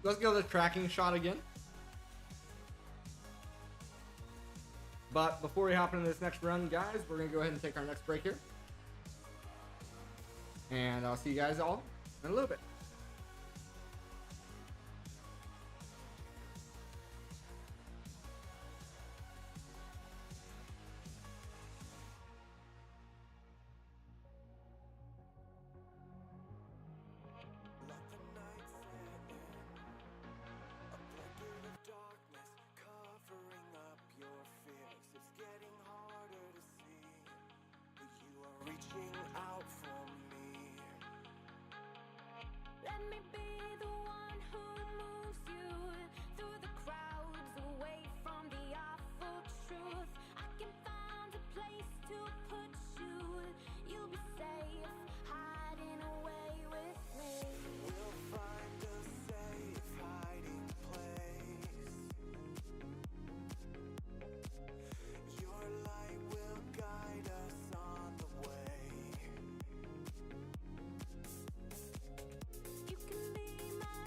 Let's go the tracking shot again. But before we hop into this next run, guys, we're gonna go ahead and take our next break here. And I'll see you guys all in a little bit. Let me be the one who moves you through the crowds, away from the awful truth. I can find a place to put you. You'll be safe, hiding away with me. We'll find a safe hiding place. Your light will guide us on the way. You can be my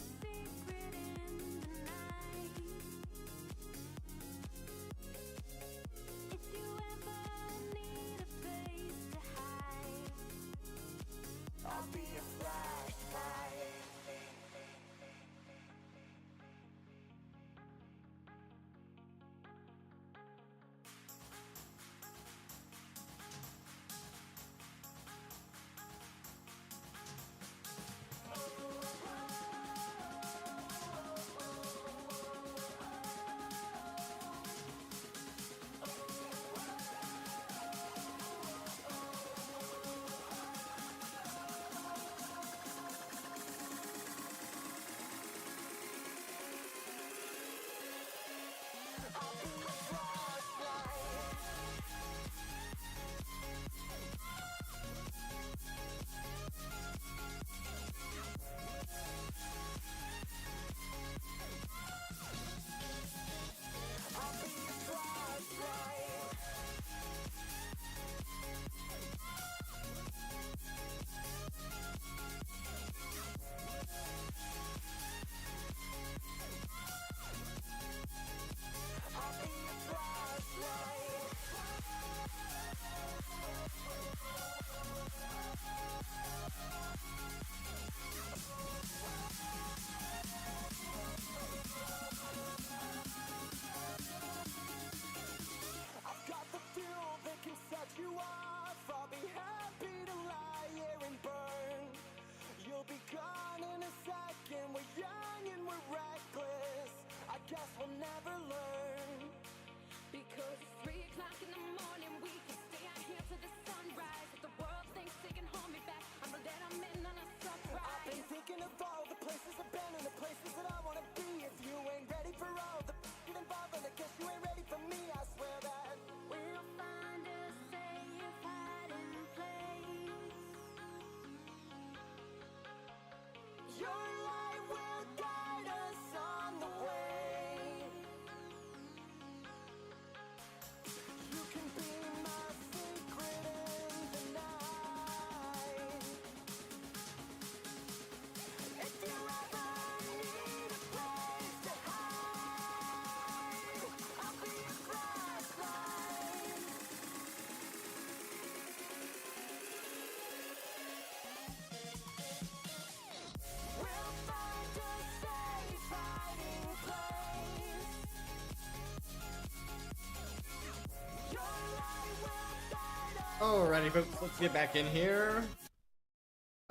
Alrighty, folks, let's get back in here.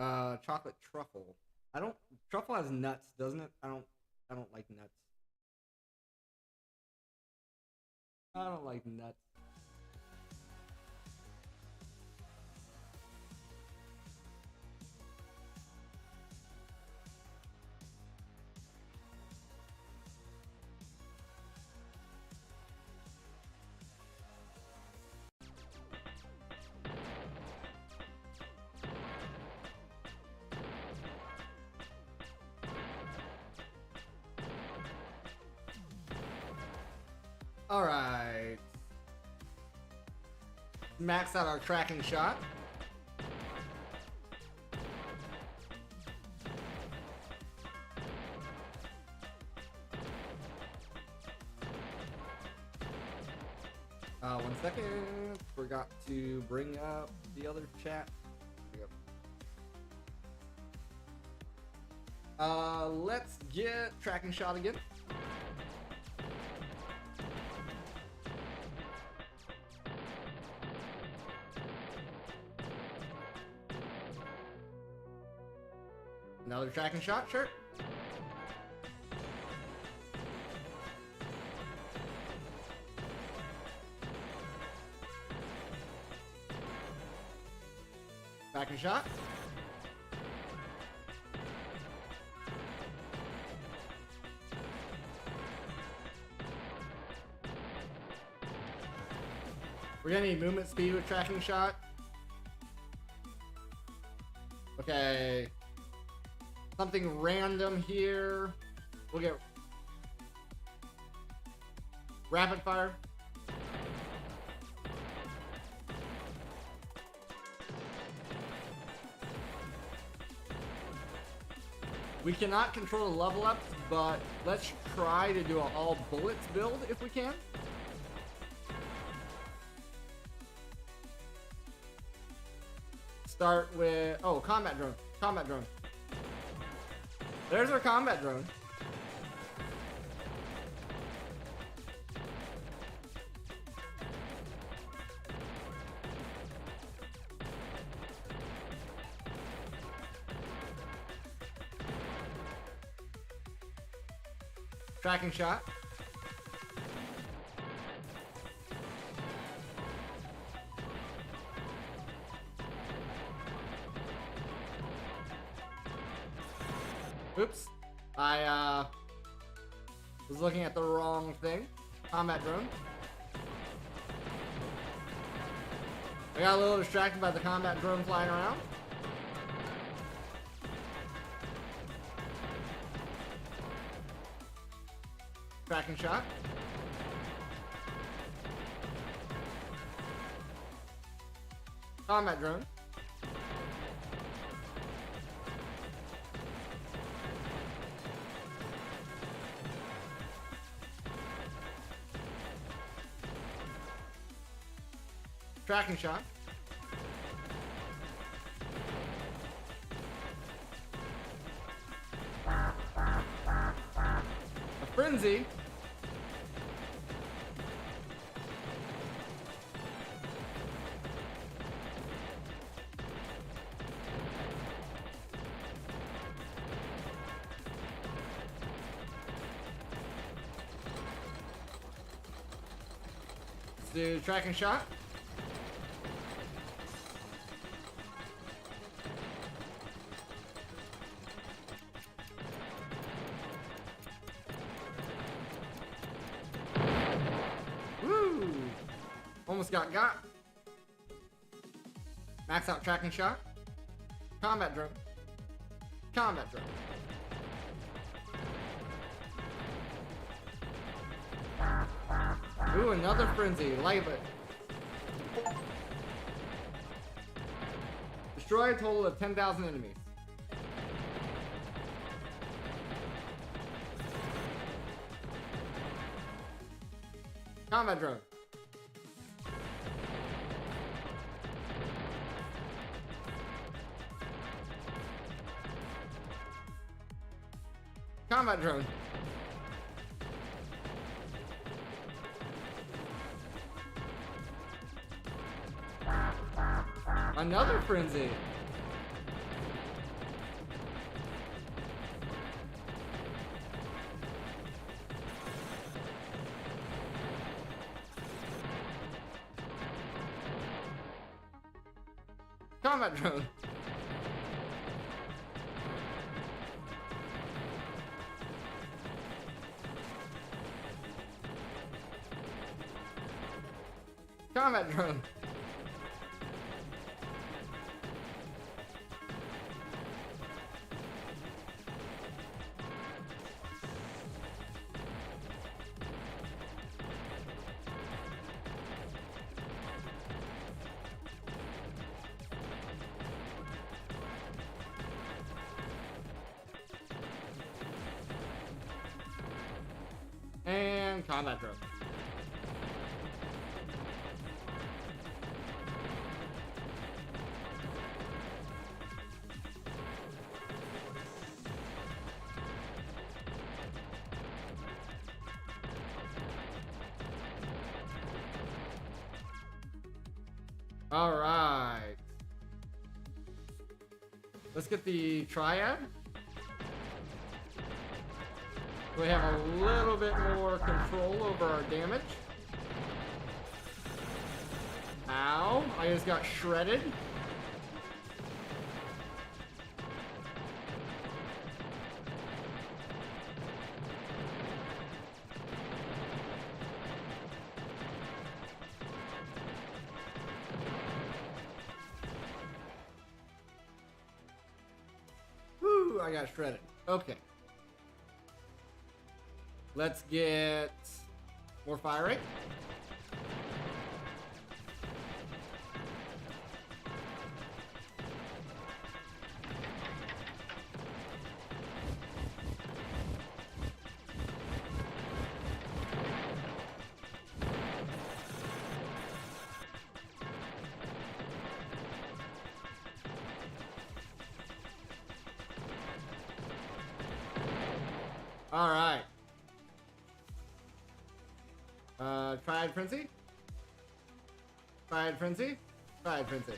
Chocolate truffle. Truffle has nuts, doesn't it? I don't like nuts. I don't like nuts. Alright. Max out our tracking shot. One second. Forgot to bring up the other chat. There we go. Let's get tracking shot again. Another tracking shot, sure. Tracking shot. We're gonna need movement speed with tracking shot. Okay. Something random here. We'll get rapid fire. We cannot control the level up, but let's try to do an all bullets build if we can. Start with, oh, combat drone. Combat drone. There's our combat drone. Tracking shot. Oops. I was looking at the wrong thing. Combat drone. I got a little distracted by the combat drone flying around. Tracking shot. Combat drone. Tracking shot. A frenzy. Let's do tracking shot. Almost got. Max out tracking shot. Combat drone. Combat drone. Ooh, another frenzy. Live it. Destroy a total of 10,000 enemies. Combat drone. Combat drone. Another frenzy. Combat drone. Combat drone. And combat drone. All right. Let's get the triad. We have a little bit more control over our damage. Ow, I just got shredded. Woo, I got shredded. Okay. Let's get more fire rate. All right. Triad Frenzy. Triad Frenzy. Triad Frenzy.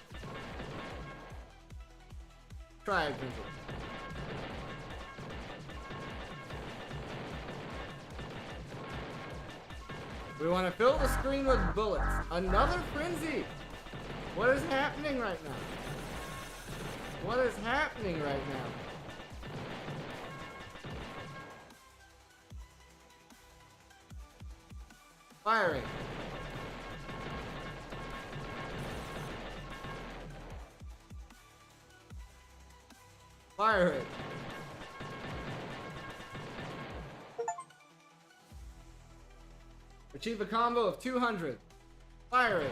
Triad Frenzy. We want to fill the screen with bullets. Another Frenzy! What is happening right now? What is happening right now? Firing. Firing. Achieve a combo of 200. Firing.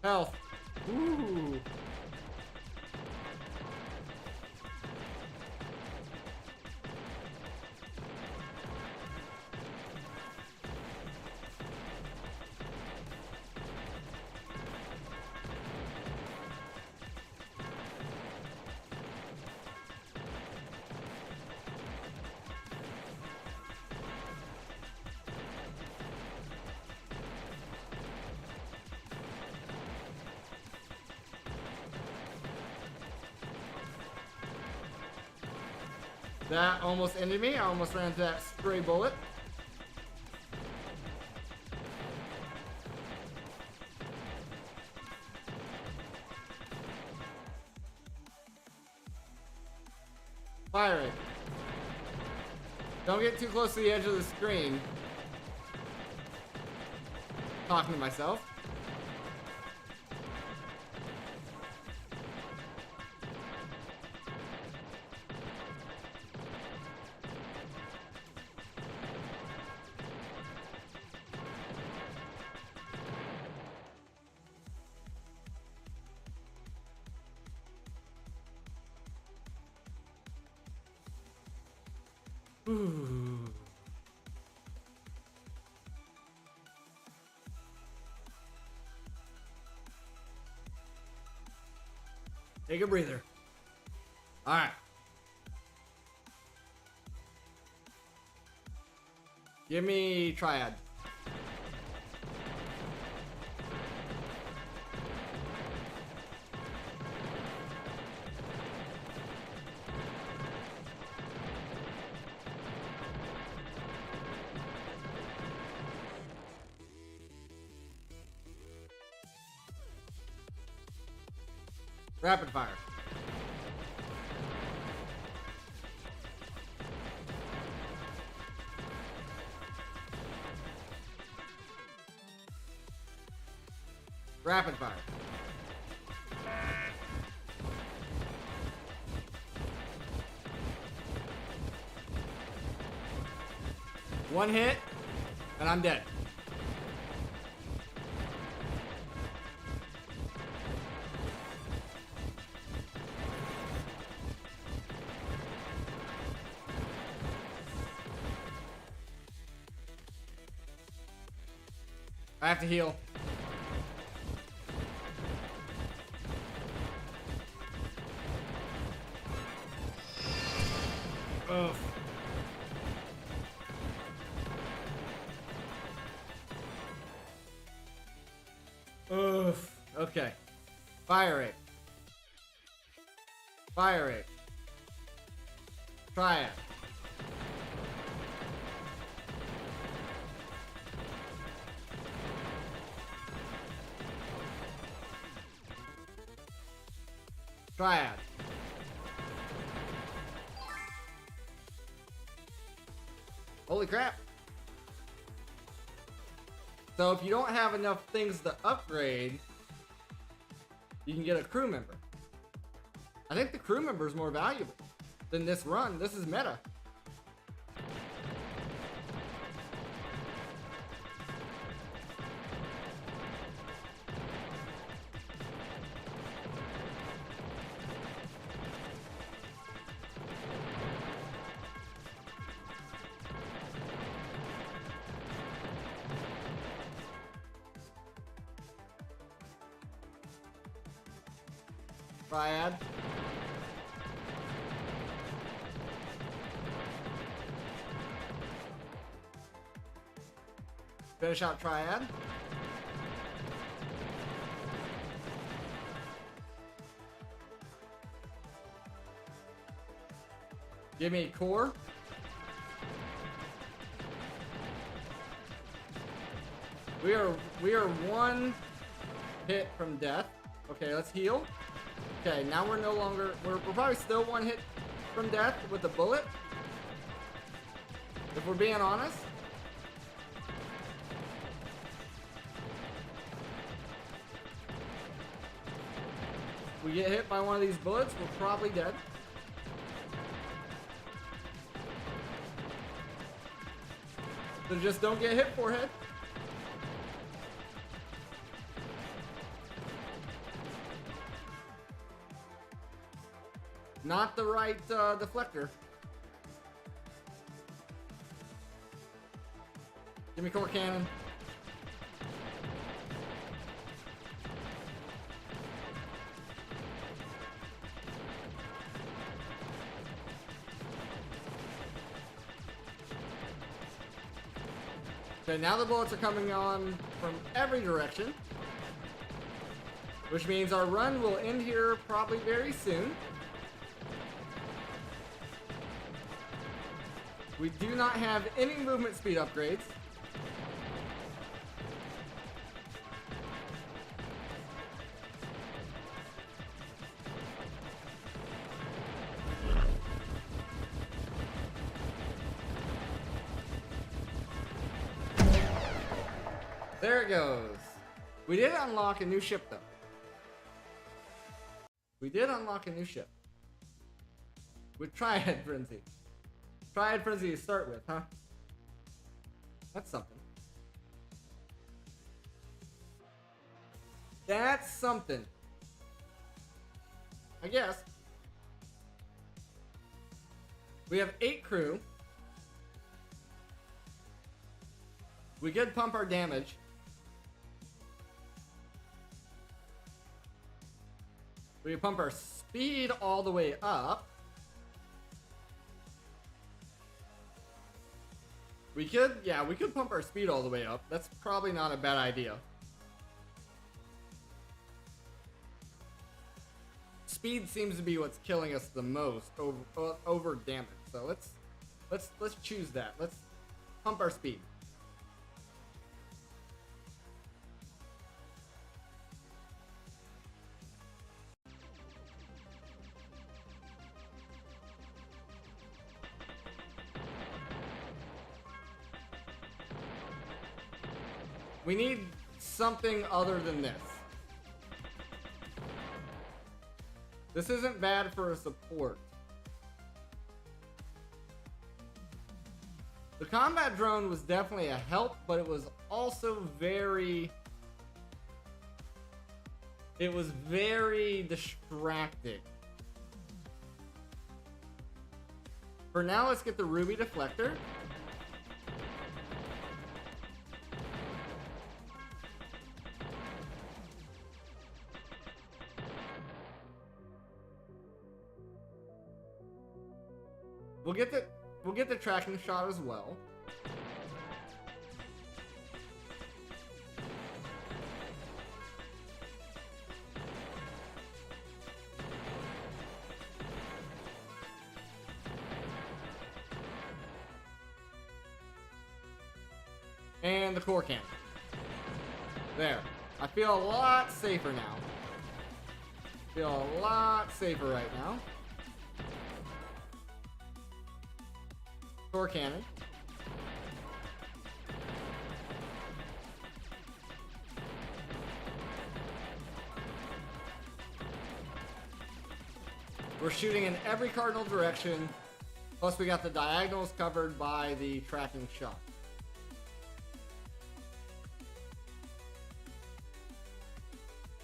Health. Ooh. That almost ended me. I almost ran into that stray bullet. Fire it. Don't get too close to the edge of the screen. Talking to myself. Ooh. Take a breather. All right. Give me Triad. Rapid fire. Rapid fire. One hit, and I'm dead. I have to heal. Ugh. Ugh. Okay. Fire rate. Fire rate. Try it. Triad. Holy crap. So if you don't have enough things to upgrade, you can get a crew member. I think the crew member is more valuable than this run. This is meta. Triad. Finish out Triad. Give me core. We are one hit from death. Okay, let's heal. Okay, now we're no longer, we're probably still one hit from death with a bullet. If we're being honest. If we get hit by one of these bullets, we're probably dead. So just don't get hit, forehead. Not the right deflector. Give me core cannon. Okay, now the bullets are coming on from every direction, which means our run will end here probably very soon. We do not have any movement speed upgrades. There it goes. We did unlock a new ship though. We did unlock a new ship. With Triad Frenzy. Triad Frenzy to start with, huh? That's something. That's something. I guess. We have 8 crew. We could pump our damage. We pump our speed all the way up. We We could, yeah, we could pump our speed all the way up. That's probably not a bad idea. Speed seems to be what's killing us the most over damage. So let's choose that. Let's pump our speed. We need something other than this. This isn't bad for a support. The combat drone was definitely a help, but it was also very distracting. For now, let's get the ruby deflector. We'll get the tracking shot as well. And the core cannon. There. I feel a lot safer now. Feel a lot safer right now. Core cannon. We're shooting in every cardinal direction. Plus we got the diagonals covered by the tracking shot.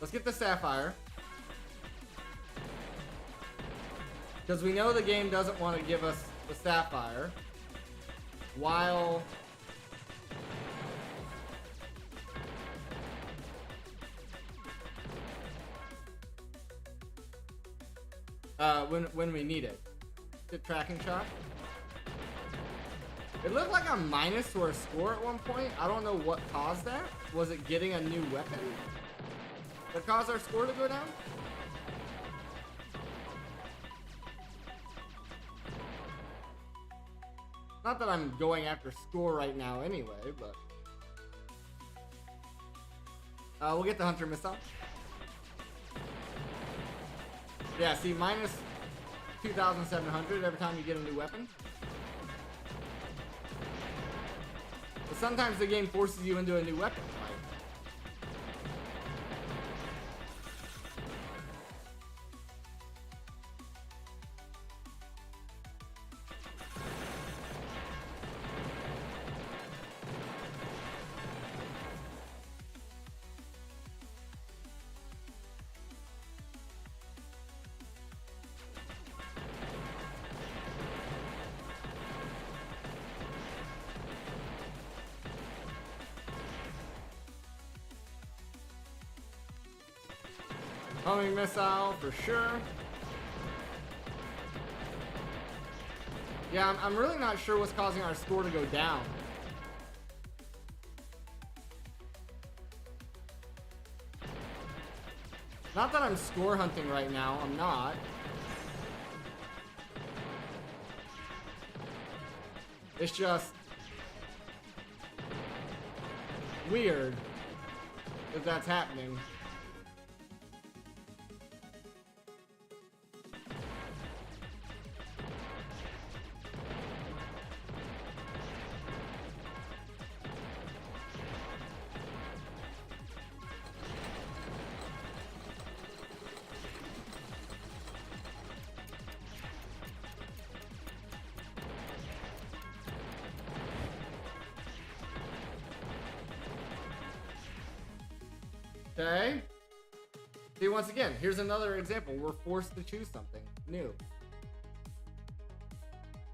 Let's get the sapphire. Because we know the game doesn't want to give us the sapphire. While when we need it. Good tracking shot. It looked like a minus to our score at one point. I don't know what caused that. Was it getting a new weapon that caused our score to go down? Not that I'm going after score right now anyway, but we'll get the hunter missile. Yeah, see, minus 2,700 every time you get a new weapon. But sometimes the game forces you into a new weapon. Homing missile for sure. Yeah, I'm really not sure what's causing our score to go down. Not that I'm score hunting right now, I'm not. It's just weird if that's happening. Okay. See, once again, here's another example. We're forced to choose something new.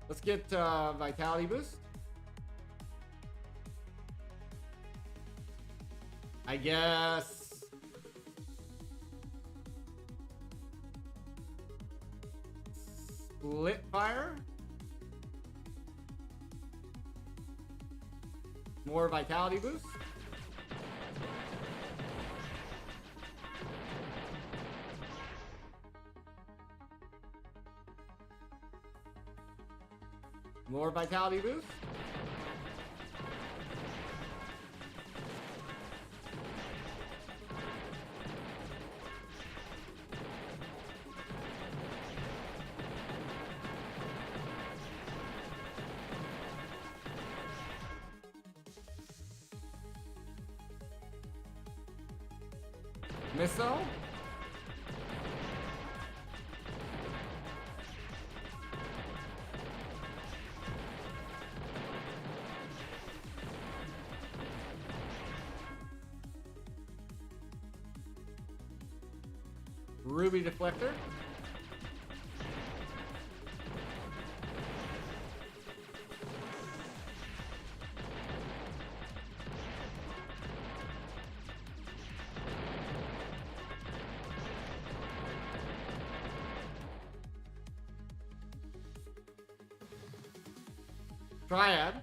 Let's get vitality boost. I guess. Split fire. More vitality boost. More vitality boost. Missile. Ruby deflector. Triad.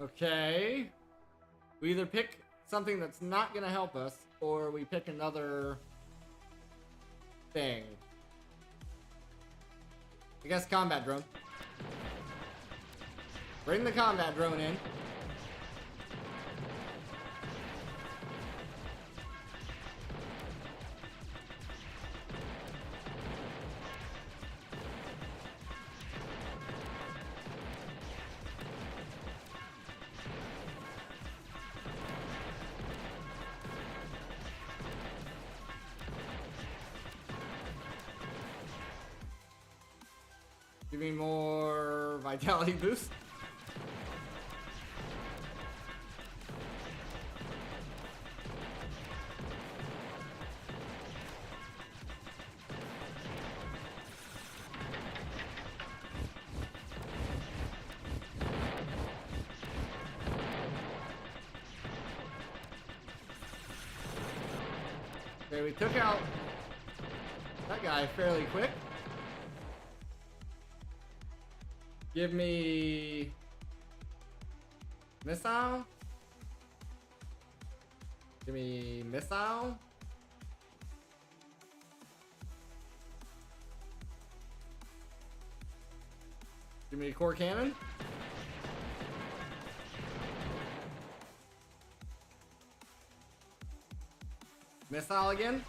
Okay. We either pick something that's not gonna help us, or we pick another thing. I guess combat drone. Bring the combat drone in. Give me more vitality boost. Okay, we took out that guy fairly quick. Give me missile. Give me missile. Give me core cannon. Missile again.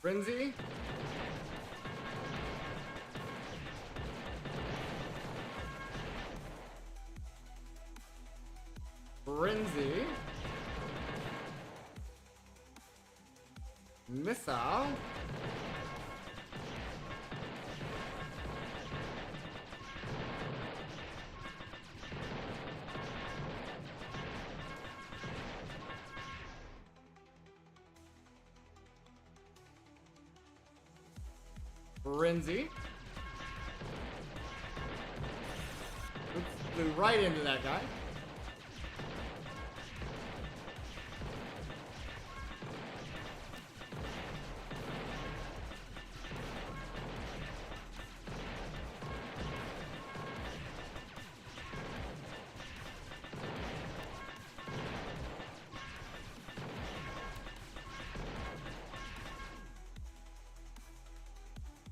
Frenzy. Frenzy. Missile. Frenzy. Oops, flew right into that guy.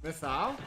Missile.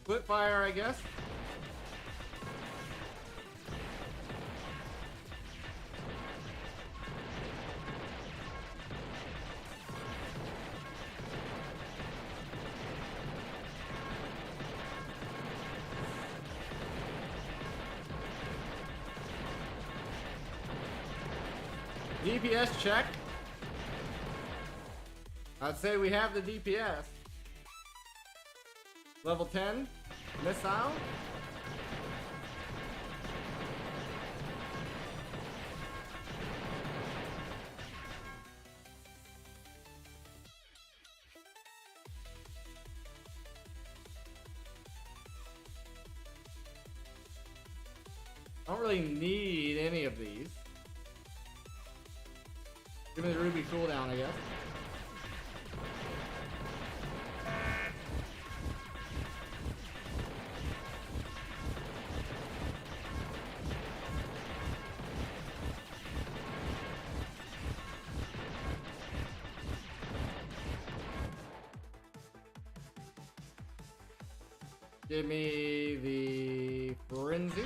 Split fire, I guess. DPS check. I'd say we have the DPS. Level 10, missile. I don't really need any of these. Give me the ruby cooldown, I guess. Give me the frenzy.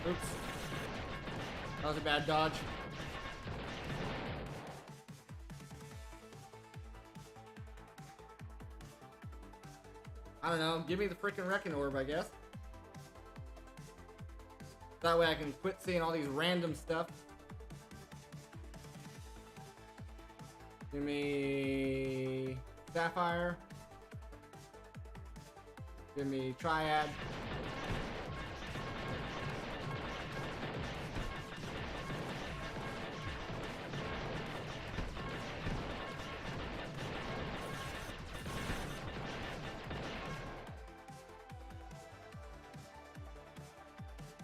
Oops. That was a bad dodge. I don't know. Give me the freaking wrecking orb, I guess. That way I can quit seeing all these random stuff. Give me Sapphire. Give me Triad.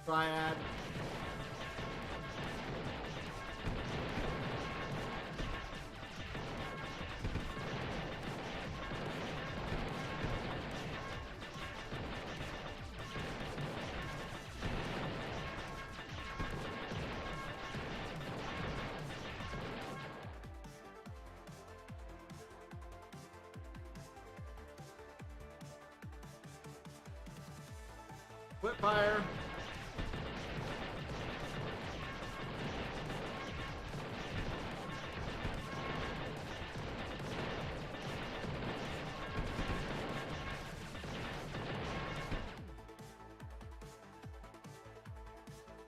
Triad. Flip fire.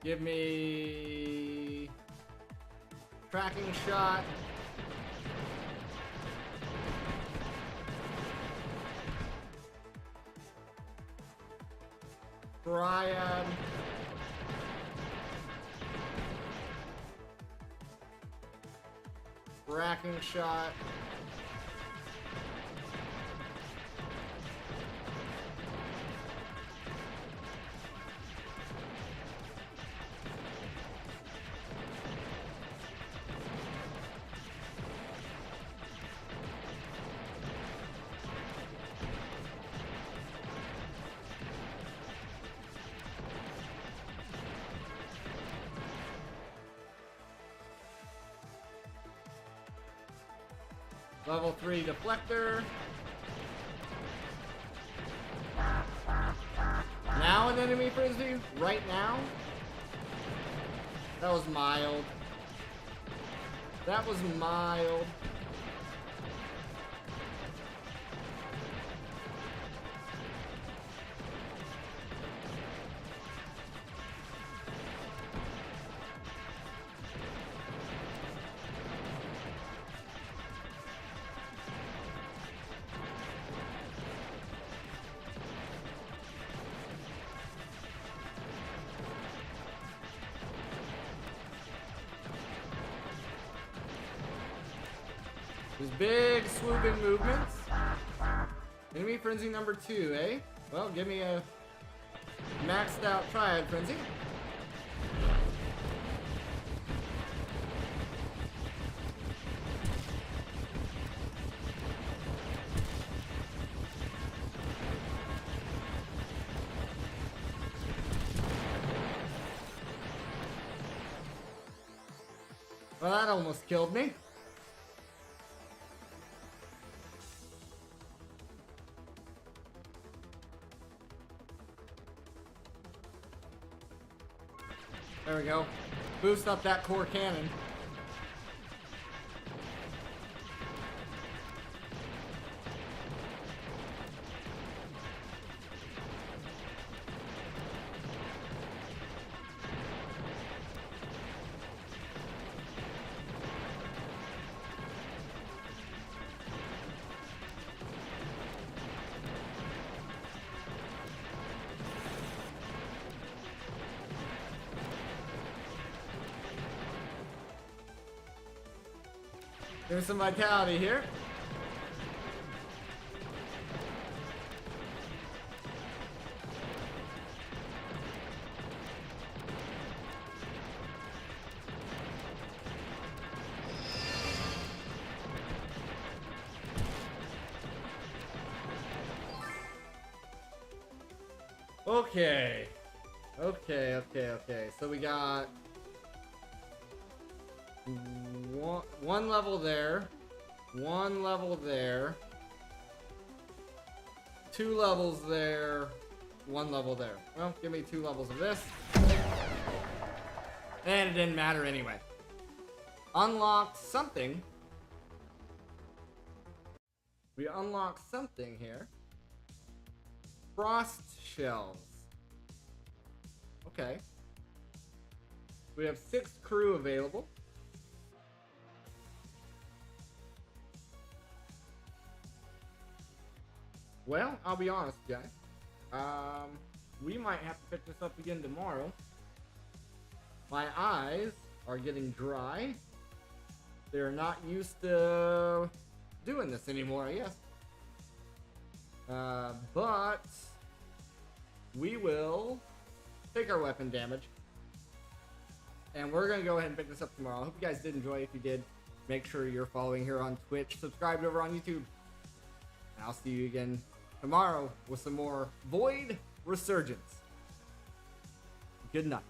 Give me tracking shot. Triad. Tracking shot. Level 3 deflector. Now an enemy frisbee? Right now? That was mild. That was mild. These big swooping movements. Enemy frenzy number 2, eh? Well, give me a maxed out triad frenzy. Well, that almost killed me. There we go. Boost up that core cannon. There's some vitality here. Okay. Okay. So we got one level there, one level there, 2 levels there, 1 level there. Well, give me 2 levels of this. And it didn't matter anyway. Unlocked something. We unlocked something here. Frost shells. Okay. We have 6 crew available. Well, I'll be honest, guys. We might have to pick this up again tomorrow. My eyes are getting dry. They're not used to doing this anymore, I guess. But we will take our weapon damage. And we're going to go ahead and pick this up tomorrow. I hope you guys did enjoy. If you did, make sure you're following here on Twitch. Subscribe over on YouTube. And I'll see you again tomorrow with some more Void Resurgence. Good night.